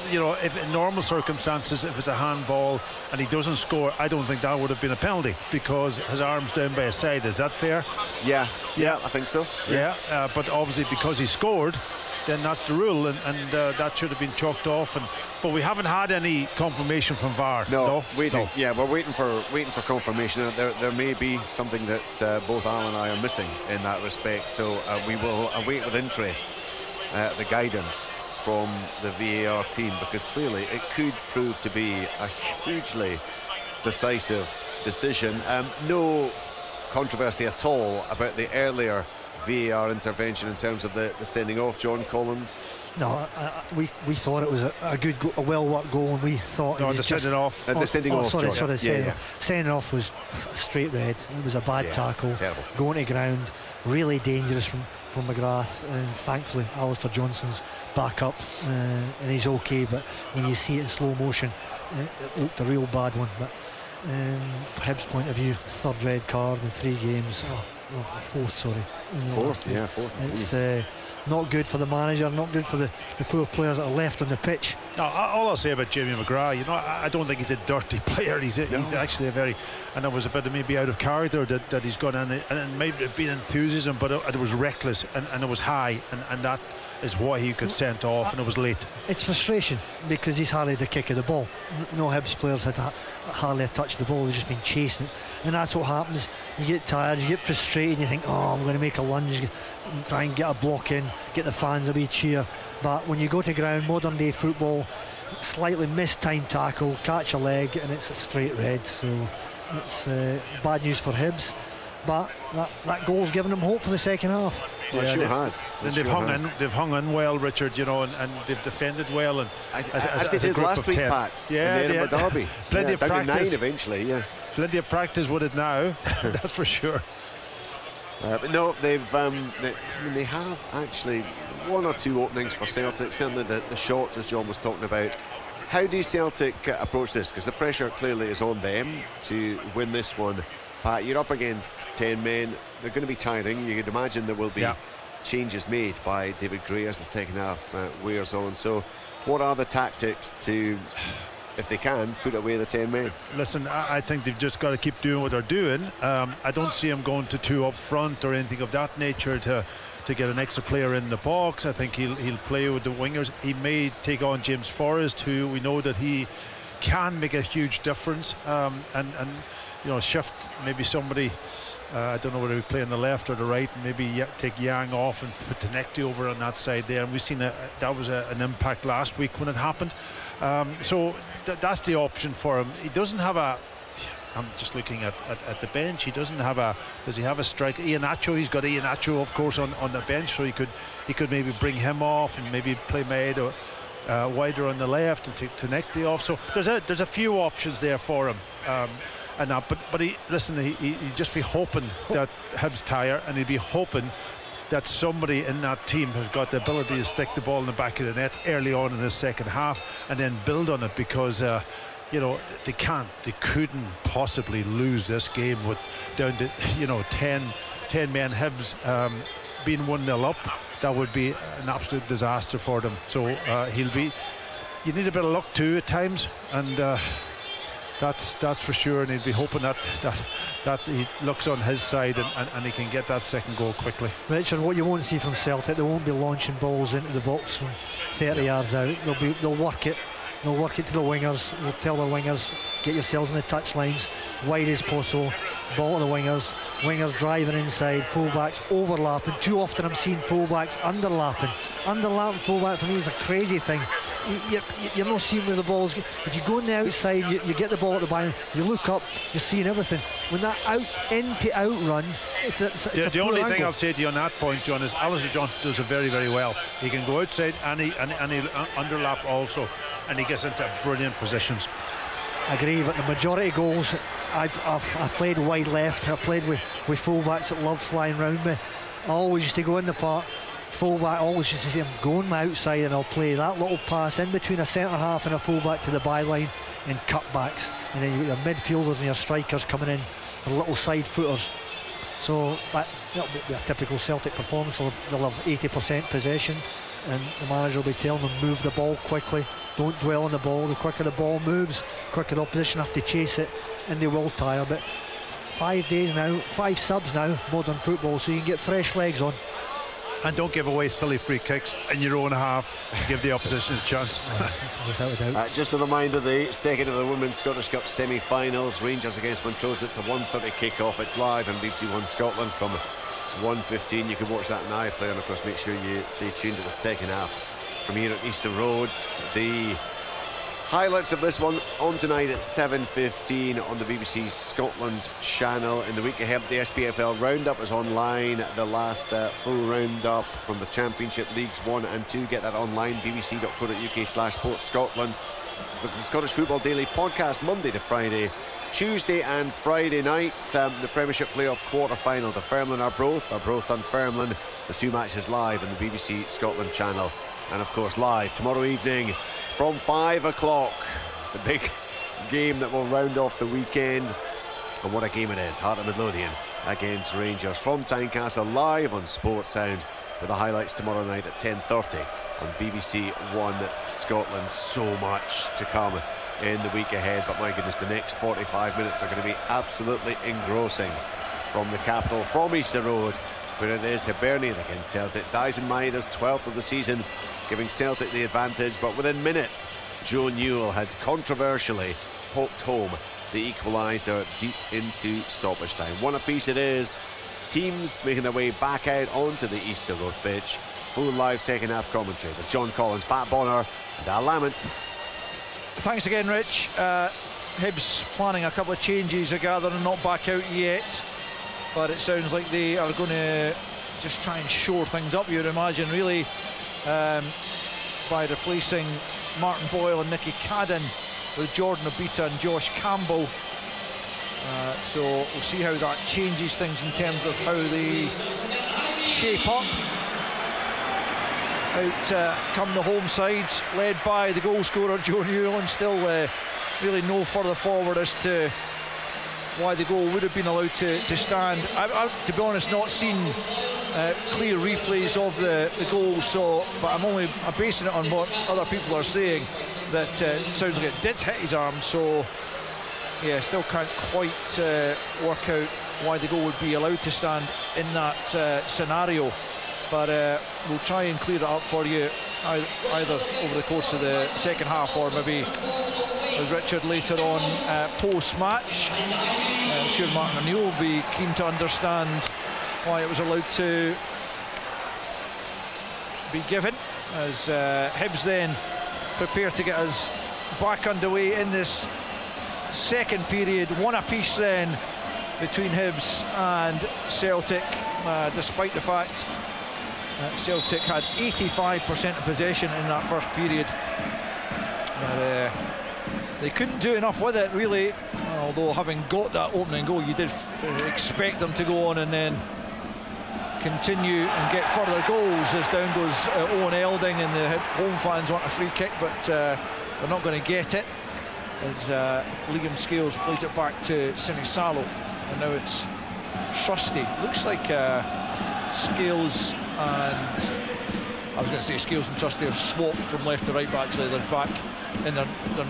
If in normal circumstances, if it's a handball and he doesn't score, I don't think that would have been a penalty, because his arm's down by his side. Is that fair? Yeah, I think so. But obviously because he scored, then that's the rule, and that should have been chalked off. But we haven't had any confirmation from VAR. No, waiting. No. Yeah, we're waiting for confirmation. There may be something that both Alan and I are missing in that respect. So we will await with interest the guidance from the VAR team, because clearly it could prove to be a hugely decisive decision. No controversy at all about the earlier VAR intervention in terms of the sending off, John Collins. No, we thought it was a well-worked goal, and we thought it was sending off. The sending off, Sending off was a straight red. It was a bad tackle. Terrible. Going to ground, really dangerous from McGrath, and thankfully Alistair Johnson's back up and he's okay, but when you see it in slow motion, it looked a real bad one. But from Hibs' point of view, 3rd red card in 3 games, fourth. It's not good for the manager, not good for the poor players that are left on the pitch. No, all I'll say about Jamie McGrath, I don't think he's a dirty player. He's actually a very, and it was a bit of maybe out of character that he's gone in, and maybe it been enthusiasm, but it was reckless and it was high, and that is why he got sent off, and it was late. It's frustration because he's hardly the kick of the ball. No Hibs players had hardly a touch of the ball. They've just been chasing it, and that's what happens. You get tired, you get frustrated, you think, I'm going to make a lunge, try and get a block in, get the fans a wee cheer. But when you go to ground, modern day football, slightly mistimed tackle, catch a leg, and it's a straight red. So it's bad news for Hibs. But that goal's given them hope for the second half. Well, it sure has. And they've hung in well, Richard, and they've defended well. And as they did last week, Pat, in the Edinburgh Derby. Plenty of practice. Down to 9 eventually, Plenty of practice with it now, that's for sure. But no, they have actually 1 or 2 openings for Celtic, certainly the shots, as John was talking about. How do Celtic approach this? Because the pressure clearly is on them to win this one. Pat, you're up against 10 men. They're going to be tiring. You could imagine there will be changes made by David Gray as the second half wears on. So what are the tactics to, if they can, put away the 10 men? Listen, I think they've just got to keep doing what they're doing. I don't see him going to 2 up front or anything of that nature to get an extra player in the box. I think he'll play with the wingers. He may take on James Forrest, who we know that he can make a huge difference, and shift maybe somebody, I don't know whether we play on the left or the right, and maybe take Yang off and put Tenecti over on that side there. And we've seen that was an impact last week when it happened. So that's the option for him. He doesn't have I'm just looking at the bench. He doesn't have does he have a striker? Iheanacho, he's got Iheanacho, of course, on the bench, so he could maybe bring him off and maybe play Maed or wider on the left and take Tenecti off. So there's a few options there for him. But he'd just be hoping that Hibs tire, and he'd be hoping that somebody in that team has got the ability to stick the ball in the back of the net early on in the second half and then build on it, because they couldn't possibly lose this game with down to 10 men Hibs being 1-0 up. That would be an absolute disaster for them. So you need a bit of luck too at times, and that's for sure, and he'd be hoping that he looks on his side and he can get that second goal quickly. Richard, what you won't see from Celtic, they won't be launching balls into the box from 30 yards out. They'll work it. They'll work it to the wingers. They'll tell their wingers, get yourselves in the touch lines, wide as possible. Ball to the wingers. Wingers driving inside. Fullbacks overlapping. Too often I'm seeing fullbacks underlapping. Underlapping fullback for me is a crazy thing. You're not seeing where the ball's. If you go on the outside, you get the ball at the back, you look up, you're seeing everything. When that out run, it's the only thing I'll say to you on that point, John, is Alistair Johnson does it very, very well. He can go outside and he'll underlap also, and he gets into brilliant positions. I agree, but the majority of goals, I've played wide left. I've played with fullbacks that love flying round me. I always used to go in the park. Fullback always used to say, I'm going my outside, and I'll play that little pass in between a centre half and a fullback to the byline in cutbacks, and then you've got your midfielders and your strikers coming in for little side footers. So that'll be a typical Celtic performance. They'll have 80% possession, and the manager will be telling them, move the ball quickly, don't dwell on the ball. The quicker the ball moves, quicker the opposition have to chase it, and they will tire. But 5 days now, 5 subs now, modern football, so you can get fresh legs on. And don't give away silly free kicks in your own half to give the opposition a chance. Without a doubt. Just a reminder, the second of the Women's Scottish Cup semi-finals, Rangers against Montrose. It's a 1:30 kick-off. It's live on BBC One Scotland from 1:15. You can watch that on iPlayer, and of course make sure you stay tuned to the second half from here at Easter Road. The highlights of this one on tonight at 7:15 on the BBC Scotland channel. In the week ahead, the SPFL Roundup is online. The last full roundup from the Championship Leagues 1 and 2. Get that online, bbc.co.uk/sportscotland. This is the Scottish Football Daily podcast, Monday to Friday Tuesday and Friday nights, the Premiership playoff quarter-final. The Dunfermline Arbroath Dunfermline. The two matches live on the BBC Scotland channel, and of course live tomorrow evening from 5 o'clock. The big game that will round off the weekend, and what a game it is. Heart of Midlothian against Rangers from Tynecastle, live on Sports Sound, with the highlights tomorrow night at 10:30 on BBC One Scotland. So much to come in the week ahead, but my goodness, the next 45 minutes are going to be absolutely engrossing from the capital, from Easter Road, where it is Hibernian against Celtic. Dyson Maeda's 12th of the season, giving Celtic the advantage, but within minutes Joe Newell had controversially poked home the equaliser deep into stoppage time. One apiece it is. Teams making their way back out onto the Easter Road pitch. Full live second half commentary with John Collins, Pat Bonner and Al Lamont. Thanks again, Rich. Hibs planning a couple of changes, I gather, and not back out yet, but it sounds like they are going to just try and shore things up, you'd imagine, really, by replacing Martin Boyle and Nicky Cadden with Jordan Obita and Josh Campbell. So we'll see how that changes things in terms of how they shape up. Out come the home side, led by the goal scorer Joe Newell, and still really no further forward as to why the goal would have been allowed to stand. I've to be honest, not seen clear replays of the goal, so but I'm basing it on what other people are saying, that it sounds like it did hit his arm, so yeah, still can't quite work out why the goal would be allowed to stand in that scenario, but we'll try and clear it up for you either over the course of the second half, or maybe with Richard later on post-match. I'm sure Martin O'Neill will be keen to understand why it was allowed to be given, as Hibs then prepare to get us back underway in this second period. One apiece then between Hibs and Celtic, despite the fact that Celtic had 85% of possession in that first period. But they couldn't do enough with it, really, although having got that opening goal, you did expect them to go on and then continue and get further goals, as down goes Owen Elding, and the home fans want a free kick, but they're not going to get it, as Liam Scales plays it back to Sinisalo, and now it's Trusty. Looks like Scales and I was going to say Scales and Trusty have swapped from left to right, but actually they're back in their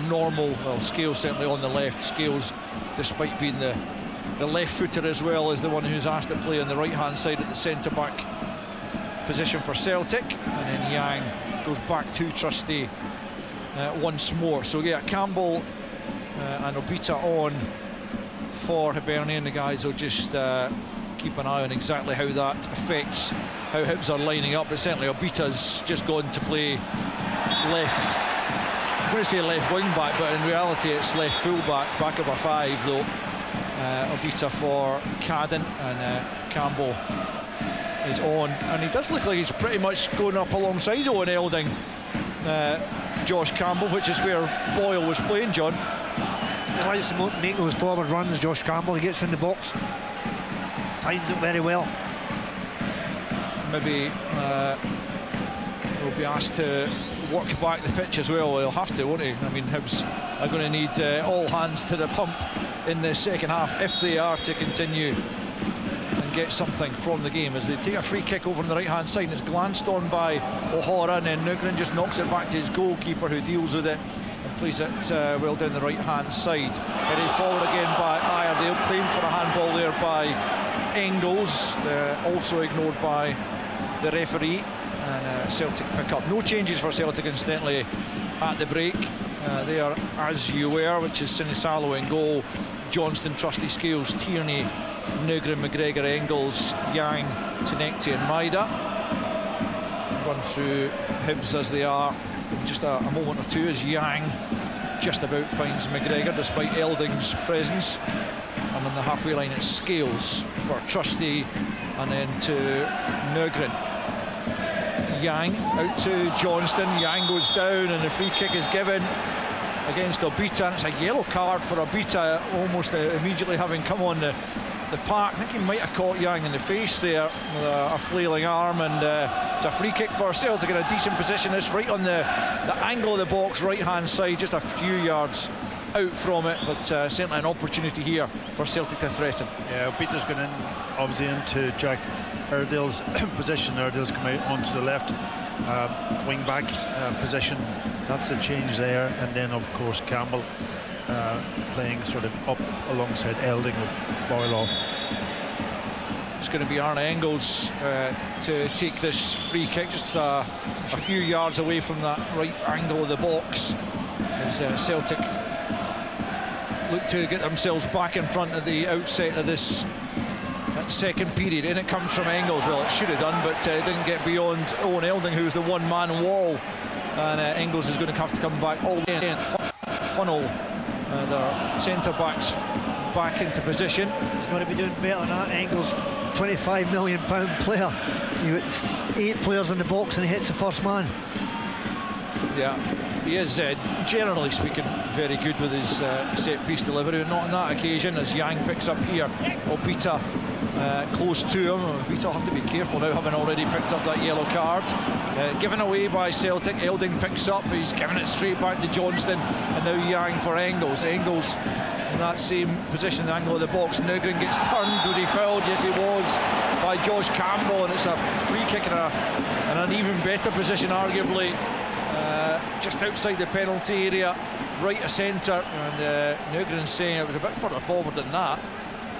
normal, well, Scales certainly on the left. Scales, despite being the left-footer as well, is the one who's asked to play on the right-hand side at the centre-back position for Celtic, and then Yang goes back to Trusty once more. So yeah, Campbell and Obita on for Hibernian. The guys will just keep an eye on exactly how that affects how Hibs are lining up, but certainly Obita's just gone to play left, I'm going to say left wing back, but in reality it's left full back of a five though. Obita for Cadden, and Campbell is on, and he does look like he's pretty much going up alongside Owen Elding, Josh Campbell, which is where Boyle was playing, John. He likes to make those forward runs, Josh Campbell. He gets in the box, times it very well. Maybe will be asked to work back the pitch as well. He'll have to, won't he? I mean, Hibs are going to need all hands to the pump in the second half if they are to continue and get something from the game, as they take a free kick over on the right hand side, and it's glanced on by O'Hara, and then Nugren just knocks it back to his goalkeeper, who deals with it and plays it well down the right hand side. Headed forward again by Iredale, claimed for a handball there by Engels, also ignored by the referee, and Celtic pick up. No changes for Celtic, incidentally, at the break. They are as you were, which is Sinisalo in goal, Johnston, Trusty, Scales, Tierney, Nugren, McGregor, Engels, Yang, Tinekti and Maida. Run through Hibs as they are in just a moment or two, as Yang just about finds McGregor despite Elding's presence. And on the halfway line it's Scales for Trusty, and then to Nugren. Yang out to Johnston. Yang goes down and the free kick is given. against Obita, and it's a yellow card for Obita almost immediately having come on the park. I think he might have caught Yang in the face there with a flailing arm, and it's a free kick for Celtic in a decent position. It's right on the angle of the box, right hand side, just a few yards out from it, but certainly an opportunity here for Celtic to threaten. Yeah, Obita's gone in obviously into Jack Iredale's position. Iredale's come out onto the left wing back position. That's the change there, and then of course Campbell playing sort of up alongside Elding with Boyle off. It's going to be Arne Engels to take this free kick, just a few yards away from that right angle of the box, as Celtic look to get themselves back in front at the outset of this second period. In it comes from Engels. Well, it should have done, but it didn't get beyond Owen Elding, who's the one-man wall, and Engels is going to have to come back all the way and funnel their centre-backs back into position. He's got to be doing better than that. Engels, £25 million player. You've got 8 players in the box and he hits the first man. Yeah, he is, generally speaking, very good with his set-piece delivery, not on that occasion, as Yang picks up here. Obita close to him. Obita will have to be careful now, having already picked up that yellow card. Given away by Celtic. Elding picks up, he's giving it straight back to Johnston, and now Yang for Engels. Engels in that same position, the angle of the box. Nugren gets turned. Was he fouled? Yes, he was, by Josh Campbell, and it's a free kick in an even better position, arguably. Just outside the penalty area, right of centre, and Nugren's saying it was a bit further forward than that.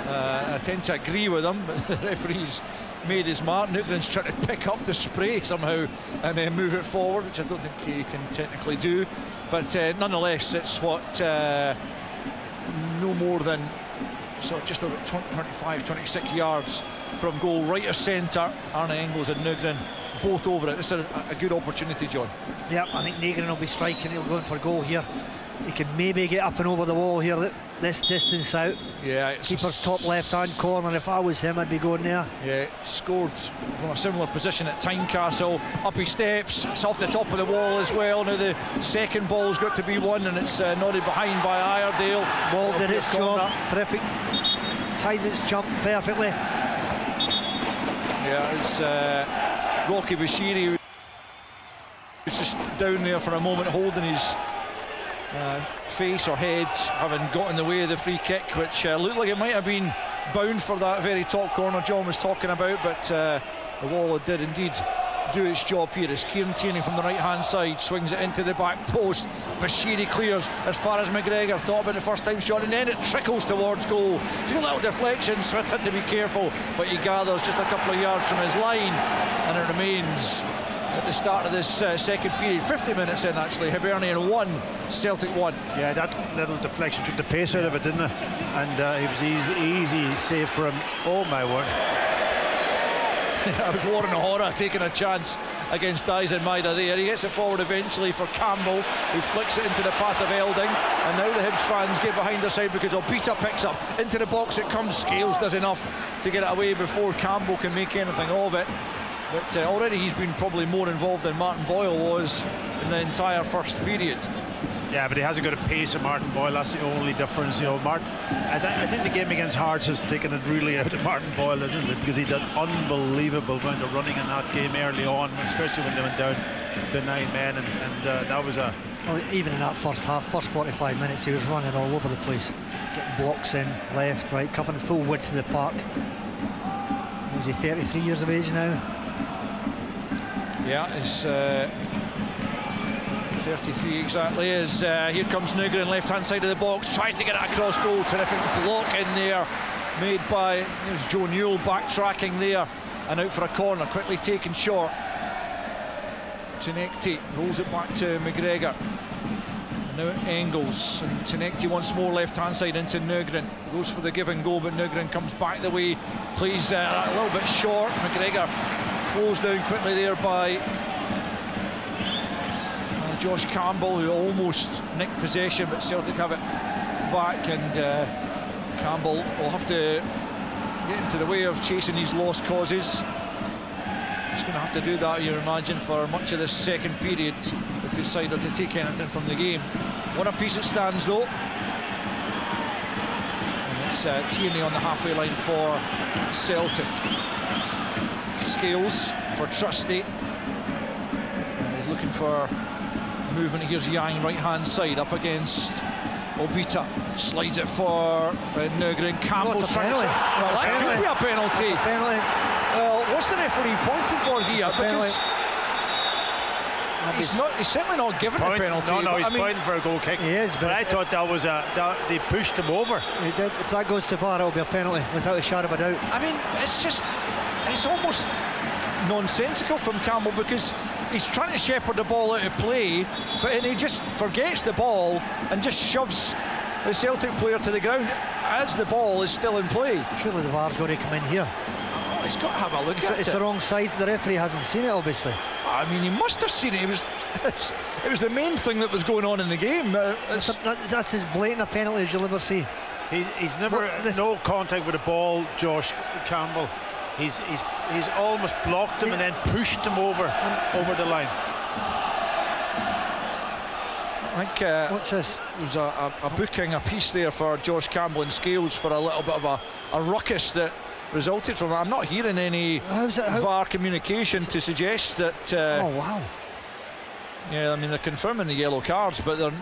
I tend to agree with him, but the referee's made his mark. Nugren's trying to pick up the spray somehow and then move it forward, which I don't think he can technically do, but nonetheless it's what no more than just about 25-26 yards from goal, right of centre. Arne Engels and Nugren both over it. This is a good opportunity, John. Yep, I think Nugren will be striking. He'll go in for goal here. He can maybe get up and over the wall here, this distance out. Yeah, it's keeper's top left-hand corner. If I was him, I'd be going there. Yeah, scored from a similar position at Tynecastle. Up he steps. It's off the top of the wall as well. Now the second ball's got to be won, and it's nodded behind by Iredale. Ball did its job. Terrific. Timed its jump perfectly. Yeah, it's Rocky Bashiri was just down there for a moment, holding his face or head, having got in the way of the free kick, which looked like it might have been bound for that very top corner John was talking about, but the wall did indeed do its job here as Kieran Tierney from the right hand side swings it into the back post. Bashiri clears as far as McGregor. Thought about the first time shot, and then it trickles towards goal. It's a little deflection. Smith had to be careful, but he gathers just a couple of yards from his line, and it remains at the start of this second period. 50 minutes in, actually. Hibernian 1, Celtic 1. Yeah, that little deflection took the pace out of it, didn't it? And it was easy save for him. Oh my word. It was Warren O'Hara taking a chance against Dyson Maida there. He gets it forward eventually for Campbell, who flicks it into the path of Elding, and now the Hibs fans get behind their side because Obita picks up into the box. It comes. Scales does enough to get it away before Campbell can make anything of it, but already he's been probably more involved than Martin Boyle was in the entire first period. Yeah, but he hasn't got a pace of Martin Boyle. That's the only difference. You know, I think the game against Hearts has taken it really out of Martin Boyle, isn't it? Because he did unbelievable amount of running in that game early on, especially when they went down to 9 men, and that was a... Well, even in that first half, first 45 minutes, he was running all over the place, getting blocks in, left, right, covering full width of the park. Was he 33 years of age now? Yeah, it's 33 exactly. As here comes Nugren, left hand side of the box, tries to get it across goal. Terrific block in there made by, it was Joe Newell backtracking there, and out for a corner, quickly taken short. Tinekti rolls it back to McGregor. And now Engels, and Tinekti once more left hand side into Nugren. Goes for the give and go, but Nugren comes back the way, plays a little bit short. McGregor closed down quickly there by Josh Campbell, who almost nicked possession, but Celtic have it back, and Campbell will have to get into the way of chasing these lost causes. He's going to have to do that, you imagine, for much of this second period if his side are to take anything from the game. One apiece it stands though. And it's Tierney on the halfway line for Celtic. Scales for Trusty. And he's looking for movement. Here's Yang right hand side up against Obita. Slides it for Nugren. Campbell's trying to... Well, that could be a penalty. Well, what's the referee pointing for here? Because he's certainly not giving a penalty. No, he's pointing for a goal kick. He is, but I thought that was they pushed him over. He did. If that goes to VAR, it'll be a penalty without a shadow of a doubt. I mean, it's almost nonsensical from Campbell, because he's trying to shepherd the ball out of play, but he just forgets the ball and just shoves the Celtic player to the ground as the ball is still in play. Surely the VAR's got to come in here. He's got to have a look at it. It's the wrong side. The referee hasn't seen it, obviously. I mean, he must have seen it. It was the main thing that was going on in the game. That's as blatant a penalty as you'll ever see. He's never no contact with the ball, Josh Campbell. He's almost blocked him and then pushed him over the line. I think what's this? There's a booking, a piece there for Josh Campbell and Scales for a little bit of a ruckus that resulted from it. I'm not hearing any VAR communication to suggest that. Oh wow! Yeah, I mean they're confirming the yellow cards, but they're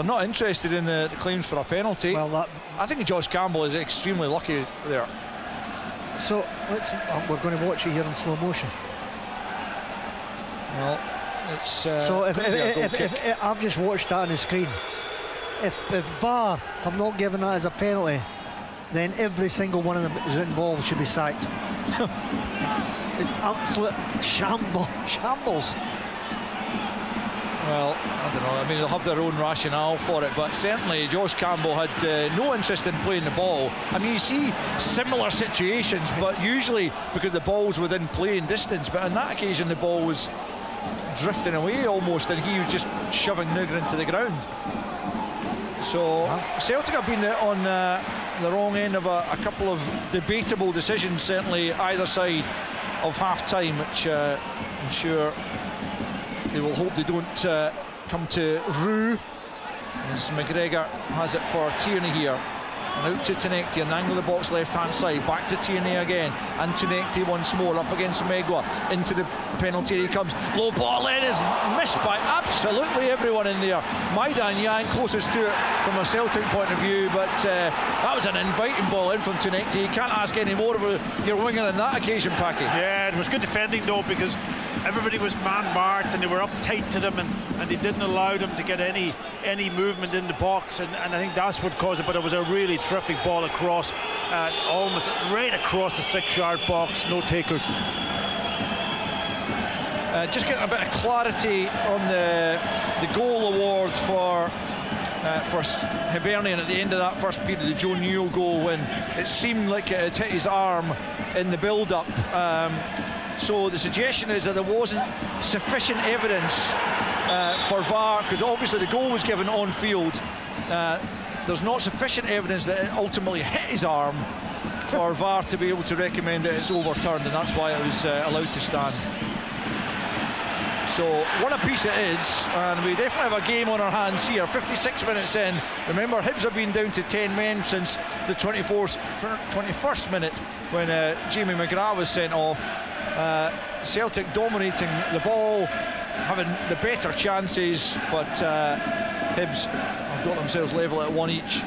not interested in the claims for a penalty. Well, I think Josh Campbell is extremely lucky there. So we're going to watch it here in slow motion. Well, it's so if I've just watched that on the screen, if VAR have not given that as a penalty, then every single one of them is involved should be sacked. It's absolute shambles. Well, I don't know. I mean, they'll have their own rationale for it, but certainly Josh Campbell had no interest in playing the ball. I mean, you see similar situations, but usually because the ball's within playing distance. But on that occasion, the ball was drifting away almost, and he was just shoving Nugren to the ground. So Celtic have been on the wrong end of a couple of debatable decisions, certainly either side of half-time, which I'm sure they will hope they don't come to rue. As McGregor has it for Tierney here. And out to Tenecti, and angle of the box left hand side, back to Tierney again, and Tenecti once more up against Megwa, into the penalty he comes, low ball in, is missed by absolutely everyone in there. Maidan Yang closest to it from a Celtic point of view, but that was an inviting ball in from Tenecti. You can't ask any more of your winger on that occasion, Packy. Yeah, it was good defending though, because everybody was man-marked and they were up tight to them, and they didn't allow them to get any movement in the box, and I think that's what caused it. But it was a really terrific ball across, almost right across the 6-yard box, no takers. Just getting a bit of clarity on the goal awards for Hibernian at the end of that first period, the Joe Newell goal, when it seemed like it had hit his arm in the build-up. So the suggestion is that there wasn't sufficient evidence for VAR, because obviously the goal was given on field. There's not sufficient evidence that it ultimately hit his arm for VAR to be able to recommend that it's overturned, and that's why it was allowed to stand. So one apiece it is, and we definitely have a game on our hands here. 56 minutes in. Remember, Hibs have been down to 10 men since the 21st minute when Jamie McGrath was sent off. Celtic dominating the ball, having the better chances, but Hibs have got themselves level at 1 each.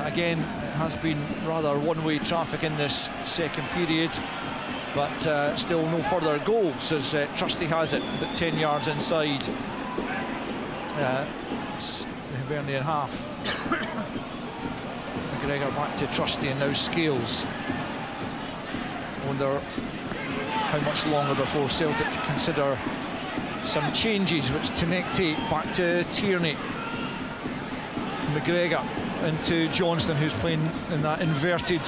Again, it has been rather one-way traffic in this second period, but still no further goals as Trusty has it about 10 yards inside it's the Hibernian half. McGregor back to Trusty, and now Scales. I wonder how much longer before Celtic consider some changes, which Tenecti back to Tierney, McGregor into Johnston, who's playing in that inverted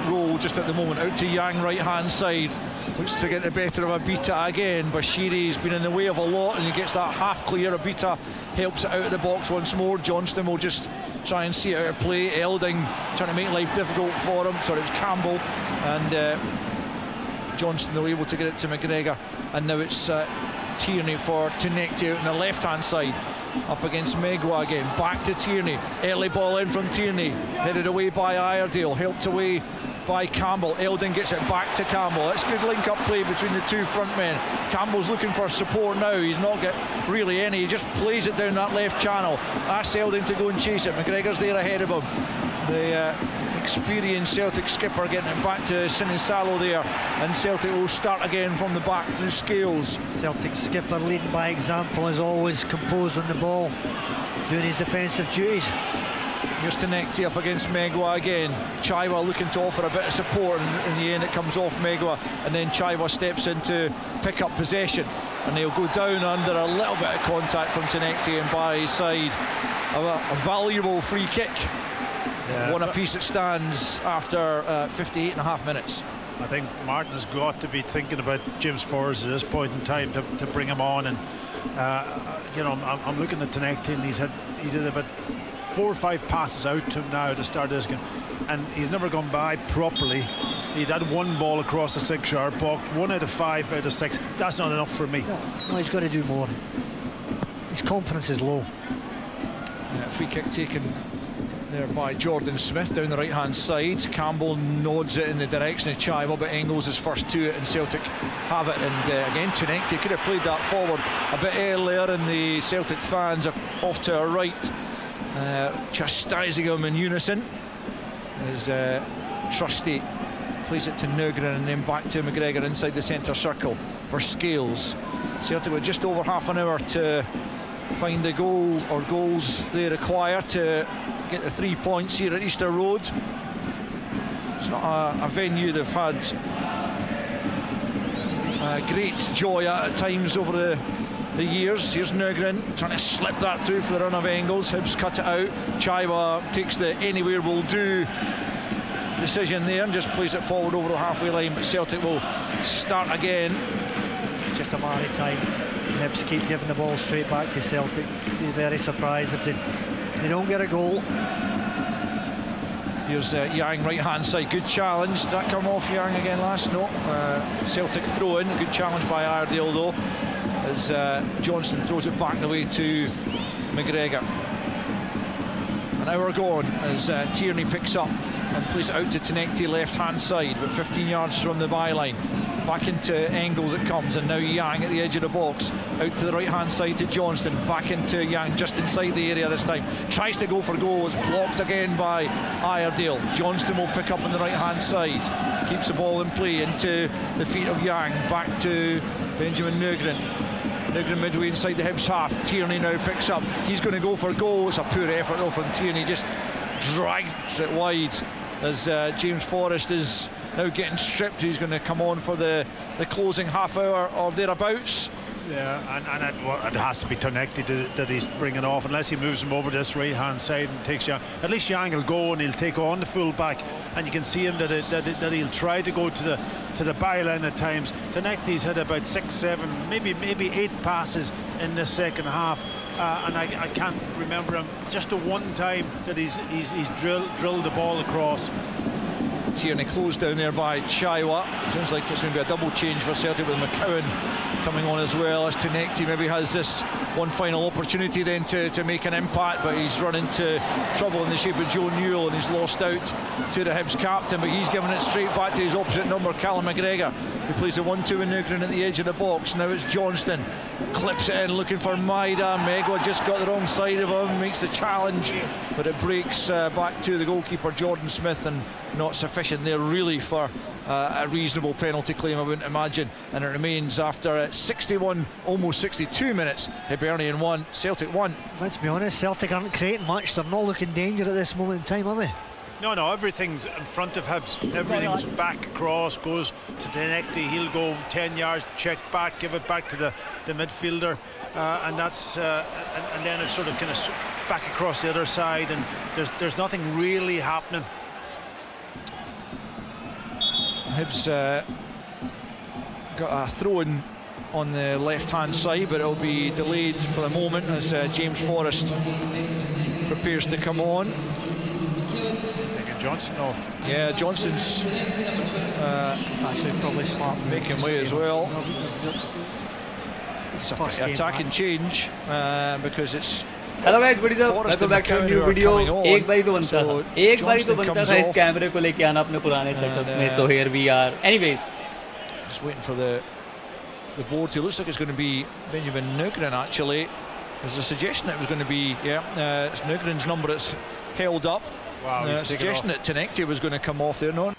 role just at the moment, out to Yang right hand side, looks to get the better of Abita again. Bashiri's been in the way of a lot, and he gets that half clear. Abita helps it out of the box once more. Johnston will just try and see it out of play. Elding trying to make life difficult for him. Sorry, it was Campbell, and Johnston, they're able to get it to McGregor, and now it's Tierney for Tinecti out on the left-hand side. Up against Megwa again. Back to Tierney. Early ball in from Tierney. Headed away by Iredale. Helped away by Campbell. Eldon gets it back to Campbell. It's good link-up play between the two front men. Campbell's looking for support now. He's not got really any. He just plays it down that left channel. Asks Eldon to go and chase it. McGregor's there ahead of him. The experienced Celtic skipper getting it back to Sinisalo there, and Celtic will start again from the back through Scales. Celtic skipper leading by example, as always, composed on the ball, doing his defensive duties. Here's Tinecti up against Megwa again. Chaiwa looking to offer a bit of support, and in the end it comes off Megwa, and then Chaiwa steps in to pick up possession, and they'll go down under a little bit of contact from Tinecti, and by his side a valuable free kick. Yeah, one apiece it stands after 58.5 minutes. I think Martin has got to be thinking about James Forrest at this point in time to bring him on, and you know, I'm looking at Tinecti, and he's had about 4 or 5 passes out to him now to start this game, and he's never gone by properly. He'd had one ball across the 6-yard box, 1 out of 5 out of 6. That's not enough for me. No, he's got to do more. His confidence is low. Yeah, free kick taken there by Jordan Smith down the right hand side. Campbell nods it in the direction of Chaiwa, but Engels is first to it, and Celtic have it. And again, Tinecti could have played that forward a bit earlier, and the Celtic fans are off to our right, chastising him in unison as Trusty plays it to Nugren, and then back to McGregor inside the centre circle for Scales. Celtic with just over half an hour to find the goal or goals they require to get the 3 points here at Easter Road. It's not a venue they've had great joy at times over the years. Here's Nugren trying to slip that through for the run of Engels. Hibs cut it out. Chaiwa takes the anywhere will do decision there and just plays it forward over the halfway line, but Celtic will start again. It's just a matter of time. Hibs keep giving the ball straight back to Celtic. Be very surprised if they don't get a goal. Here's Yang right hand side, good challenge. Did that come off Yang again last? No. Celtic throw in, good challenge by Iredale though, as Johnston throws it back the way to McGregor. An hour gone as Tierney picks up and plays it out to Tinecti left hand side, but 15 yards from the byline. Back into Engels it comes, and now Yang at the edge of the box, out to the right hand side to Johnston, back into Yang just inside the area this time, tries to go for goal, it's blocked again by Iredale. Johnston will pick up on the right hand side, keeps the ball in play into the feet of Yang, back to Benjamin Nugren. Nugren midway inside the Hibs half. Tierney now picks up, he's going to go for goal. It's a poor effort though from Tierney, just drags it wide as James Forrest is now getting stripped. He's going to come on for the closing half hour or thereabouts. Yeah, and it has to be Tinecti that he's bringing off, unless he moves him over this right hand side and takes Yang. At least Yang will go and he'll take on the full back, and you can see him that he'll try to go to the byline at times. Tinecti's had about 6, 7, maybe 8 passes in the second half. And I can't remember him just the one time that he's drilled the ball across. Tierney closed down there by Chaiwa. Seems like it's going to be a double change for Celtic with McCowan coming on as well, as Tinecti maybe has this one final opportunity then to make an impact, but he's run into trouble in the shape of Joe Newell, and he's lost out to the Hibs captain, but he's given it straight back to his opposite number, Callum McGregor, who plays a 1-2 in Nugren at the edge of the box. Now it's Johnston, clips it in looking for Maida. Megwa just got the wrong side of him, makes the challenge, but it breaks back to the goalkeeper Jordan Smith, and not sufficient there really for a reasonable penalty claim, I wouldn't imagine. And it remains after 61, almost 62 minutes, Hibernian 1, Celtic 1. Let's be honest, Celtic aren't creating much. They're not looking danger at this moment in time, are they? No, everything's in front of Hibs. Everything's back across, goes to Tinecti. He'll go 10 yards, check back, give it back to the midfielder, and that's and then it's sort of kind of back across the other side, and there's nothing really happening. Hibs got a throw-in on the left-hand side, but it'll be delayed for the moment as James Forrest prepares to come on. Taking Johnston off. Yeah, Johnston's actually probably smart, making way as well. It's an attacking change because it's hello guys बड़ी साहब welcome back to new video एक बारी तो बनता था इस कैमरे को लेके आना अपने पुराने सेटअप में so here we are anyways just waiting for the board to looks like it's going to be Benjamin Nugren actually. There's a suggestion that it was going to be it's Nugren's number that's held up. Wow, suggestion that Tenecti was going to come off there. No.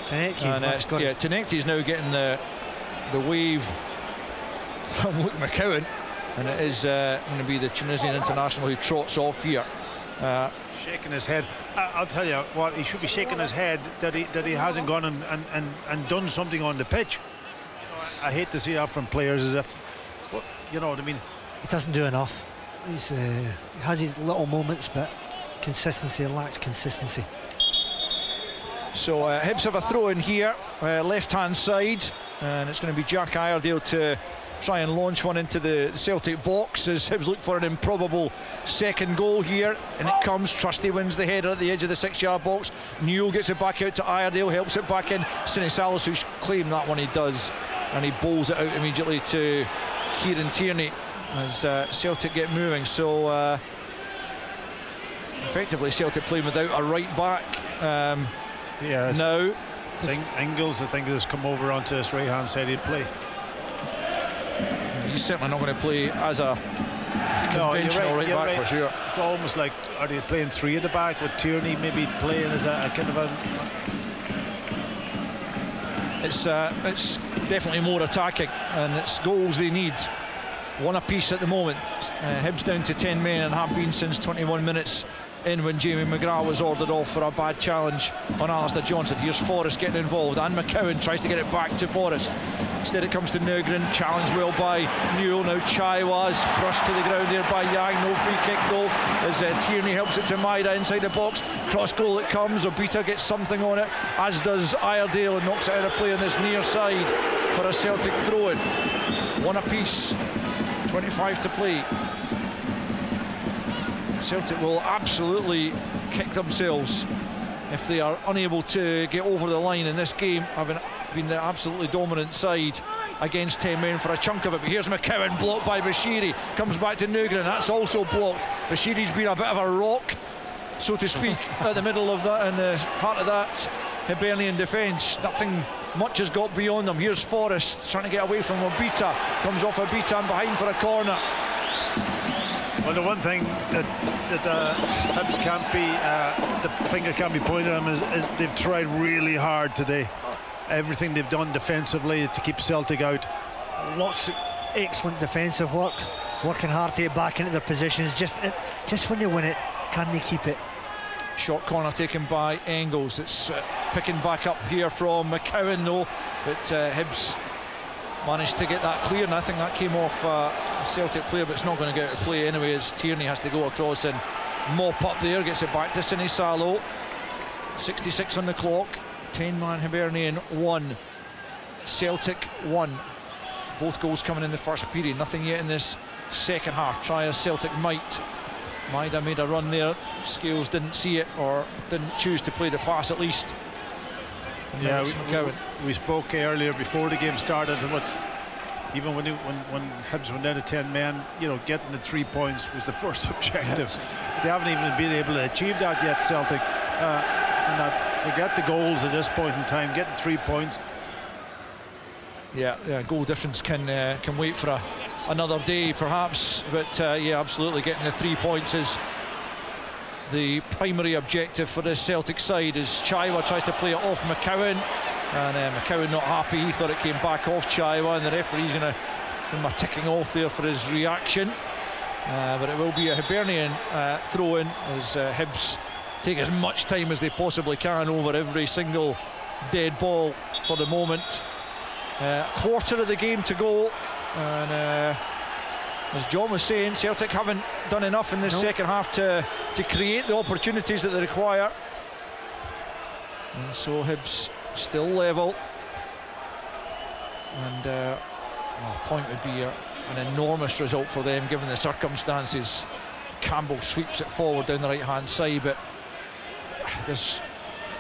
Tenecti is now getting the wave from Luke McCowan, and it is going to be the Tunisian international who trots off here. Shaking his head. I'll tell you what, he should be shaking his head that he hasn't gone and done something on the pitch. I hate to see that from players, as if, you know what I mean. He doesn't do enough. He has his little moments, but lacks consistency. So Hibs have a throw in here, left hand side, and it's going to be Jack Iredale to try and launch one into the Celtic box as Hibs look for an improbable second goal here, and it comes. Trusty wins the header at the edge of the 6-yard box. Newell gets it back out to Iredale, helps it back in. Sinisalis, who's claimed that one, he does, and he bowls it out immediately to Kieran Tierney as Celtic get moving. So effectively Celtic playing without a right back. Now Ingles, I think, has come over onto his right hand side of play. He's certainly not going to play as a conventional right back for sure. It's almost like, are they playing three at the back with Tierney maybe playing as a kind of a... It's definitely more attacking, and it's goals they need. One apiece at the moment. Hibs down to 10 men and have been since 21 minutes in when Jamie McGrath was ordered off for a bad challenge on Alistair Johnson. Here's Forrest getting involved, and McCowan tries to get it back to Forrest. Instead it comes to Nugren, challenged well by Newell. Now Chaiwa's brushed to the ground there by Yang. No free kick though, as Tierney helps it to Maida inside the box. Cross goal it comes. Obita gets something on it, as does Iredale, and knocks it out of play on this near side for a Celtic throw-in. One apiece, 25 to play. Celtic will absolutely kick themselves if they are unable to get over the line in this game, having been the absolutely dominant side against 10 men for a chunk of it. But here's McCowan, blocked by Bashiri, comes back to Nugren, that's also blocked. Bashiri's been a bit of a rock, so to speak, at the middle of that, in the heart of that Hibernian defence. Nothing much has got beyond them. Here's Forrest trying to get away from Obita, comes off Obita and behind for a corner. Well, the one thing that Hibs can't be, the finger can't be pointed at them is they've tried really hard today. Everything they've done defensively to keep Celtic out. Lots of excellent defensive work, working hard to get back into their positions. Just when they win it, can they keep it? Short corner taken by Engels. It's picking back up here from McCowan though, but Hibs managed to get that clear, and I think that came off a Celtic player, but it's not going to get out of play anyway, as Tierney has to go across and mop up there. Gets it back to Sinisalo. 66 on the clock. 10-man Hibernian 1, Celtic 1. Both goals coming in the first period. Nothing yet in this second half. Try as Celtic might. Maida made a run there. Scales didn't see it, or didn't choose to play the pass at least. Yeah, we spoke earlier before the game started about even when Hibs went down to 10 men, you know, getting the 3 points was the first objective. They haven't even been able to achieve that yet, Celtic. And forget the goals at this point in time. Getting 3 points. Yeah, goal difference can wait for another day, perhaps. But yeah, absolutely, getting the 3 points is the primary objective for this Celtic side. As Chaiwa tries to play it off McCowan, and McCowan not happy. He thought it came back off Chaiwa, and the referee's going to give him a ticking off there for his reaction. But it will be a Hibernian throw-in as Hibs take as much time as they possibly can over every single dead ball for the moment. Quarter of the game to go, and as John was saying, Celtic haven't done enough in this second half to create the opportunities that they require, and so Hibs still level, and a point would be an enormous result for them given the circumstances. Campbell sweeps it forward down the right hand side, but there's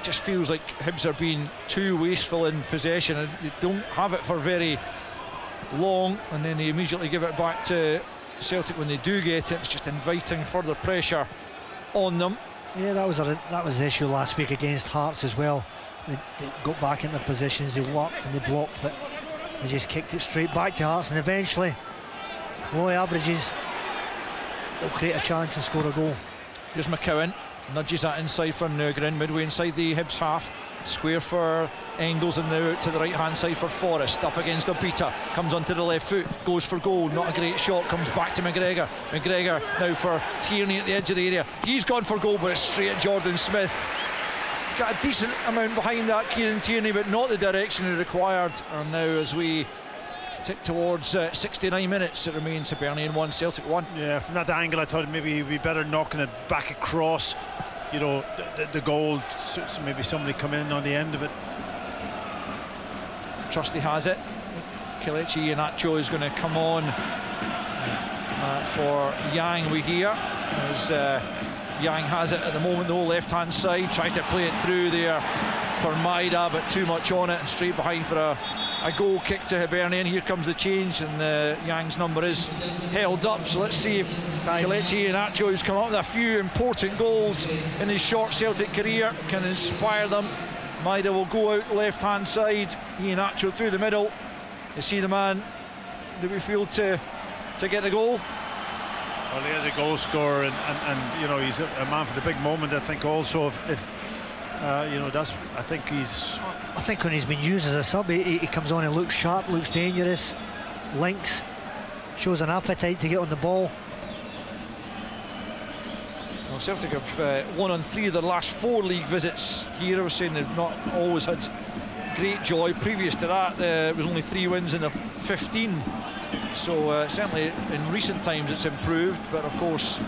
just feels like Hibs are being too wasteful in possession, and they don't have it for very long, and then they immediately give it back to Celtic when they do get it. It's just inviting further pressure on them. Yeah, that was the issue last week against Hearts as well. They got back in their positions, they worked and they blocked, but they just kicked it straight back to Hearts, and eventually low averages, they'll create a chance and score a goal. Here's McCowan, nudges that inside for Nygren, midway inside the Hibs half. Square for Engels, and now out to the right hand side for Forrest. Up against Obita, comes onto the left foot, goes for goal, not a great shot, comes back to McGregor. McGregor now for Tierney at the edge of the area. He's gone for goal, but it's straight at Jordan Smith. Got a decent amount behind that, Kieran Tierney, but not the direction he required. And now as we tick towards 69 minutes, it remains Hibernian 1, Celtic 1. Yeah, from that angle I thought maybe he'd be better knocking it back across, you know, the goal, so maybe somebody come in on the end of it. Trusty has it. Kelechi Iheanacho is going to come on for Yang, we hear, as Yang has it at the moment though, left hand side, tries to play it through there for Maida, but too much on it, and straight behind for a goal kick to Hibernian. Here comes the change, and Yang's number is held up, so let's see if Kelechi Iheanacho, who's come up with a few important goals in his short Celtic career, can inspire them. Maida will go out left hand side, Iheanacho through the middle. Is he the man that we feel to get the goal? Well, he is a goal scorer, and you know, he's a man for the big moment. I think also if you know, that's, I think when he's been used as a sub, he comes on and looks sharp, looks dangerous, links, shows an appetite to get on the ball. Well, Celtic have won on 3 of their last 4 league visits here. I was saying they've not always had great joy. Previous to that, there was only 3 wins in the 15. So certainly in recent times it's improved, but of course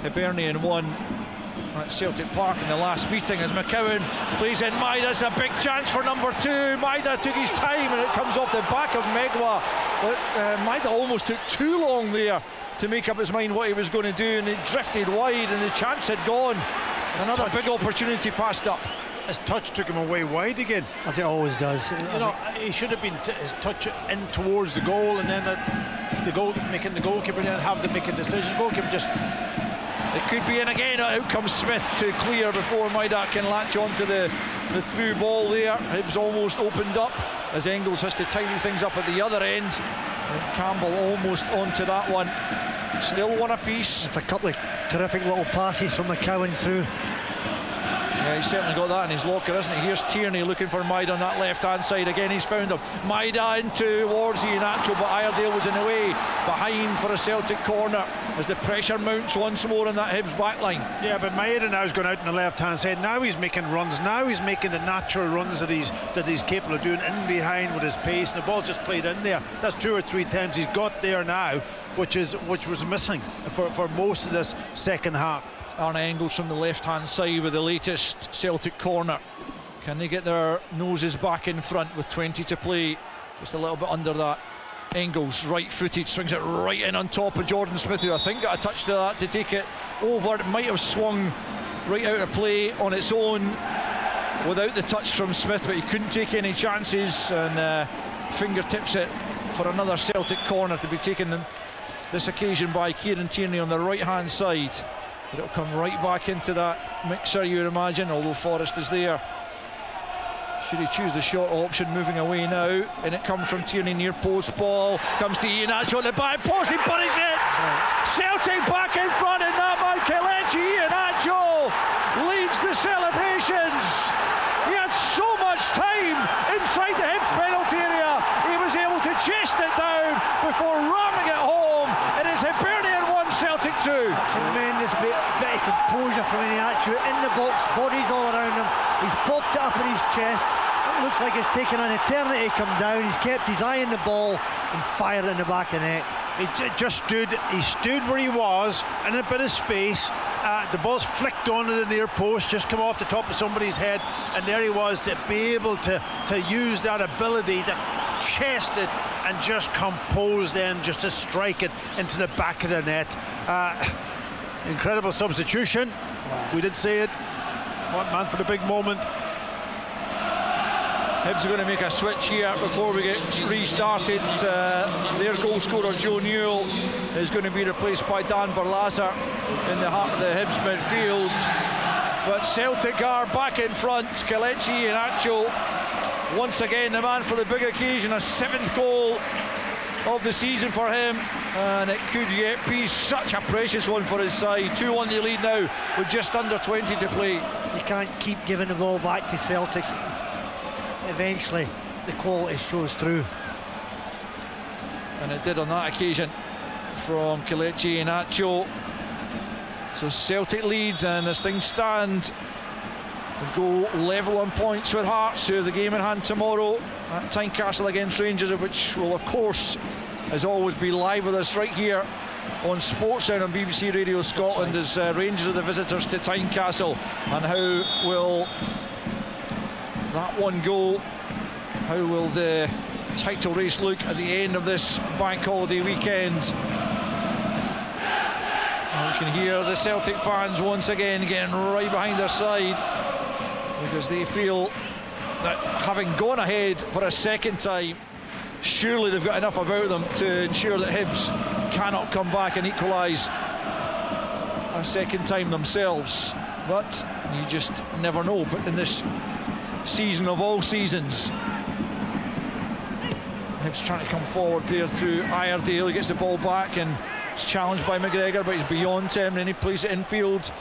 Hibernian won at Celtic Park in the last meeting as McCowan plays in Maida. It's a big chance for number 2. Maida took his time and it comes off the back of Megwa, but Maida almost took too long there to make up his mind what he was going to do, and it drifted wide and the chance had gone. Another big opportunity passed up. His touch took him away wide again, as it always does. You know, he should have been his touch in towards the goal, and then the goal, making the goalkeeper then have to make a decision. Goalkeeper just, it could be in again. Out comes Smith to clear before Maida can latch onto the through ball there. Hibs almost opened up as Engels has to tidy things up at the other end, and Campbell almost onto that one. Still one apiece. It's a couple of terrific little passes from McCowan through. Yeah, he's certainly got that in his locker, isn't he? Here's Tierney looking for Maida on that left-hand side. Again, he's found him. Maida in towards Iheanacho, but Iredale was in the way. Behind for a Celtic corner as the pressure mounts once more on that Hibs backline. Yeah, but Maida now's gone out on the left-hand side. Now he's making runs. Now he's making the natural runs that he's capable of doing in behind with his pace. And the ball's just played in there. That's 2 or 3 times he's got there now, which was missing for most of this second half. Arne Engels from the left-hand side with the latest Celtic corner. Can they get their noses back in front with 20 to play? Just a little bit under that. Engels, right-footed, swings it right in on top of Jordan Smith, who I think got a touch to that to take it over. It might have swung right out of play on its own without the touch from Smith, but he couldn't take any chances, and fingertips it for another Celtic corner to be taken this occasion by Kieran Tierney on the right-hand side. But it'll come right back into that mixer, you would imagine, although Forrest is there. Should he choose the short option, moving away now, and it comes from Tierney near post ball, comes to Iheanacho at the back post, he buries it! Celtic back in front, and that man Kelechi Iheanacho leads the celebrations. He had so much time inside the Hibs penalty area, he was able to chase it down before ramming it home. It is Hibernian 1, Celtic 2. Tremendous bit of composure from Iheanacho in the box, bodies all around him. He's popped it up in his chest. It looks like it's taken an eternity to come down. He's kept his eye on the ball and fired it in the back of the net. He just stood where he was in a bit of space. The ball's flicked onto the near post, just come off the top of somebody's head, and there he was, to be able to use that ability to chest it and just compose then just to strike it into the back of the net. Incredible substitution. We did say it. One man for the big moment. Hibs are going to make a switch here before we get restarted. Their goal scorer Joe Newell is going to be replaced by Dan Barlaza in the heart of the Hibs midfield. But Celtic are back in front. Kelechi Iheanacho, once again the man for the big occasion, a 7th goal of the season for him, and it could yet be such a precious one for his side. 2-1 the lead now with just under 20 to play. You can't keep giving the ball back to Celtic. Eventually the quality shows through, and it did on that occasion from Kelechi Iheanacho. So Celtic leads, and as things stand, we'll go level on points with Hearts, who have the game in hand tomorrow at Tynecastle against Rangers, which will of course as always be live with us right here on Sportsound on BBC Radio Scotland, as Rangers are the visitors to Tynecastle. And how will that one go? How will the title race look at the end of this bank holiday weekend? And you can hear the Celtic fans once again getting right behind their side, because they feel that having gone ahead for a second time, surely they've got enough about them to ensure that Hibs cannot come back and equalise a second time themselves. But you just never know. But in this season of all seasons, Hibs trying to come forward there through Iredale. He gets the ball back and is challenged by McGregor, but he's beyond him, and then he plays it infield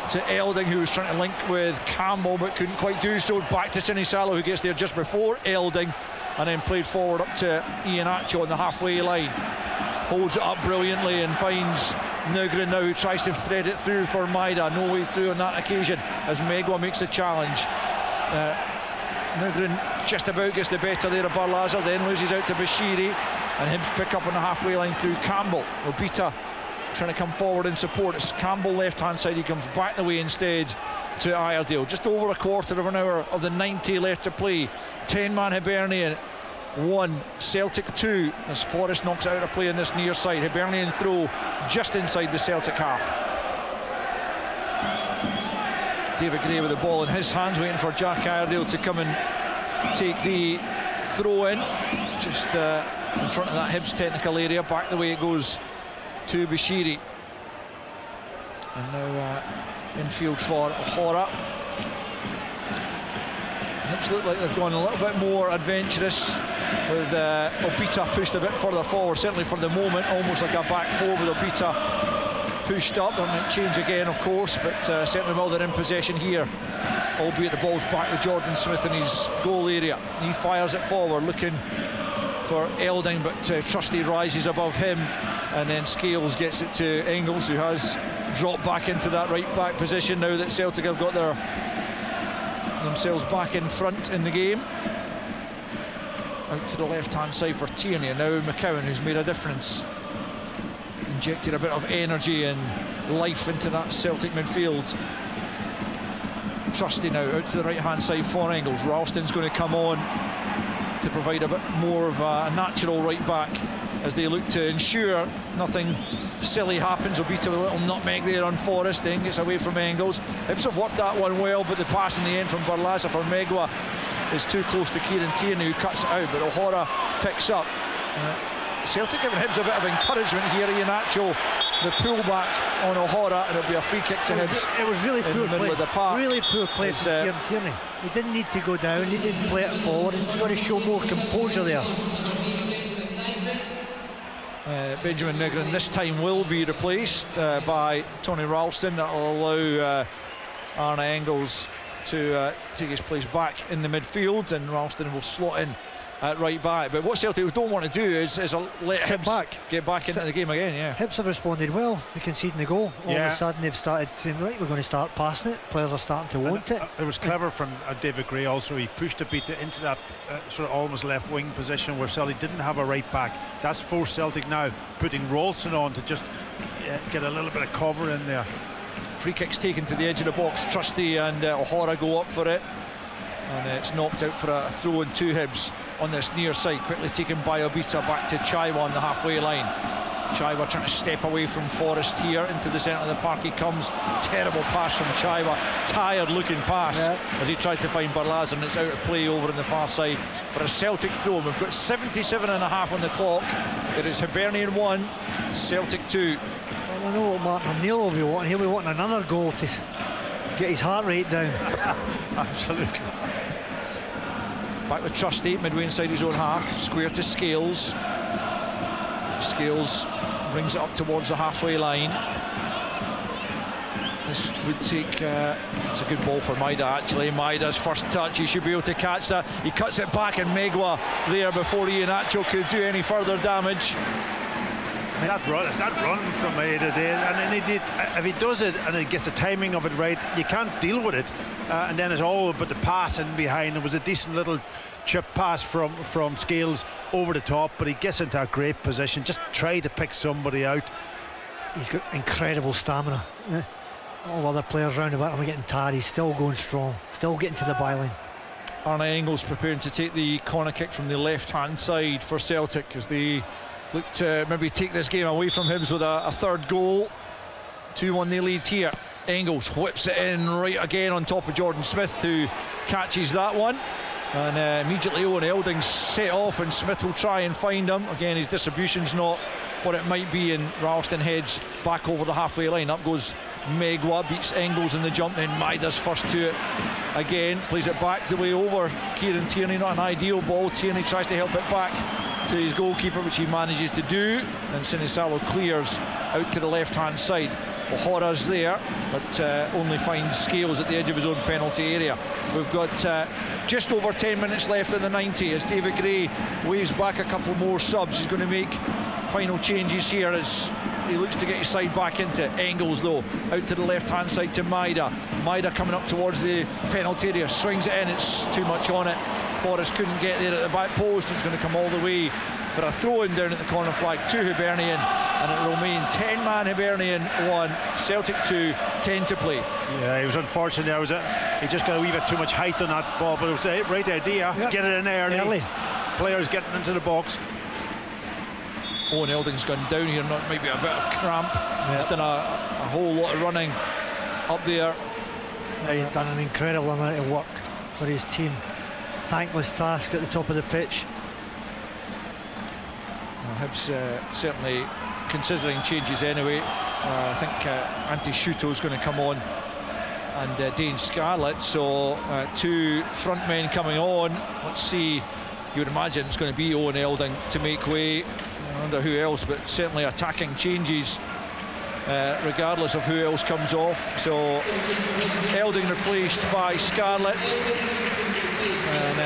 to Elding, who was trying to link with Campbell but couldn't quite do so. Back to Sinisalo, who gets there just before Elding, and then played forward up to Iheanacho on the halfway line. Holds it up brilliantly and finds Nugren now, who tries to thread it through for Maida. No way through on that occasion as Megwa makes a challenge. Nugren just about gets the better there of Barlaza, then loses out to Bashiri, and Hibs pick up on the halfway line through Campbell. Obita trying to come forward in support. It's Campbell left hand side, he comes back the way instead to Iredale. Just over a quarter of an hour of the 90 left to play. 10-man Hibernian 1, Celtic 2, as Forrest knocks it out of play on this near side. Hibernian throw just inside the Celtic half. David Gray with the ball in his hands, waiting for Jack Iredale to come and take the throw in, just in front of that Hibs technical area. Back the way it goes to Bashiri, and now infield for O'Hara. Hibs look like they've gone a little bit more adventurous, with Obita pushed a bit further forward, certainly for the moment, almost like a back four with Obita pushed up. That might change again, of course, but certainly while they're in possession here, albeit the ball's back with Jordan Smith in his goal area. He fires it forward, looking for Elding, but Trusty rises above him, and then Scales gets it to Engels, who has dropped back into that right back position now that Celtic have got themselves back in front in the game. Out to the left hand side for Tierney, and now McCowan, who's made a difference, injected a bit of energy and life into that Celtic midfield. Trusty now out to the right hand side for Engels. Ralston's going to come on to provide a bit more of a natural right back as they look to ensure nothing silly happens. Obita with a little nutmeg there on Forrest, then gets away from Engels. Hibs have worked that one well, but the pass in the end from Barlaza for Megwa is too close to Kieran Tierney, who cuts it out, but O'Hara picks up. Celtic giving Hibs a bit of encouragement here. Iheanacho, the pullback on O'Hara, and it'll be a free kick to Hibs. It was really in poor the middle play. Of the park. Really poor play from Kieran Tierney. He didn't need to go down, he didn't play it forward, he's got to show more composure there. Benjamin Nugren this time will be replaced by Tony Ralston. That will allow Arne Engels to take his place back in the midfield, and Ralston will slot in at right back. But what Celtic don't want to do is let Hibs get back into the game again. Yeah, Hibs have responded well to conceding the goal. All of a sudden they've started saying, right, we're going to start passing it. Players are starting to want it. It was clever from David Gray also. He pushed Obita into that sort of almost left wing position where Celtic didn't have a right back. That's forced Celtic now putting Ralston on to just get a little bit of cover in there. Free kick's taken to the edge of the box. Trusty and O'Hara go up for it, and it's knocked out for a throw in to Hibs on this near side, quickly taken by Obita back to Chaiwa on the halfway line. Chaiva trying to step away from Forrest here into the centre of the park. He comes, terrible pass from Chaiva, tired looking pass as he tried to find Barlaza, and it's out of play over on the far side for a Celtic throw. We've got 77.5 on the clock. It is Hibernian 1, Celtic 2. Well, I know what Martin O'Neill will be wanting. He'll be wanting another goal to get his heart rate down. Absolutely. Back with Trusty, midway inside his own half. Square to Scales. Scales brings it up towards the halfway line. This would take... it's a good ball for Maida, actually. Maida's first touch, he should be able to catch that. He cuts it back, and Megwa there before Iheanacho could do any further damage. It's that run from Maida there, and then he did. If he does it and he gets the timing of it right, you can't deal with it. And then it's all but the pass in behind. It was a decent little chip pass from Scales over the top, but he gets into a great position. Just try to pick somebody out. He's got incredible stamina. All other players round about him are getting tired. He's still going strong, still getting to the byline. Arne Engels preparing to take the corner kick from the left-hand side for Celtic as they look to maybe take this game away from Hibs with a third goal. 2-1 they lead here. Engels whips it in right again on top of Jordan Smith, who catches that one, and immediately Owen Elding's set off, and Smith will try and find him. Again, his distribution's not what it might be, and Ralston heads back over the halfway line. Up goes Megwa, beats Engels in the jump, then Maida's first to it again, plays it back the way over Kieran Tierney. Not an ideal ball. Tierney tries to help it back to his goalkeeper, which he manages to do, and Sinisalo clears out to the left hand side. O'Hara's there, but only finds Scales at the edge of his own penalty area. We've got just over 10 minutes left in the 90 as David Gray waves back a couple more subs. He's going to make final changes here as he looks to get his side back into Engels, though, out to the left hand side to Maida. Maida coming up towards the penalty area, swings it in, it's too much on it. Forrest couldn't get there at the back post. It's going to come all the way for a throw-in down at the corner flag to Hibernian, and it will remain 10-man Hibernian 1, Celtic 2, 10 to play. Yeah, he was unfortunate there. He just got a wee bit too much height on that ball, but it was the right idea. Yep. Get it in early. Players getting into the box. Owen Elding's gone down here, not maybe a bit of cramp. He's done a whole lot of running up there. Yeah, he's done an incredible amount of work for his team. Thankless task at the top of the pitch. Hibs certainly considering changes anyway. I think Antti Schuto's going to come on, and Dane Scarlett, so two front men coming on. Let's see, you would imagine it's going to be Owen Elding to make way. I wonder who else, but certainly attacking changes regardless of who else comes off. So Elding replaced by Scarlett, and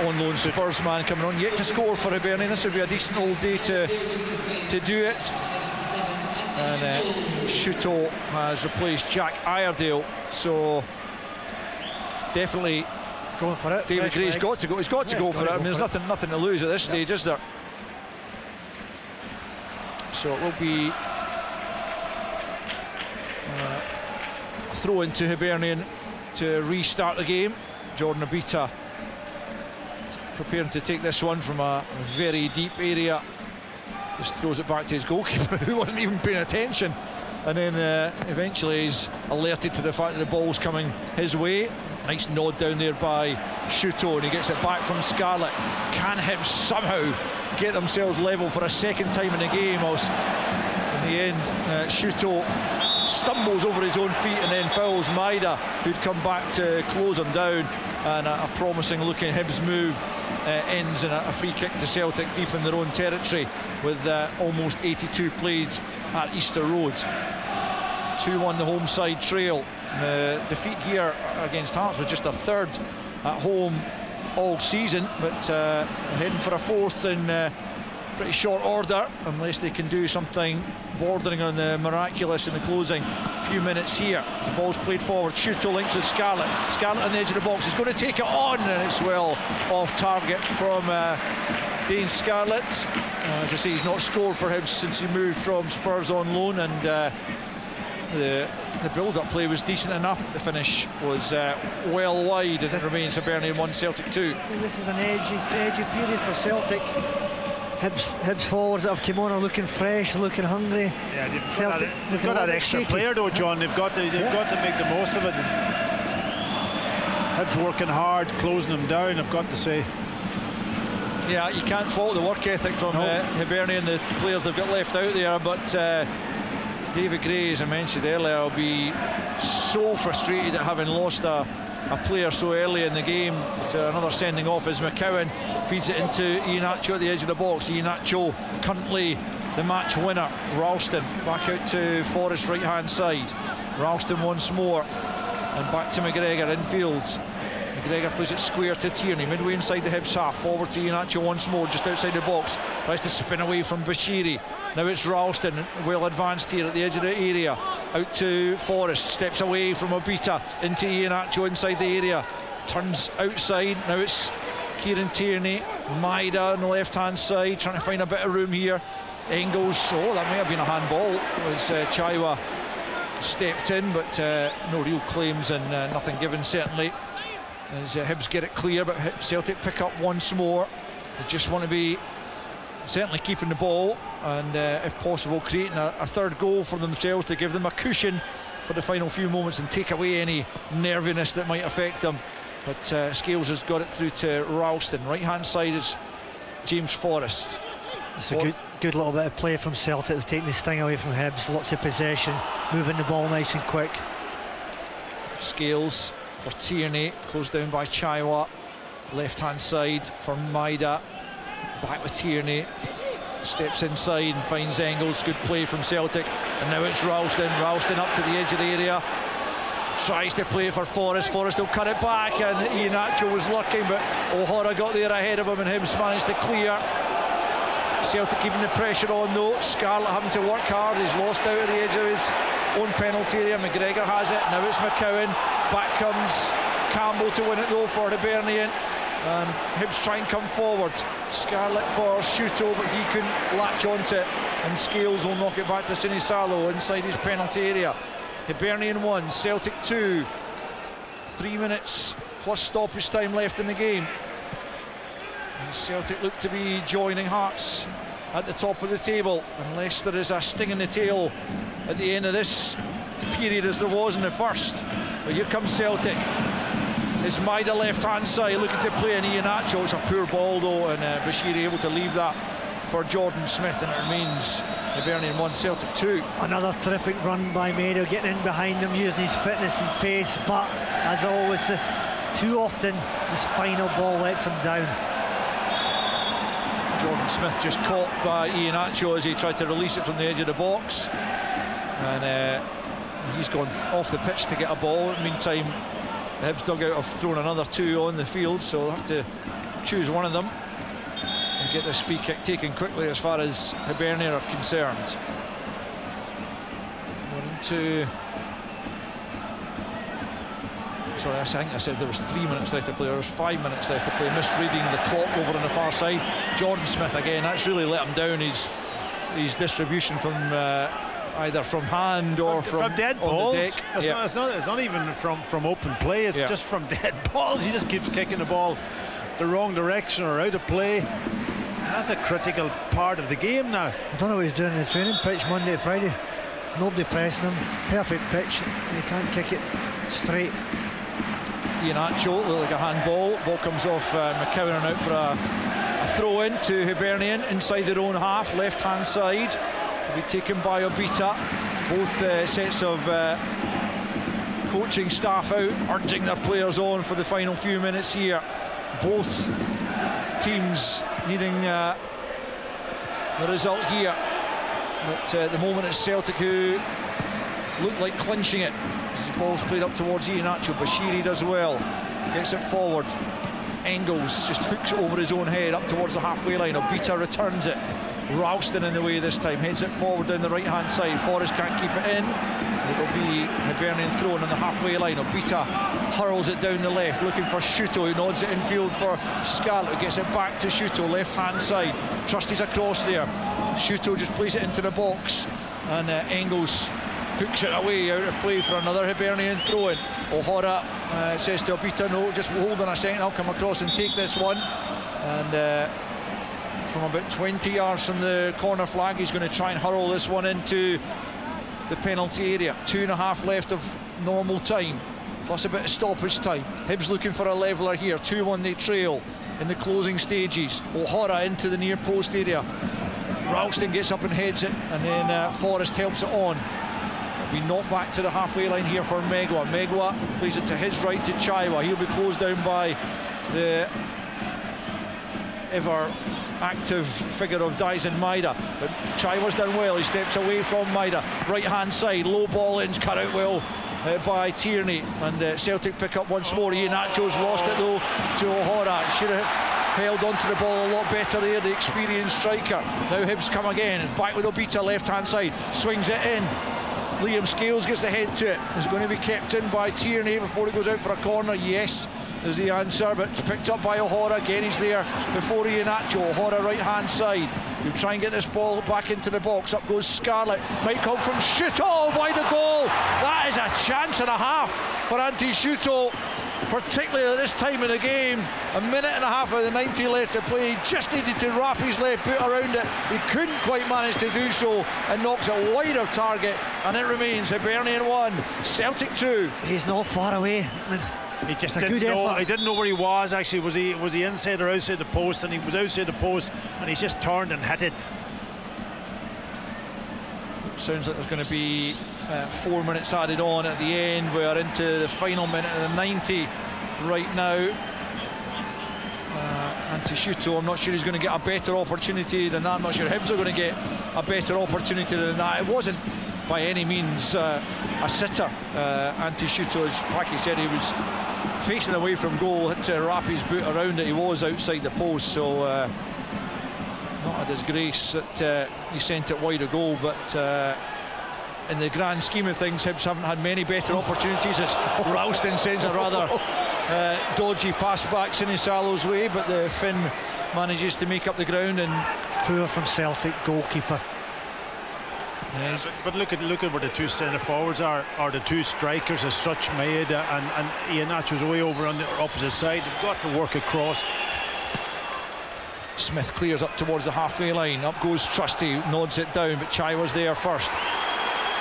on loan Spurs man coming on, yet to score for Hibernian. This would be a decent old day to do it. And Shuto has replaced Jack Iredale, so definitely going for it. David Gray's got to go. He's got to go for it. I mean, there's nothing to lose at this stage, is there? So it will be a throw into Hibernian to restart the game. Jordan Abita preparing to take this one from a very deep area. Just throws it back to his goalkeeper, who wasn't even paying attention, and then eventually he's alerted to the fact that the ball's coming his way. Nice nod down there by Shuto, and he gets it back from Scarlett. Can Hibs somehow get themselves level for a second time in the game? In the end, Shuto stumbles over his own feet and then fouls Maida, who'd come back to close him down, and a promising looking Hibs move ends in a free kick to Celtic deep in their own territory with almost 82 played at Easter Road. 2-1 the home side trail. The defeat here against Hearts was just a third at home all season, but heading for a fourth in pretty short order, unless they can do something bordering on the miraculous in the closing few minutes here. The ball's played forward. Shuto links with Scarlett. Scarlett on the edge of the box. He's going to take it on, and it's well off target from Dane Scarlett. As I say, he's not scored for him since he moved from Spurs on loan, and the build-up play was decent enough. The finish was well wide, and it remains Hibernian 1, Celtic 2. This is an edgy period for Celtic. Hibs forwards that have come on are looking fresh, looking hungry. Yeah, they've got that extra player though, John. They've got to make the most of it. Hibs working hard, closing them down, I've got to say. Yeah, you can't fault the work ethic from Hibernian, the players they've got left out there, but David Gray, as I mentioned earlier, will be so frustrated at having lost a player so early in the game. To another sending off as McCowan feeds it into Iheanacho at the edge of the box. Iheanacho currently the match winner. Ralston back out to Forrest right hand side. Ralston once more and back to McGregor infield. McGregor plays it square to Tierney, midway inside the Hibs half, forward to Iheanacho once more, just outside the box, tries to spin away from Bashiri. Now it's Ralston, well advanced here at the edge of the area, out to Forrest, steps away from Obita, into Iheanacho inside the area, turns outside, now it's Kieran Tierney, Maida on the left hand side, trying to find a bit of room here. Engels, that may have been a handball, as Chaiwa stepped in, but no real claims and nothing given certainly. As Hibs get it clear, but Celtic pick up once more. They just want to be certainly keeping the ball and if possible creating a third goal for themselves to give them a cushion for the final few moments and take away any nerviness that might affect them. But Scales has got it through to Ralston. Right hand side is James Forrest. It's a good little bit of play from Celtic. They're taking the sting away from Hibs, lots of possession, moving the ball nice and quick. Scales for Tierney, closed down by Chaiwa. Left hand side for Maida, back with Tierney, steps inside and finds Engels. Good play from Celtic, and now it's Ralston up to the edge of the area, tries to play for Forrest will cut it back, and Iheanacho was lucky, but O'Hara got there ahead of him and Hibs managed to clear. Celtic keeping the pressure on though. Scarlett having to work hard, he's lost out at the edge of his own penalty area. McGregor has it, now it's McCowan, back comes Campbell to win it though for Hibernian, and Hibs try and come forward. Scarlett for Shuto, but he couldn't latch onto it, and Scales will knock it back to Sinisalo inside his penalty area. Hibernian 1, Celtic 2, 3 minutes plus stoppage time left in the game. And Celtic look to be joining Hearts at the top of the table, unless there is a sting in the tail at the end of this period as there was in the first. But here comes Celtic. It's Maida left hand side looking to play, and Iheanacho, it's a poor ball though, and Bashiri able to leave that for Jordan Smith, and it remains Hibernian 1, Celtic 2. Another terrific run by Maida, getting in behind him, using his fitness and pace, but as always, too often this final ball lets him down. Jordan Smith just caught by Iheanacho as he tried to release it from the edge of the box, and he's gone off the pitch to get a ball. In the meantime, the Hibs dugout have thrown another 2 on the field, so they'll have to choose one of them and get this free kick taken quickly as far as Hibernian are concerned. Sorry, I think I said there was 3 minutes left to play. There was 5 minutes left to play. Misreading the clock over on the far side. Jordan Smith again, that's really let him down. His distribution from either from hand or from dead balls. It's not even from open play. It's just from dead balls. He just keeps kicking the ball the wrong direction or out of play. That's a critical part of the game now. I don't know what he's doing in the training pitch Monday to Friday. Nobody pressing him. Perfect pitch. He can't kick it straight. Iheanacho looked like a handball. Ball comes off McCowan and out for a throw in to Hibernian inside their own half, left hand side. To be taken by Obita. Both sets of coaching staff out, urging their players on for the final few minutes here. Both teams needing the result here. But at the moment it's Celtic who look like clinching it. As the ball's played up towards Iheanacho, Bashiri does well, gets it forward. Engels just hooks it over his own head up towards the halfway line. Obita returns it. Ralston in the way this time, heads it forward down the right hand side. Forrest can't keep it in. It will be Hibernian thrown on the halfway line. Obita hurls it down the left, looking for Shuto, who nods it infield for Scarlett, who gets it back to Shuto, left hand side. Trusty's across there. Shuto just plays it into the box, and Engels hooks it away out of play for another Hibernian throw-in. O'Hara says to Obita, no, just hold on a second, I'll come across and take this one. And from about 20 yards from the corner flag. He's going to try and hurl this one into the penalty area. 2.5 left of normal time, plus a bit of stoppage time. Hibs looking for a leveller here. 2-1 they trail in the closing stages. O'Hara into the near post area. Ralston gets up and heads it, and then Forrest helps it on. We knock back to the halfway line here for Megwa. Megwa plays it to his right to Chaiwa. He'll be closed down by the ever active figure of Dyson Maida, but Chaiwa's done well. He steps away from Maida. Right hand side, low ball ins, cut out well by Tierney, and Celtic pick up once more. Iheanacho's lost it though to O'Hara. Should have held onto the ball a lot better there, the experienced striker. Now Hibs come again, and back with Obita left hand side, swings it in. Liam Scales gets the head to it. Is it going to be kept in by Tierney before he goes out for a corner? Yes, is the answer, but picked up by O'Hara. Again, he's there before Iheanacho. O'Hara right hand side. He'll try and get this ball back into the box. Up goes Scarlett. Might come from Shuto. Wide the goal. That is a chance and a half for Antti Shuto, particularly at this time in the game. 1.5 minutes of the 90 left to play. He just needed to wrap his left boot around it. He couldn't quite manage to do so, and knocks it wide of target, and it remains Hibernian 1, Celtic 2. He's not far away. He just didn't know. He didn't know where he was. Actually, was he inside or outside the post? And he was outside the post, and he's just turned and hit it. Sounds like there's going to be 4 minutes added on at the end. We're into the final minute of the 90 right now. Antti Shuto, I'm not sure he's going to get a better opportunity than that. I'm not sure Hibs are going to get a better opportunity than that. It wasn't by any means a sitter. Antti Shuto, as Paki said, he was facing away from goal, had to wrap his boot around it. He was outside the post, so not a disgrace that he sent it wide of goal, but in the grand scheme of things, Hibs haven't had many better opportunities as Ralston sends a rather dodgy pass back Sinisalo's way, but the Finn manages to make up the ground. And poor from Celtic goalkeeper. Yeah, but look at where the two centre forwards are the two strikers as such. Maeda and Iheanacho's way over on the opposite side. They've got to work across. Smith clears up towards the halfway line. Up goes Trusty, nods it down, but Chaiwa's there first.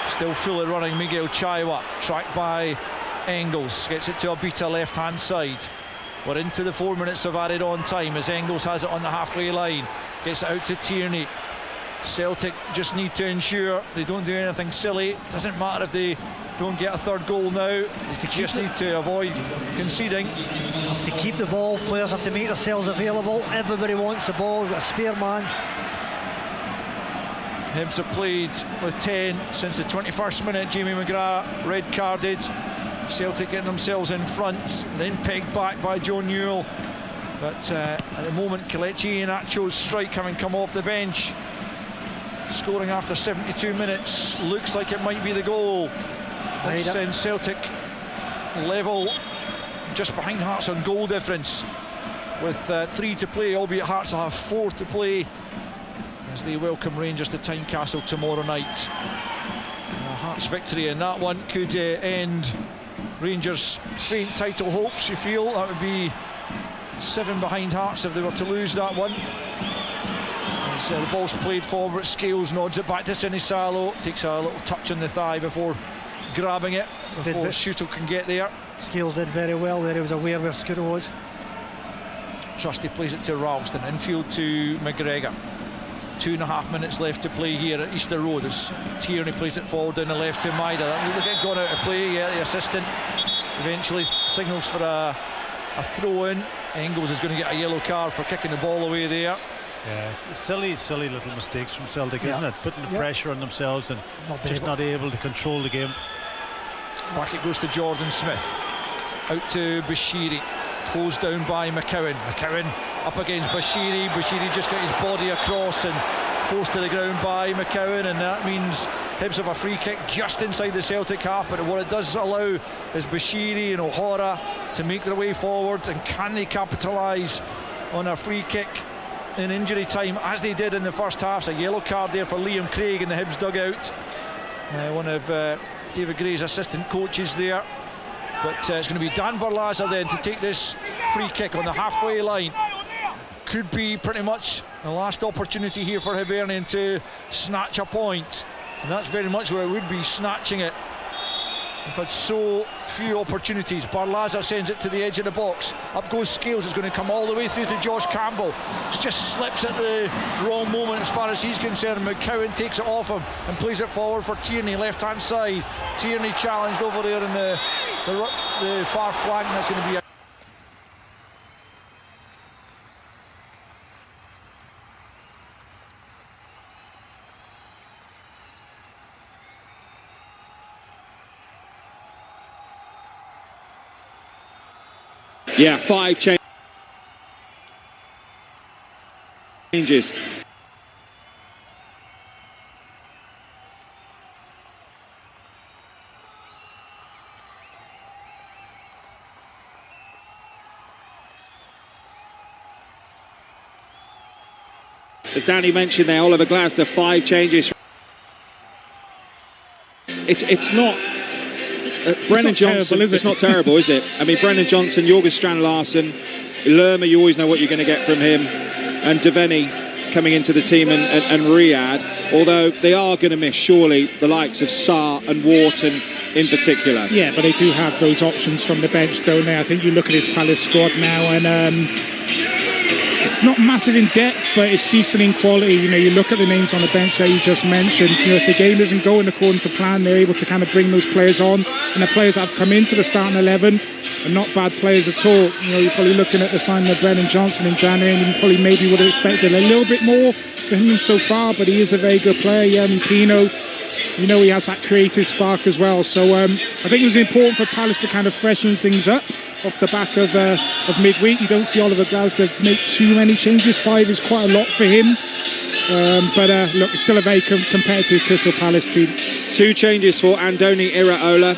Still fully running Miguel Chaiwa, tracked by Engels. Gets it to Obita left hand side. We're into the 4 minutes of added on time as Engels has it on the halfway line. Gets it out to Tierney. Celtic just need to ensure they don't do anything silly. Doesn't matter if they don't get a third goal now. They just need to avoid conceding. Have to keep the ball. Players have to make themselves available. Everybody wants the ball. We've got a spare man. Hibs have played with 10 since the 21st minute. Jamie McGrath red carded. Celtic getting themselves in front, then pegged back by Joe Newell. But at the moment, Kelechi Iheanacho's strike having come off the bench, scoring after 72 minutes, looks like it might be the goal. That sends Celtic level just behind Hearts on goal difference with 3 to play, albeit Hearts will have 4 to play as they welcome Rangers to Tynecastle tomorrow night. Hearts' victory in that one could end Rangers' faint title hopes, you feel. That would be 7 behind Hearts if they were to lose that one. As the ball's played forward, Scales nods it back to Sinisalo, takes a little touch on the thigh before grabbing it, before Shuto can get there. Scales did very well there, he was aware where Scooter was. Trusty plays it to Ralston, infield to McGregor. 2.5 minutes left to play here at Easter Road as Tierney plays it forward down the left to Maida. That looked like it gone out of play. Yeah, the assistant eventually signals for a throw in. Engels is going to get a yellow card for kicking the ball away there. Yeah, silly little mistakes from Celtic, isn't it? Putting the pressure on themselves and not able to control the game. Back it goes to Jordan Smith. Out to Bashiri. Closed down by McCowan. McCowan up against Bashiri. Bashiri just got his body across and forced to the ground by McCowan, and that means Hibs have a free kick just inside the Celtic half. But what it does allow is Bashiri and O'Hara to make their way forward, and can they capitalise on a free kick in injury time as they did in the first half? A yellow card there for Liam Craig in the Hibs dugout, one of David Gray's assistant coaches there. But it's going to be Dan Barlaza then to take this free kick on the halfway line. could be pretty much the last opportunity here for Hibernian to snatch a point, and that's very much where it would be, snatching it. We've had so few opportunities. Barlaza sends it to the edge of the box. Up goes Scales. It's going to come all the way through to Josh Campbell. It just slips at the wrong moment as far as he's concerned. McCowan takes it off him and plays it forward for Tierney, left-hand side. Tierney challenged over there in the far flank. That's going to be a Yeah, 5 changes. As Danny mentioned there, Oliver Glasner, 5 changes. It's not... Brennan Johnson, it's not terrible, is it? I mean, Brennan Johnson, Jorgen Strand-Larsen, Lerma, you always know what you're going to get from him, and Devaney coming into the team, and Riyadh, although they are going to miss, surely, the likes of Sarr and Wharton in particular. Yeah, but they do have those options from the bench, though, now. I think you look at his Palace squad now, and it's not massive in depth, but it's decent in quality. You know, you look at the names on the bench that you just mentioned. You know, if the game isn't going according to plan, they're able to kind of bring those players on. And the players that have come into the starting 11 are not bad players at all. You know, you're probably looking at the signing of Brennan Johnson in January, and you probably maybe would have expected a little bit more from him so far. But he is a very good player. Yeah, and Pino, you know, he has that creative spark as well. So I think it was important for Palace to kind of freshen things up off the back of midweek. You don't see Oliver Glasner make too many changes. 5 is quite a lot for him. But look, it's still a very competitive Crystal Palace team. 2 changes for Andoni Iraola,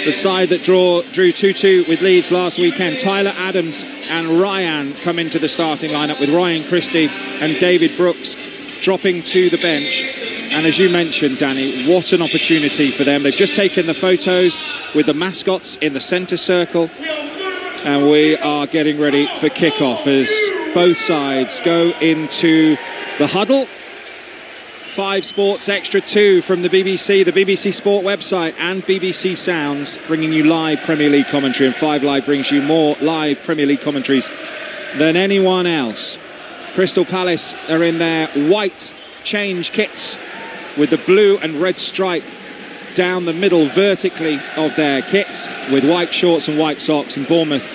the side that drew 2-2 with Leeds last weekend. Tyler Adams and Ryan come into the starting lineup, with Ryan Christie and David Brooks dropping to the bench. And as you mentioned, Danny, what an opportunity for them. They've just taken the photos with the mascots in the centre circle, and we are getting ready for kickoff as both sides go into the huddle. 5 Sports Extra 2 from the BBC Sport website, and BBC Sounds, bringing you live Premier League commentary, and 5 Live brings you more live Premier League commentaries than anyone else. Crystal Palace are in their white change kits with the blue and red stripe down the middle vertically of their kits, with white shorts and white socks, and Bournemouth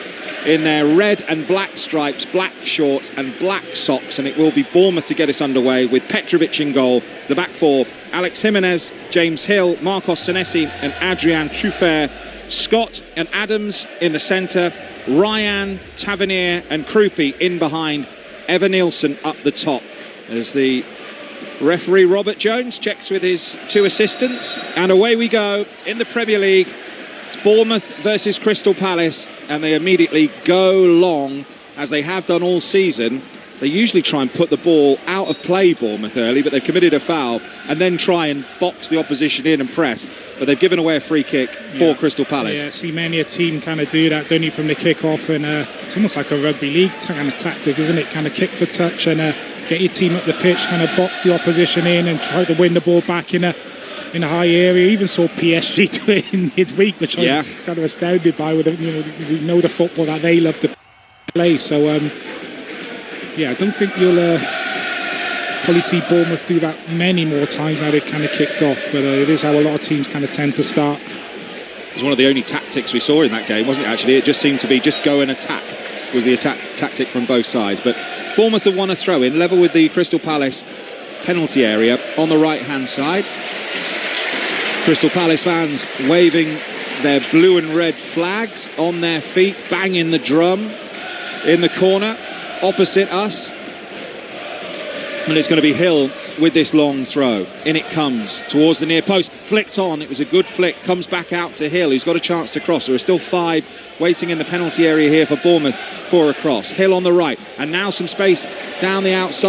in their red and black stripes, black shorts and black socks. And it will be Bournemouth to get us underway, with Petrovic in goal, the back 4, Alex Jimenez, James Hill, Marcos Senesi and Adrian Truffert, Scott and Adams in the centre, Ryan, Tavernier and Krupi in behind, Evan Nielsen up the top, as the referee Robert Jones checks with his 2 assistants, and away we go in the Premier League. It's Bournemouth versus Crystal Palace, and they immediately go long, as they have done all season. They usually try and put the ball out of play, Bournemouth, early, but they've committed a foul, and then try and box the opposition in and press. But they've given away a free kick for Crystal Palace. Yeah, see many a team kind of do that, don't you, from the kick-off, and it's almost like a rugby league kind of tactic, isn't it? Kind of kick for touch and get your team up the pitch, kind of box the opposition in and try to win the ball back in a high area. Even saw PSG do it in midweek, which I was kind of astounded by. With, you know, we know the football that they love to play. So I don't think you'll probably see Bournemouth do that many more times now they've kind of kicked off. But it is how a lot of teams kind of tend to start. It was one of the only tactics we saw in that game, wasn't it? Actually, it just seemed to be just go and attack was the attack tactic from both sides. But Bournemouth have won a throw-in, level with the Crystal Palace penalty area on the right-hand side. Crystal Palace fans waving their blue and red flags on their feet, banging the drum in the corner opposite us. And it's going to be Hill with this long throw. In it comes towards the near post, flicked on. It was a good flick, comes back out to Hill, who's got a chance to cross. There are still 5 waiting in the penalty area here for Bournemouth for a cross. Hill on the right, and now some space down the outside.